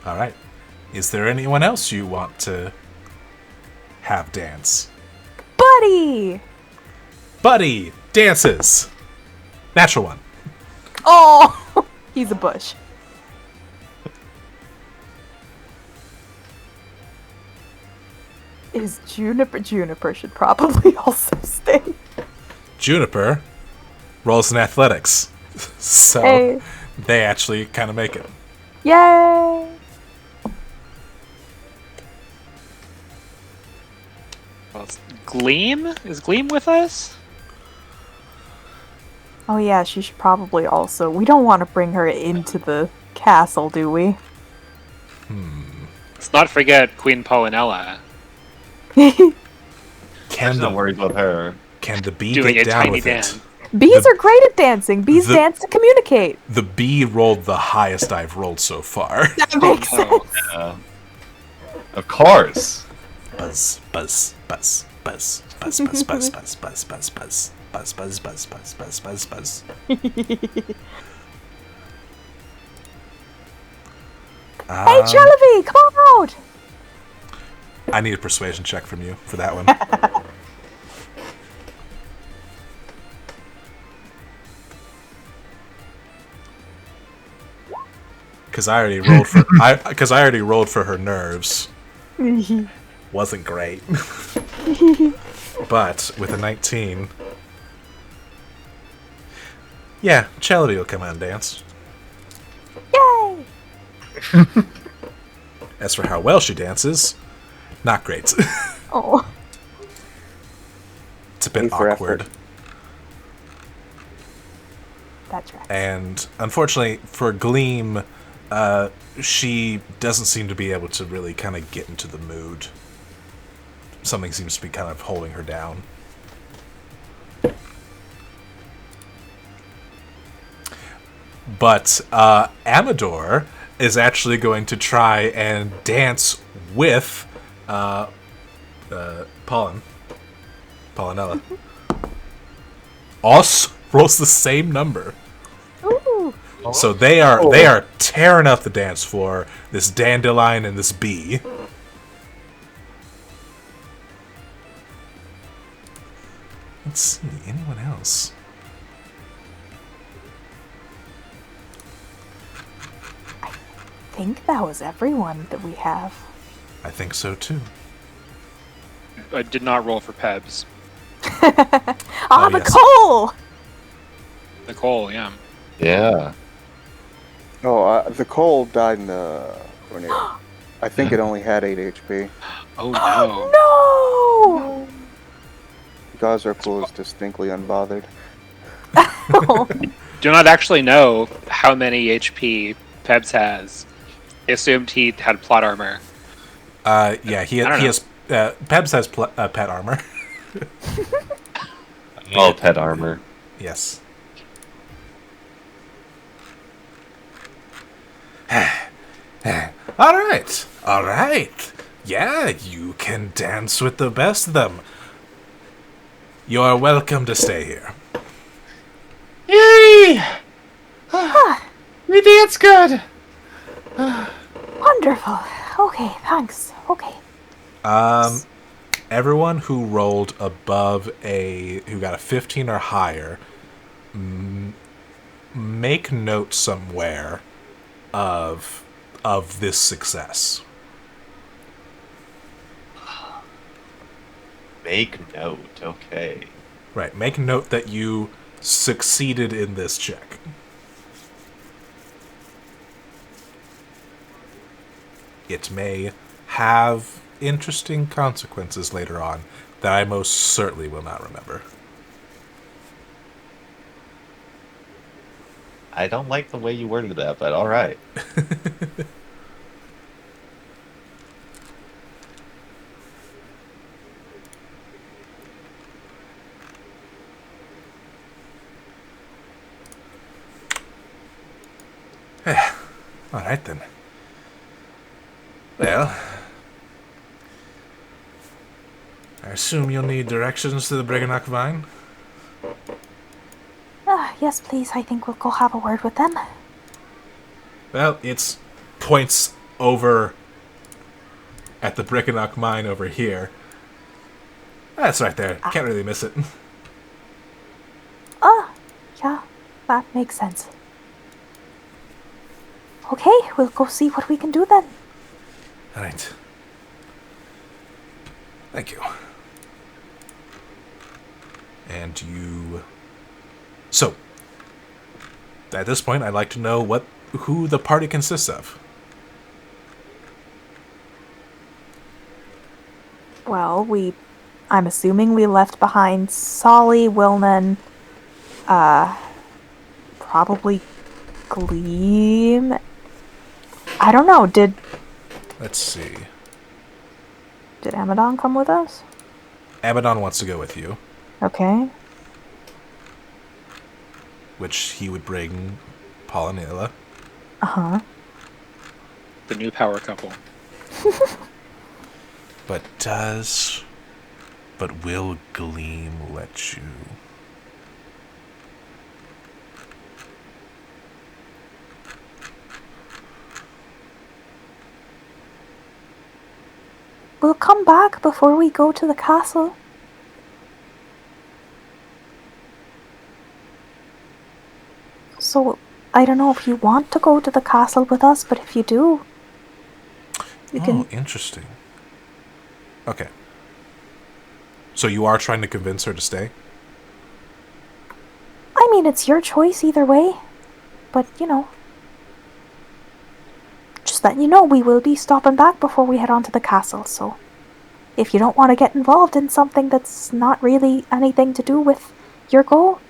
Speaker 1: All right. Is there anyone else you want to have dance?
Speaker 3: Buddy!
Speaker 1: Buddy dances. Natural one.
Speaker 3: Oh! He's a bush. Is Juniper should probably also stay.
Speaker 1: Juniper rolls in athletics. So
Speaker 3: Hey.
Speaker 1: they actually kind of make it.
Speaker 3: Yay!
Speaker 9: Well, it's Gleam? Is Gleam with us?
Speaker 3: Oh yeah, she should probably also... We don't want to bring her into the castle, do we?
Speaker 9: Let's not forget Queen Polynella
Speaker 1: Can
Speaker 6: I'm not
Speaker 1: the,
Speaker 6: worried about her.
Speaker 1: can the bee
Speaker 9: doing a
Speaker 1: get down
Speaker 9: tiny
Speaker 1: with
Speaker 9: dance.
Speaker 1: it?
Speaker 3: Bees are great at dancing. Bees
Speaker 1: the-
Speaker 3: dance to communicate.
Speaker 1: The bee rolled the highest I've rolled so far.
Speaker 3: That makes
Speaker 9: Oh,
Speaker 3: sense.
Speaker 6: Of course.
Speaker 1: Buzz, buzz, buzz, buzz, buzz, buzz, buzz, buzz, buzz, buzz, buzz, buzz, buzz, buzz, buzz, buzz, buzz, buzz.
Speaker 3: Hey, Chalavi, come out!
Speaker 1: I need a persuasion check from you for that one. Because I already rolled for her nerves. Wasn't great. But with a 19, yeah, Charity will come out and dance.
Speaker 3: Yay!
Speaker 1: As for how well she dances, not great.
Speaker 3: Oh.
Speaker 1: It's a bit
Speaker 4: A for
Speaker 1: awkward.
Speaker 4: effort.
Speaker 3: That tracks.
Speaker 1: And unfortunately for Gleam, she doesn't seem to be able to really kind of get into the mood. Something seems to be kind of holding her down. But Amador is actually going to try and dance with Polynella. Also rolls the same number.
Speaker 3: Ooh.
Speaker 1: So they are tearing up the dance floor, this dandelion and this bee. Let's see, anyone else?
Speaker 3: I think that was everyone that we have.
Speaker 1: I think so too.
Speaker 9: I did not roll for Pebs.
Speaker 3: Ah,
Speaker 1: Oh,
Speaker 3: the
Speaker 1: yes.
Speaker 3: coal!
Speaker 9: Nicole, yeah.
Speaker 6: Yeah.
Speaker 4: Oh, the coal died in the tornado. I think it only had 8 HP.
Speaker 5: Oh no.
Speaker 3: No!
Speaker 4: Gazarpool is distinctly unbothered.
Speaker 3: Oh,
Speaker 9: Do not actually know how many HP Pebs has. I assumed he had plot armor.
Speaker 1: Yeah, he
Speaker 9: I don't
Speaker 1: he
Speaker 9: know.
Speaker 1: has. Pebs has pet armor.
Speaker 6: Oh, pet armor.
Speaker 1: Yes. All right. All right. Yeah, you can dance with the best of them. You are welcome to stay here.
Speaker 7: Yay! We dance good.
Speaker 3: wonderful. Okay, thanks. Okay.
Speaker 1: Everyone who rolled who got a 15 or higher, make note somewhere of this success.
Speaker 6: Make note. Okay.
Speaker 1: Right, make note that you succeeded in this check. It may have interesting consequences later on that I most certainly will not remember.
Speaker 6: I don't like the way you worded that, but all right.
Speaker 1: All right then. Well, I assume you'll need directions to the Briganock Vine?
Speaker 3: Yes, please. I think we'll go have a word with them.
Speaker 1: Well, it's points over at the Briganock Mine over here. That's right there. Can't really miss it.
Speaker 3: Yeah, that makes sense. Okay, we'll go see what we can do then.
Speaker 1: All right. Thank you. And you... So, at this point, I'd like to know who the party consists of.
Speaker 3: Well, I'm assuming we left behind Solly, Wilnan, probably Gleam. I don't know, did
Speaker 1: Let's see.
Speaker 3: Amadon come with us?
Speaker 1: Abaddon wants to go with you,
Speaker 3: Okay.
Speaker 1: which he would bring Paul and Ayla.
Speaker 3: Uh-huh.
Speaker 9: The new power couple.
Speaker 1: But will Gleam let you?
Speaker 3: We'll come back before we go to the castle. So, I don't know if you want to go to the castle with us, but if you do, you can...
Speaker 1: Interesting. Okay. So you are trying to convince her to stay?
Speaker 3: I mean, it's your choice either way. But, just letting you know, we will be stopping back before we head on to the castle, so... If you don't want to get involved in something that's not really anything to do with your goal,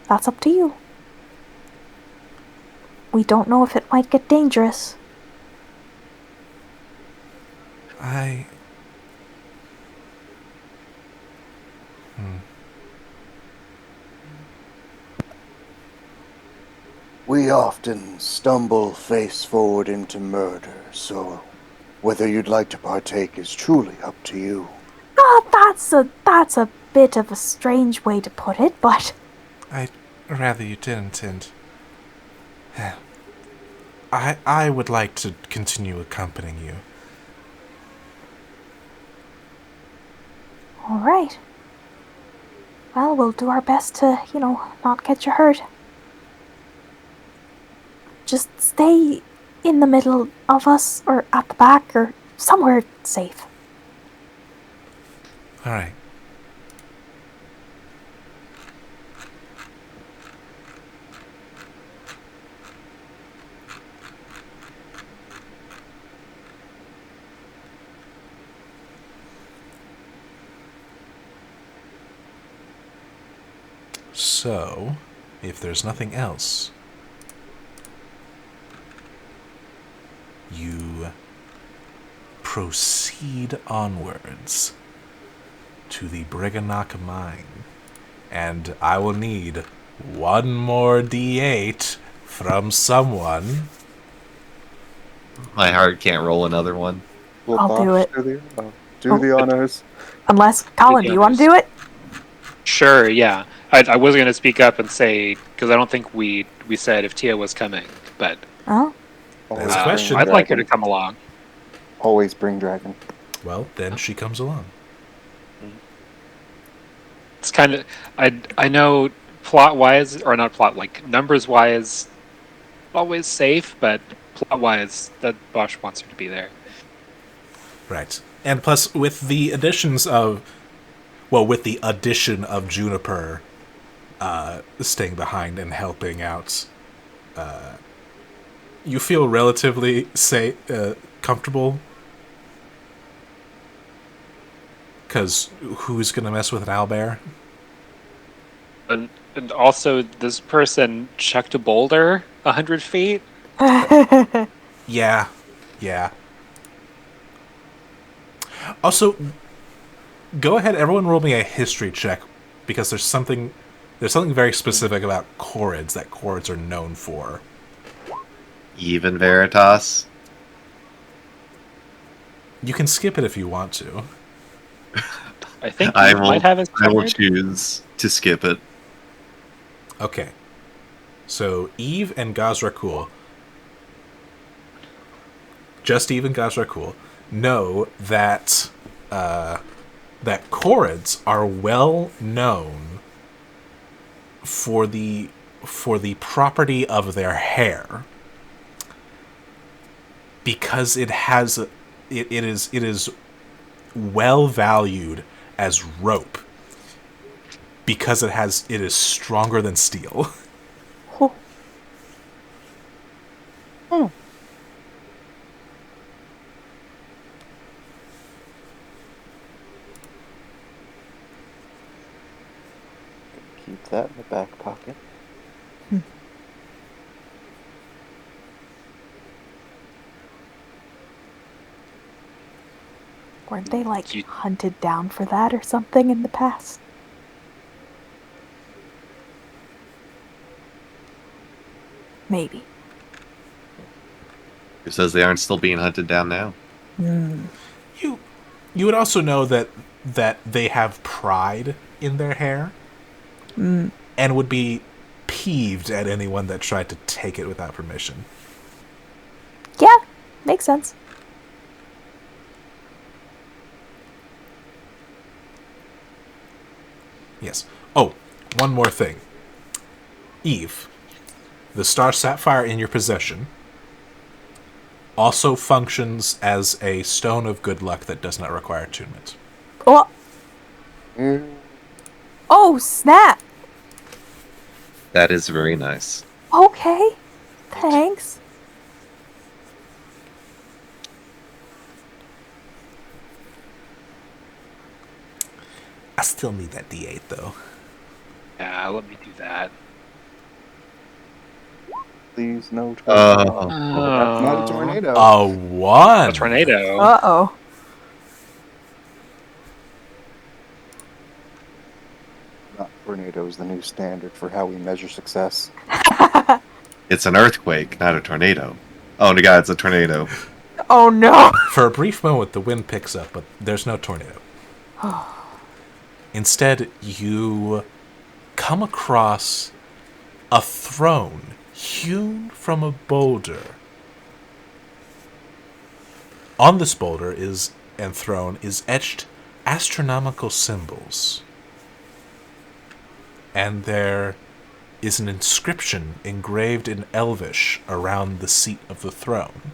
Speaker 3: that's up to you. We don't know if it might get dangerous.
Speaker 2: We often stumble face forward into murder, so whether you'd like to partake is truly up to you.
Speaker 3: That's a bit of a strange way to put it, but...
Speaker 1: I'd rather you didn't, and... I would like to continue accompanying you.
Speaker 3: Alright. Well, we'll do our best to, not get you hurt. Just stay in the middle of us, or at the back, or somewhere safe.
Speaker 1: All right. So, if there's nothing else, you proceed onwards to the Briganok mine. And I will need one more D8 from someone.
Speaker 6: My heart can't roll another one.
Speaker 4: Will
Speaker 8: I'll do
Speaker 4: Bosch
Speaker 8: it.
Speaker 4: do the honors?
Speaker 8: Unless, Colin, do you want to do it?
Speaker 9: Sure, yeah. I was going to speak up and say, because I don't think we said if Tia was coming, but
Speaker 8: Oh,
Speaker 4: Always
Speaker 1: That's a
Speaker 4: bring
Speaker 1: question.
Speaker 9: I'd like her to
Speaker 4: dragon.
Speaker 9: come along.
Speaker 4: Always bring dragon.
Speaker 1: Well, then she comes along.
Speaker 9: It's kind of, I know plot-wise, or not plot, like numbers-wise, always safe, but plot-wise, that Bosch wants her to be there.
Speaker 1: Right. And plus, with the additions of... Well, with the addition of Juniper staying behind and helping out, you feel relatively comfortable. Because who's going to mess with an owlbear?
Speaker 9: And also, this person chucked a boulder 100 feet.
Speaker 1: Yeah. Also, go ahead, everyone roll me a history check, because there's something very specific about Chorids that Chorids are known for.
Speaker 6: Even Veritas.
Speaker 1: You can skip it if you want to.
Speaker 9: I think
Speaker 6: I
Speaker 9: you might have his
Speaker 6: I will
Speaker 9: covered.
Speaker 6: choose to skip it.
Speaker 1: Okay. So, Eve and Gazrakul, just Eve and Gazrakul, know that that Chorids are well known for the property of their hair, because it is well valued as rope, because it is stronger than steel.
Speaker 4: Keep that in the back pocket.
Speaker 8: weren't they like
Speaker 9: You-
Speaker 8: hunted down for that or something in the past? Maybe.
Speaker 6: Who says they aren't still being hunted down now?
Speaker 1: You would also know that they have pride in their hair, and would be peeved at anyone that tried to take it without permission.
Speaker 8: Yeah, makes sense.
Speaker 1: Yes. Oh, one more thing. Eve, the star sapphire in your possession also functions as a stone of good luck that does not require attunement.
Speaker 8: Oh,
Speaker 4: Mm,
Speaker 8: oh snap!
Speaker 6: That is very nice.
Speaker 8: Okay, thanks.
Speaker 1: I still need that D8 though.
Speaker 9: Yeah, let me do that.
Speaker 4: please, no tornado.
Speaker 6: Oh.
Speaker 4: That's not a tornado.
Speaker 1: A 1.
Speaker 9: A tornado.
Speaker 8: Uh-oh.
Speaker 4: Not tornado is the new standard for how we measure success.
Speaker 6: It's an earthquake, not a tornado. Oh my god, it's a tornado.
Speaker 8: Oh no!
Speaker 1: For a brief moment, the wind picks up, but there's no tornado. Instead, you come across a throne hewn from a boulder. On this boulder and throne is etched astronomical symbols. And there is an inscription engraved in Elvish around the seat of the throne.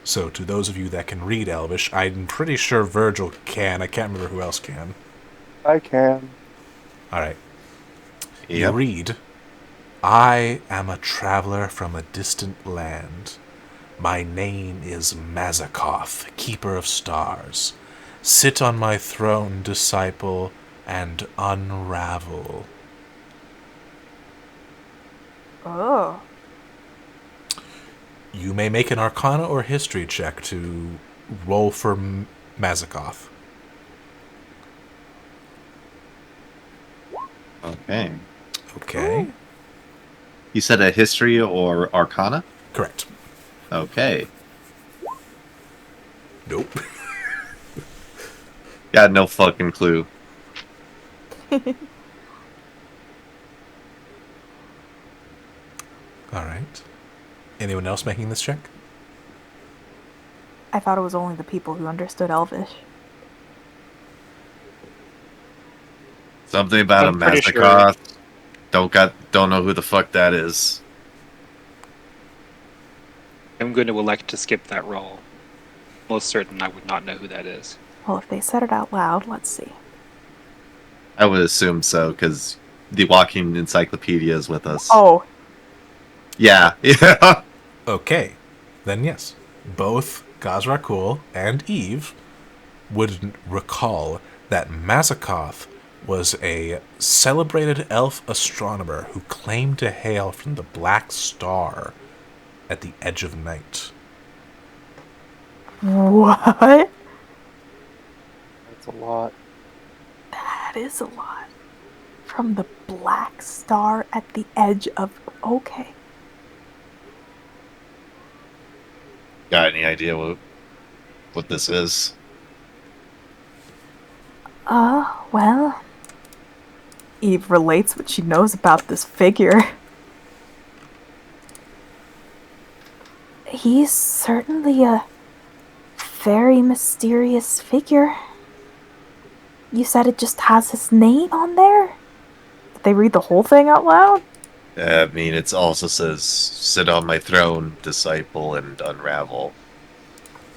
Speaker 1: So, to those of you that can read Elvish, I'm pretty sure Virgil can. I can't remember who else can.
Speaker 4: I can.
Speaker 1: Alright. You
Speaker 6: Yep.
Speaker 1: read, I am a traveler from a distant land. My name is Mazakoth, keeper of stars. Sit on my throne, disciple, and unravel.
Speaker 3: Oh.
Speaker 1: You may make an Arcana or History check to roll for Mazikoff.
Speaker 6: Okay.
Speaker 1: Okay.
Speaker 6: You said a history or arcana?
Speaker 1: Correct.
Speaker 6: Okay.
Speaker 1: Nope.
Speaker 6: Got no fucking clue.
Speaker 1: All right. Anyone else making this check?
Speaker 3: I thought it was only the people who understood Elvish.
Speaker 6: Something about
Speaker 5: I'm
Speaker 6: a
Speaker 5: pretty sure.
Speaker 6: Mazikoff. Don't know who the fuck that is.
Speaker 9: I'm going to elect to skip that roll. Most certain I would not know who that is.
Speaker 3: Well, if they said it out loud, let's see.
Speaker 6: I would assume so, because the walking encyclopedia is with us.
Speaker 3: Oh,
Speaker 6: Yeah. Yeah.
Speaker 1: Okay. Then yes. Both Gazrakul and Eve would recall that Mazikoff was a celebrated elf astronomer who claimed to hail from the Black Star at the edge of night.
Speaker 3: what?
Speaker 4: That's a lot.
Speaker 3: That is a lot. From the Black Star at the edge of... Okay.
Speaker 6: Got any idea what this is?
Speaker 3: Well... Eve relates what she knows about this figure. He's certainly a very mysterious figure. You said it just has his name on there? Did they read the whole thing out loud?
Speaker 6: I mean, it also says, "Sit on my throne, disciple, and unravel."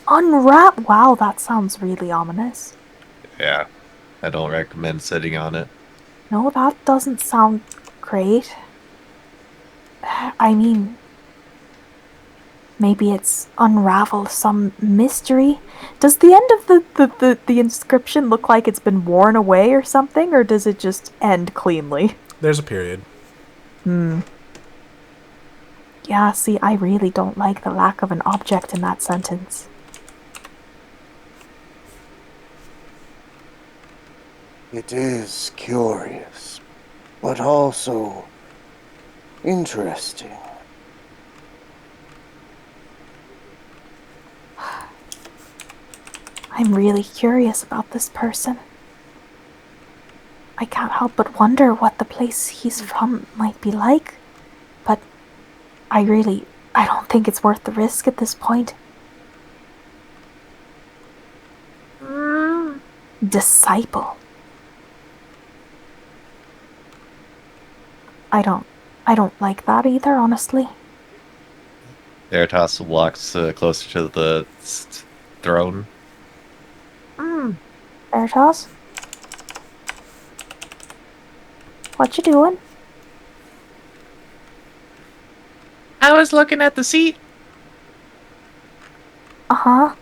Speaker 3: Unwrap? Wow, that sounds really ominous.
Speaker 6: Yeah. I don't recommend sitting on it.
Speaker 3: No, that doesn't sound great. I mean, maybe it's unravel some mystery. Does the end of the inscription look like it's been worn away or something, or does it just end cleanly?
Speaker 1: There's a period.
Speaker 3: Yeah, see, I really don't like the lack of an object in that sentence.
Speaker 2: It is curious, but also interesting.
Speaker 3: I'm really curious about this person. I can't help but wonder what the place he's from might be like, but I don't think it's worth the risk at this point. Disciple. I don't like that either, honestly.
Speaker 6: Veritas walks closer to the throne.
Speaker 3: Veritas? What you doing?
Speaker 7: I was looking at the seat.
Speaker 3: Uh-huh.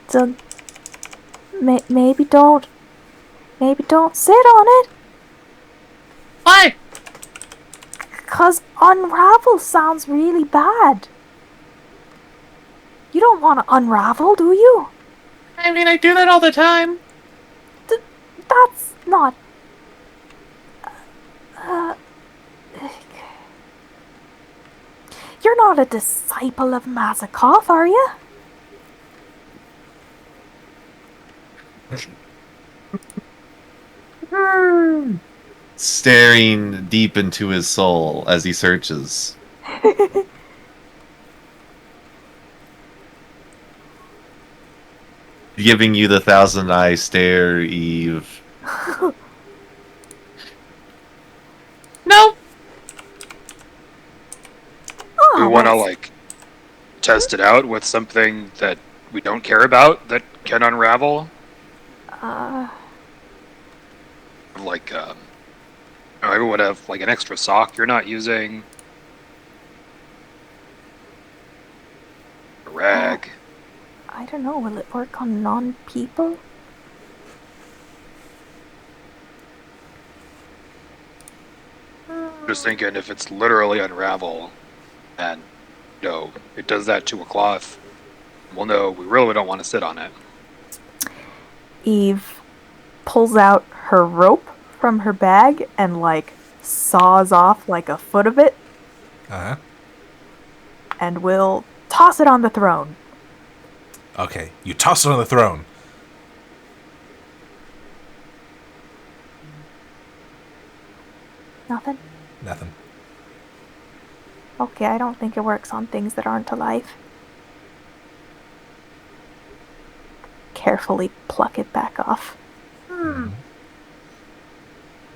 Speaker 3: So, maybe don't sit on it.
Speaker 7: Why?
Speaker 3: 'Cause unravel sounds really bad. You don't want to unravel, do you?
Speaker 7: I mean, I do that all the time.
Speaker 3: That's not... You're not a disciple of Mazikoff, are you?
Speaker 6: Staring deep into his soul as he searches. Giving you the 1,000-eye stare, Eve.
Speaker 7: No.
Speaker 3: Oh,
Speaker 5: We want to,
Speaker 3: well,
Speaker 5: like, test it out with something that we don't care about that can unravel. Like, everyone would have, like, an extra sock you're not using. A rag.
Speaker 3: I
Speaker 8: don't know, will it work on non-people?
Speaker 5: Just thinking if it's literally unravel, and it does that to a cloth, we'll know we really don't want to sit on it.
Speaker 3: Eve pulls out her rope from her bag and saws off a foot of it
Speaker 1: Uh-huh.
Speaker 3: and will toss it on the throne.
Speaker 1: Okay, you toss it on the throne.
Speaker 3: Nothing?
Speaker 1: Nothing.
Speaker 3: Okay, I don't think it works on things that aren't alive. Carefully pluck it back off.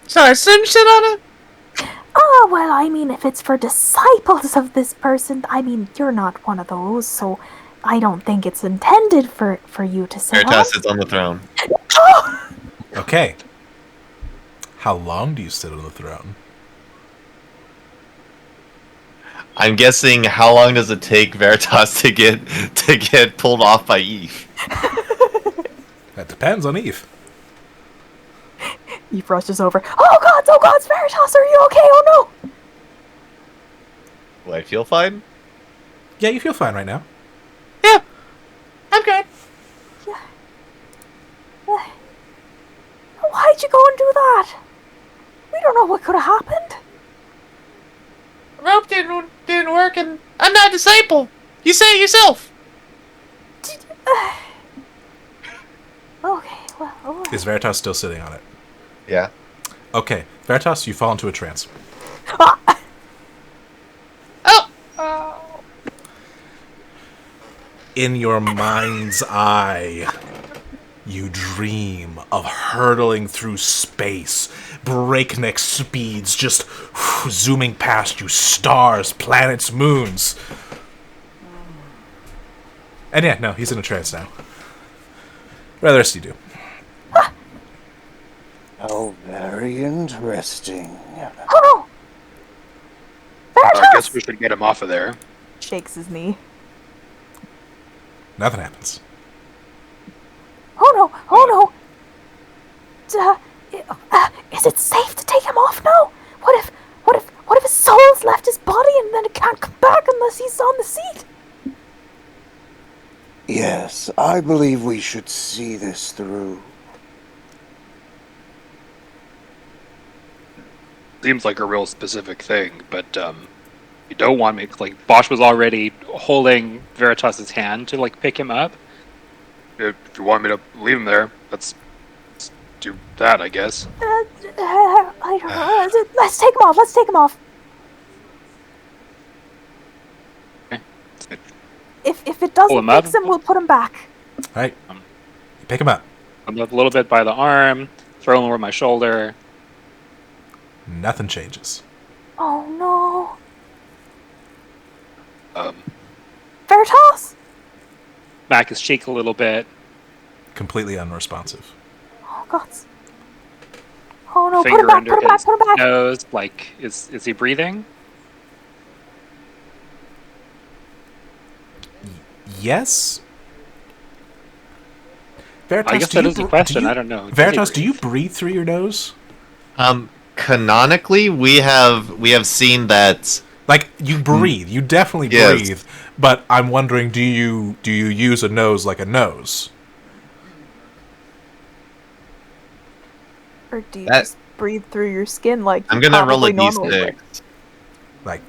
Speaker 7: So I shouldn't shit on it?
Speaker 3: Oh, well, I mean, if it's for disciples of this person, I mean, you're not one of those, so I don't think it's intended for you to sit on.
Speaker 6: Veritas sits on the throne.
Speaker 1: Okay. How long do you sit on the throne?
Speaker 6: I'm guessing how long does it take Veritas to get pulled off by Eve?
Speaker 1: That depends on Eve.
Speaker 3: Eve rushes over. Oh God, Veritas, are you okay? Oh no!
Speaker 6: Do I feel fine?
Speaker 1: Yeah, you feel fine right now.
Speaker 7: Yeah. I'm good.
Speaker 3: Why'd you go and do that? We don't know what could have happened.
Speaker 7: Rope didn't work, and I'm not a disciple. You say it yourself.
Speaker 3: Okay, well, all right.
Speaker 1: Is Veritas still sitting on it?
Speaker 6: Yeah.
Speaker 1: Okay, Veritas, you fall into a trance.
Speaker 7: Oh.
Speaker 1: In your mind's eye, you dream of hurtling through space, breakneck speeds, just zooming past you, stars, planets, moons. And yeah, no, he's in a trance now. What the rest of you do?
Speaker 2: How very interesting.
Speaker 3: Oh no!
Speaker 5: I
Speaker 3: Veritas!
Speaker 5: guess we should get him off of there.
Speaker 3: Shakes his knee.
Speaker 1: Nothing happens.
Speaker 3: Oh no! Is it safe to take him off now? What if his soul's left his body and then it can't come back unless he's on the seat?
Speaker 2: Yes, I believe we should see this through.
Speaker 5: Seems like a real specific thing, but you don't want me. Like Bosch was already holding Veritas's hand to pick him up. If you want me to leave him there, let's do that, I guess.
Speaker 3: I don't know. Let's take him off. If it doesn't
Speaker 5: him up.
Speaker 3: fix him, we'll put him back.
Speaker 1: Alright. You pick him up.
Speaker 5: I'm up a little bit by the arm, throw him over my shoulder.
Speaker 1: Nothing changes.
Speaker 3: Oh no.
Speaker 5: Um,
Speaker 3: Veritas?
Speaker 5: Smack his cheek a little bit.
Speaker 1: Completely unresponsive.
Speaker 3: Oh God. Oh no, put
Speaker 5: Finger
Speaker 3: him back,
Speaker 5: under
Speaker 3: put him back,
Speaker 5: his
Speaker 3: put him back.
Speaker 5: nose. Is he breathing?
Speaker 1: Yes? Veritas,
Speaker 5: I guess that is a question. I don't know.
Speaker 1: Veritas, do you breathe through your nose?
Speaker 6: Canonically, we have seen that.
Speaker 1: Like, you breathe. You definitely
Speaker 6: Yes.
Speaker 1: breathe. But I'm wondering, do you use a nose like a nose?
Speaker 3: Or do you
Speaker 6: That-
Speaker 3: just breathe through your skin like
Speaker 6: I'm
Speaker 3: you
Speaker 6: gonna roll a
Speaker 3: probably normally would?
Speaker 6: d6.
Speaker 1: Like,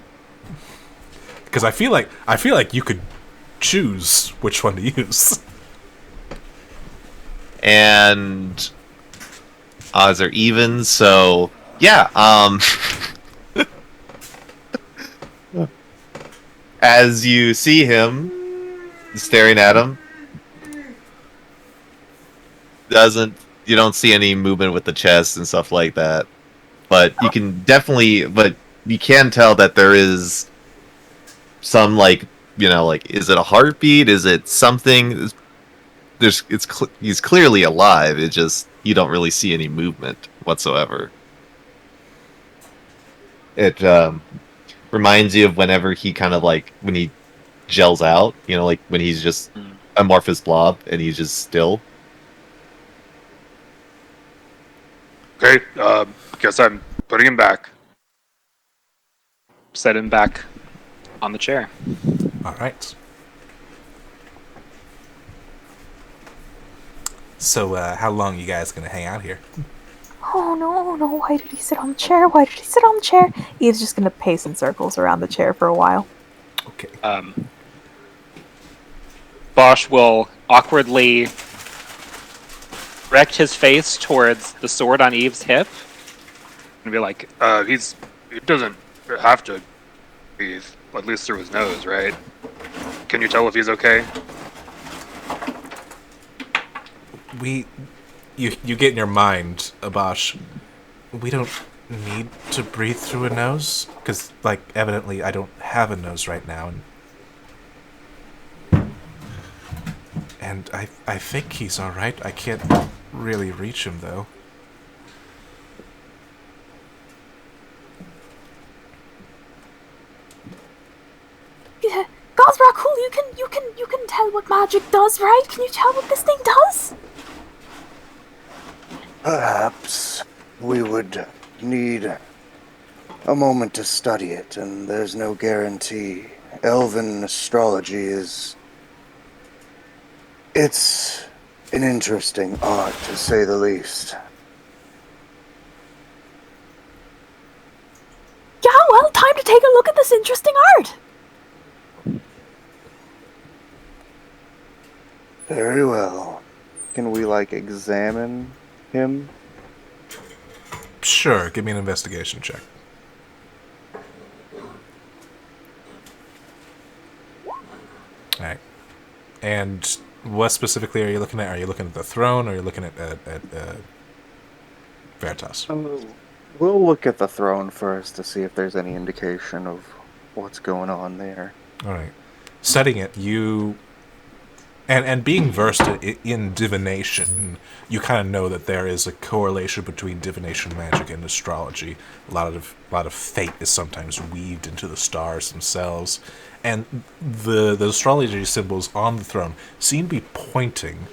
Speaker 1: because I feel like you could choose which one to use.
Speaker 6: And odds are even, so yeah. As you see him staring at him, you don't see any movement with the chest and stuff like that. But you can tell that there is some is it a heartbeat? Is it something? He's clearly alive. It just you don't really see any movement whatsoever. It reminds you of whenever he kind of when he gels out, when he's just amorphous blob, and he's just still.
Speaker 5: Okay, guess I'm putting him back.
Speaker 9: Set him back on the chair.
Speaker 1: All right. So, how long you guys gonna hang out here?
Speaker 8: Oh no, why did he sit on the chair? Why did he sit on the chair? He's just gonna pace in circles around the chair for a while.
Speaker 1: Okay.
Speaker 9: Bosch will awkwardly direct his face towards the sword on Eve's hip and be like,
Speaker 5: he doesn't have to breathe, at least through his nose, right? Can you tell if he's okay?
Speaker 1: You get in your mind, Abash, we don't need to breathe through a nose? Because, like, evidently I don't have a nose right now, and I think he's alright. I can't really reach him, though.
Speaker 3: Yeah, Gosrakul, you can tell what magic does, right? Can you tell what this thing does?
Speaker 2: Perhaps we would need a moment to study it, and there's no guarantee. Elven astrology is... It's an interesting art, to say the least.
Speaker 3: Yeah, well, time to take a look at this interesting art.
Speaker 2: Very well.
Speaker 4: Can we, like, examine him?
Speaker 1: Sure, give me an investigation check. Alright. And what specifically are you looking at? Are you looking at the throne, or are you looking at Veritas?
Speaker 4: We'll look at the throne first to see if there's any indication of what's going on there.
Speaker 1: Alright. Studying it, you... And being versed in divination, you kind of know that there is a correlation between divination magic and astrology. A lot of fate is sometimes weaved into the stars themselves, and the astrology symbols on the throne seem to be pointing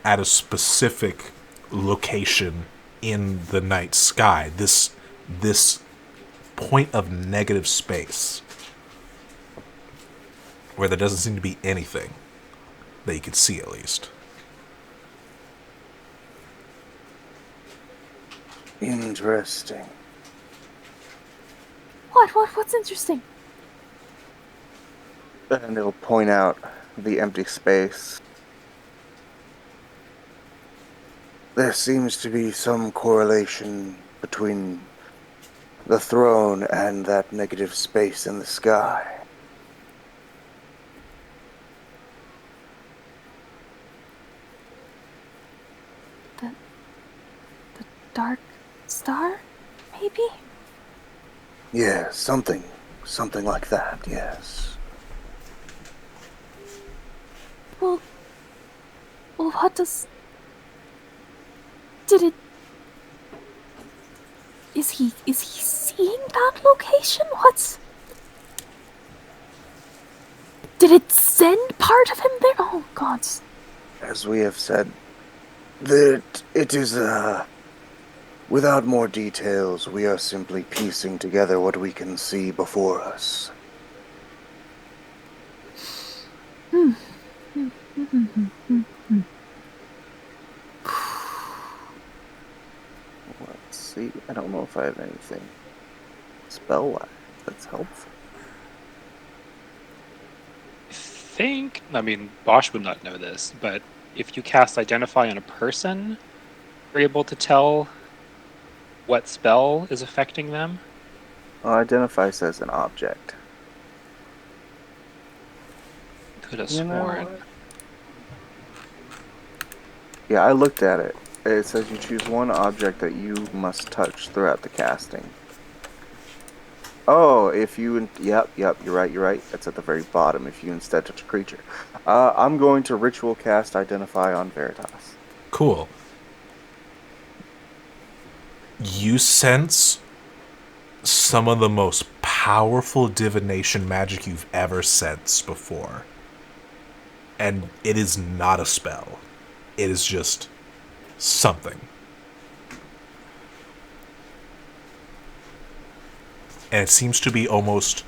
Speaker 1: at a specific location in the night sky. This point of negative space where there doesn't seem to be anything that you could see, at least.
Speaker 2: Interesting.
Speaker 3: What's interesting?
Speaker 4: And it'll point out the empty space.
Speaker 2: There seems to be some correlation between the throne and that negative space in the sky.
Speaker 3: The dark star, maybe?
Speaker 2: Yeah, something like that, yes.
Speaker 3: Well, what does... Did it... Is he seeing that location? What's... Did it send part of him there? Oh, God.
Speaker 2: As we have said, that it is, without more details, we are simply piecing together what we can see before us.
Speaker 4: Let's see. I don't know if I have anything spell-wise that's helpful.
Speaker 9: I mean, Bosch would not know this, but if you cast Identify on a person, you're able to tell what spell is affecting them.
Speaker 4: Well, identify says an object.
Speaker 9: Could have
Speaker 4: You know
Speaker 9: sworn.
Speaker 4: what? Yeah, I looked at it. It says you choose one object that you must touch throughout the casting. Oh, if you... Yep, you're right. That's at the very bottom, if you instead touch a creature. I'm going to ritual cast Identify on Veritas.
Speaker 1: Cool. You sense some of the most powerful divination magic you've ever sensed before. and it is not a spell. It is just something. And it seems to be almost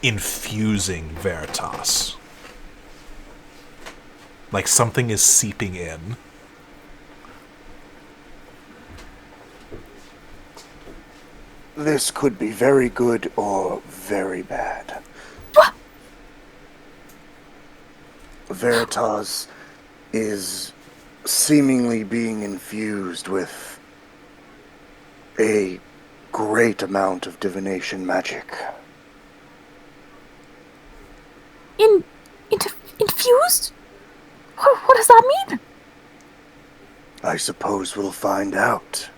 Speaker 1: infusing Veritas. Like something is seeping in.
Speaker 2: This could be very good or very bad. Veritas is seemingly being infused with a great amount of divination magic.
Speaker 8: Infused? What does that mean?
Speaker 2: I suppose we'll find out.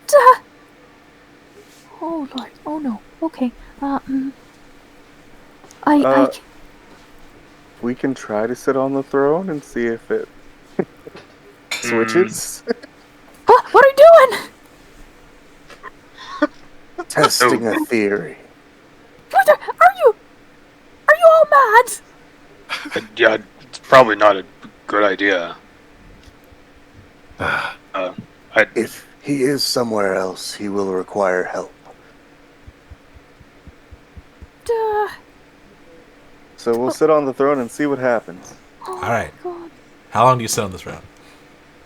Speaker 8: Duh. Oh Lord. Oh no. Okay.
Speaker 4: We can try to sit on the throne and see if it switches.
Speaker 8: What are you doing?
Speaker 2: Testing a theory.
Speaker 8: Are you all mad?
Speaker 5: Yeah, it's probably not a good idea.
Speaker 2: If he is somewhere else, he will require help.
Speaker 8: Duh.
Speaker 4: So we'll sit on the throne and see what happens.
Speaker 8: Oh
Speaker 1: All right.
Speaker 8: my God.
Speaker 1: How long do you sit on this throne?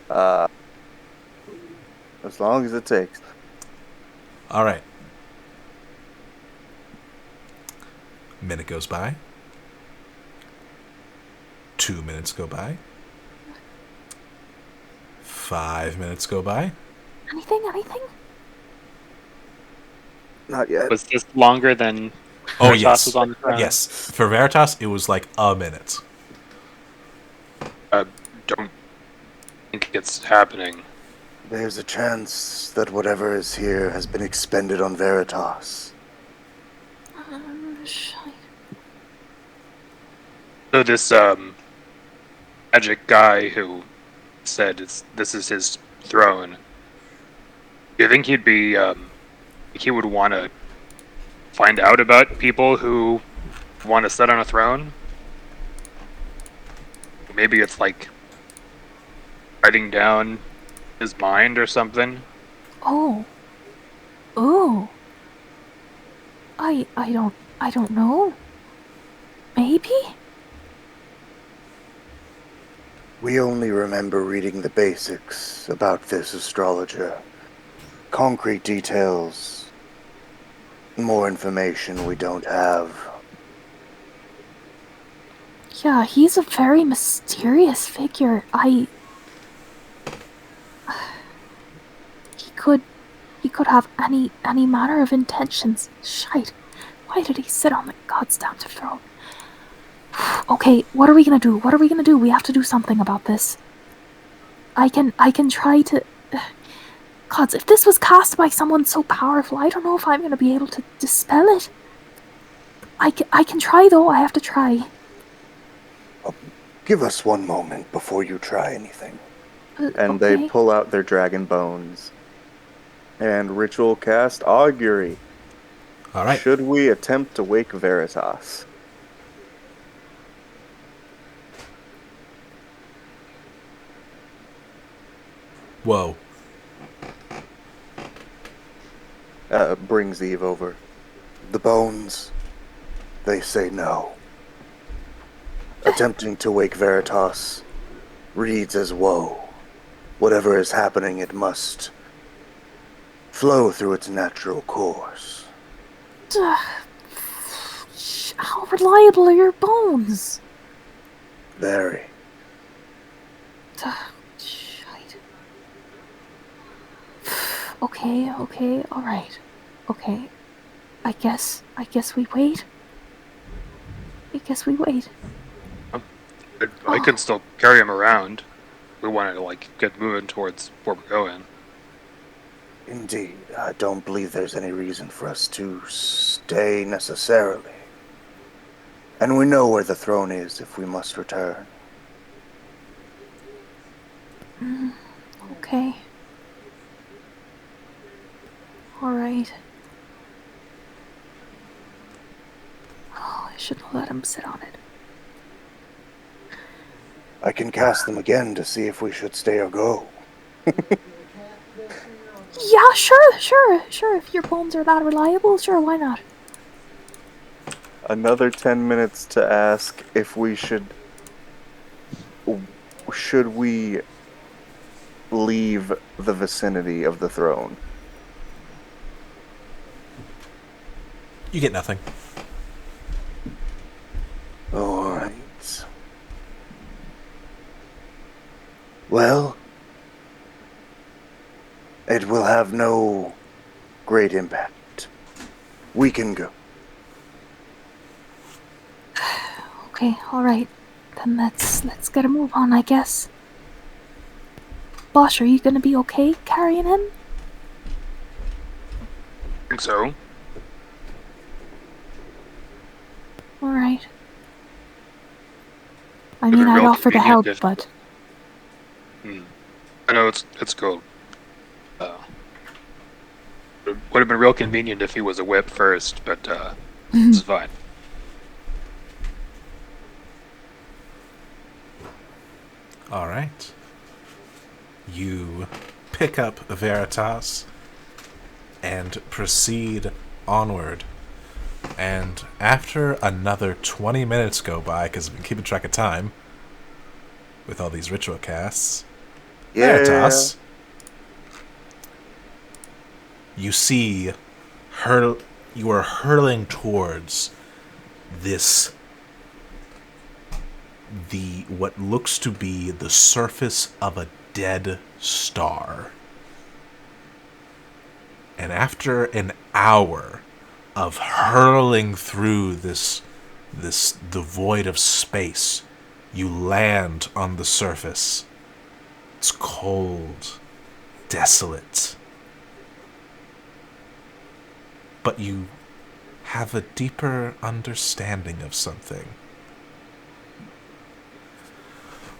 Speaker 4: As long as it takes.
Speaker 1: All right. Minute goes by. 2 minutes go by. 5 minutes go by.
Speaker 8: Anything?
Speaker 2: Not yet.
Speaker 9: Was this longer than
Speaker 1: Oh,
Speaker 9: Veritas
Speaker 1: yes.
Speaker 9: was on the throne?
Speaker 1: Yes. For Veritas, it was like a minute.
Speaker 5: Don't think it's happening.
Speaker 2: There's a chance that whatever is here has been expended on Veritas.
Speaker 8: Shite.
Speaker 5: So this magic guy who said this is his throne. Do you think he'd be he would want to find out about people who want to sit on a throne? Maybe it's like writing down his mind or something.
Speaker 8: Oh. Ooh. I don't know. Maybe?
Speaker 2: We only remember reading the basics about this astrologer. Concrete details, more information we don't have.
Speaker 8: Yeah, he's a very mysterious figure. He could have any manner of intentions. Shite. Why did he sit on the goddamn throne? Okay, what are we gonna do? We have to do something about this. I can try to... Gods, if this was cast by someone so powerful, I don't know if I'm gonna be able to dispel it. I can try though, I have to try.
Speaker 2: Give us one moment before you try anything.
Speaker 4: And
Speaker 8: Okay.
Speaker 4: they pull out their dragon bones. And ritual cast augury.
Speaker 1: All right.
Speaker 4: Should we attempt to wake Veritas?
Speaker 1: Whoa.
Speaker 4: Brings Eve over.
Speaker 2: The bones, they say no. Attempting to wake Veritas reads as woe. Whatever is happening, it must flow through its natural course.
Speaker 8: How reliable are your bones?
Speaker 2: Very.
Speaker 8: Shite. Okay, alright. Okay. I guess we wait.
Speaker 5: I can still carry him around. We want to like get moving towards where we're going.
Speaker 2: Indeed, I don't believe there's any reason for us to stay necessarily. And we know where the throne is if we must return.
Speaker 8: Okay. Alright. Oh, I shouldn't have let him sit on it.
Speaker 2: I can cast them again to see if we should stay or go.
Speaker 8: Yeah, sure. If your bones are that reliable, sure, why not?
Speaker 4: Another 10 minutes to ask if we should we leave the vicinity of the throne.
Speaker 1: You get nothing.
Speaker 2: All right. Well, it will have no great impact. We can go.
Speaker 8: Okay, alright. Then let's get a move on, I guess. Bosh, are you gonna be okay carrying him?
Speaker 5: I think so.
Speaker 8: Alright. I
Speaker 5: It'd
Speaker 8: mean,
Speaker 5: be
Speaker 8: I'd
Speaker 5: real
Speaker 8: offer to help,
Speaker 5: convenient if-
Speaker 8: but...
Speaker 5: I know it's cool. It would have been real convenient if he was a whip first, but it's fine.
Speaker 1: All right. You pick up Veritas and proceed onward. And after another 20 minutes go by, because we've been keeping track of time with all these ritual casts, Veritas, you see you are hurling towards what looks to be the surface of a dead star. And after an hour of hurling through the void of space, you land on the surface. It's cold, desolate. But you have a deeper understanding of something.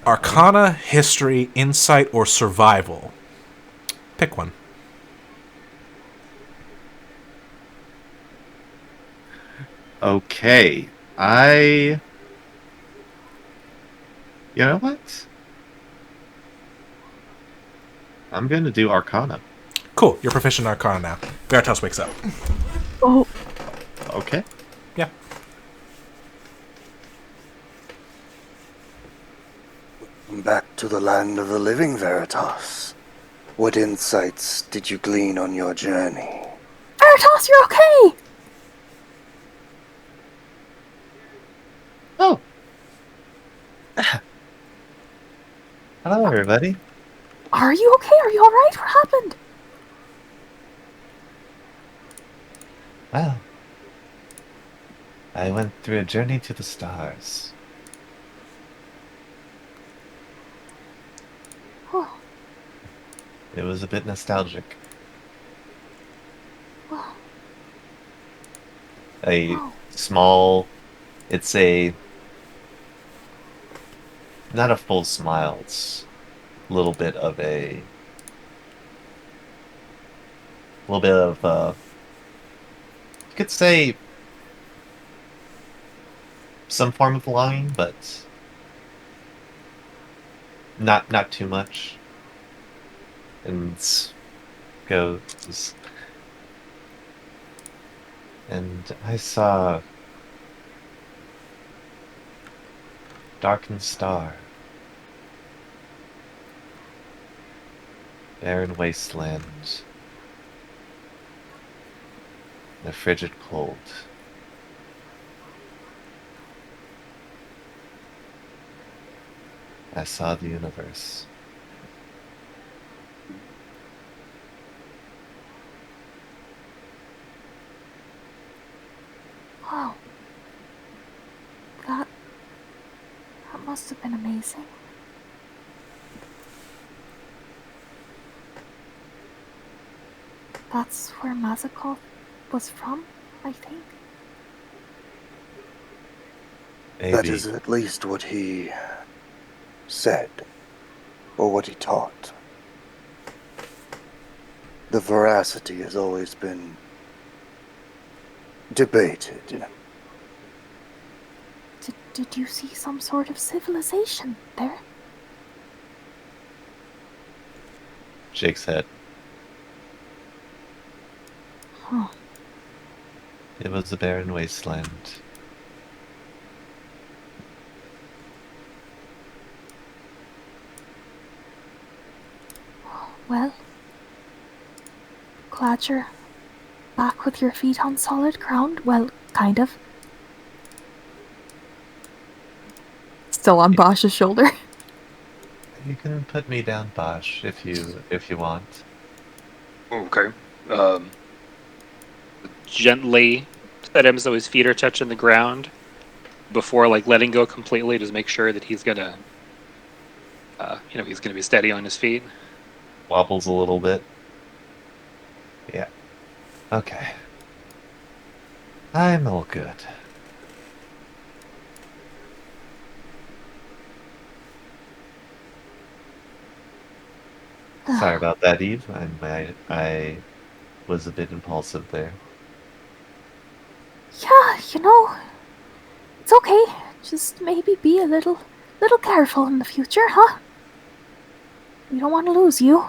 Speaker 1: Arcana, history, insight, or survival. Pick one.
Speaker 6: Okay. You know what? I'm going to do Arcana.
Speaker 1: Cool, you're proficient in Arcana now. Veritas wakes up.
Speaker 8: Oh,
Speaker 6: Okay.
Speaker 1: Yeah.
Speaker 2: Back to the land of the living, Veritas. What insights did you glean on your journey?
Speaker 8: Veritas, you're okay!
Speaker 6: Oh. Hello, everybody.
Speaker 8: Are you okay? Are you alright? What happened?
Speaker 6: Well, I went through a journey to the stars.
Speaker 8: Oh,
Speaker 6: It was a bit nostalgic.
Speaker 8: well,
Speaker 6: A
Speaker 8: oh.
Speaker 6: small... It's a... Not a full smile, it's a little bit of a... little bit of, you could say some form of longing, but not too much. And goes, and I saw darkened star, barren wasteland, the frigid cold. I saw the universe.
Speaker 8: Wow. That must have been amazing. That's where Mazakov was from, I think.
Speaker 6: Maybe.
Speaker 2: That is at least what he said, or what he taught. The veracity has always been debated.
Speaker 8: Did you see some sort of civilization there?
Speaker 6: shakes head.
Speaker 8: Huh.
Speaker 6: It was a barren wasteland.
Speaker 8: Well, glad you're back with your feet on solid ground. Well, kind of. Still on Bosch's shoulder.
Speaker 6: You can put me down, Bosch, if you want.
Speaker 5: Okay.
Speaker 9: Gently set him so his feet are touching the ground before like letting go completely. Just make sure that he's gonna, he's gonna be steady on his feet.
Speaker 6: Wobbles a little bit. Yeah. Okay. I'm all good. Sorry about that, Eve. I was a bit impulsive there.
Speaker 8: Yeah, it's okay. Just maybe be a little careful in the future, huh? We don't want to lose you.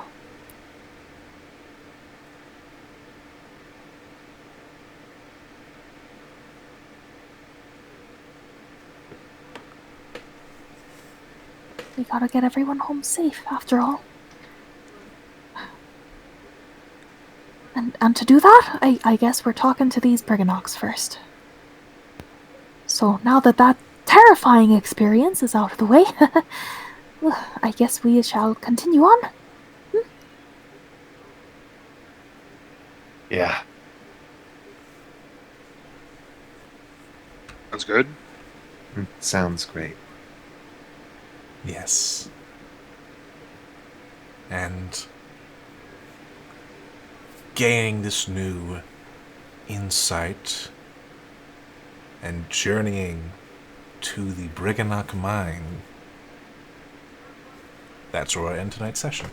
Speaker 8: We gotta get everyone home safe, after all. And to do that, I guess we're talking to these Briganox first. So now that terrifying experience is out of the way, I guess we shall continue on.
Speaker 6: Yeah.
Speaker 5: Sounds good.
Speaker 6: Sounds great.
Speaker 1: Yes. And gaining this new insight and journeying to the Briganock mine. That's where we'll end tonight's session.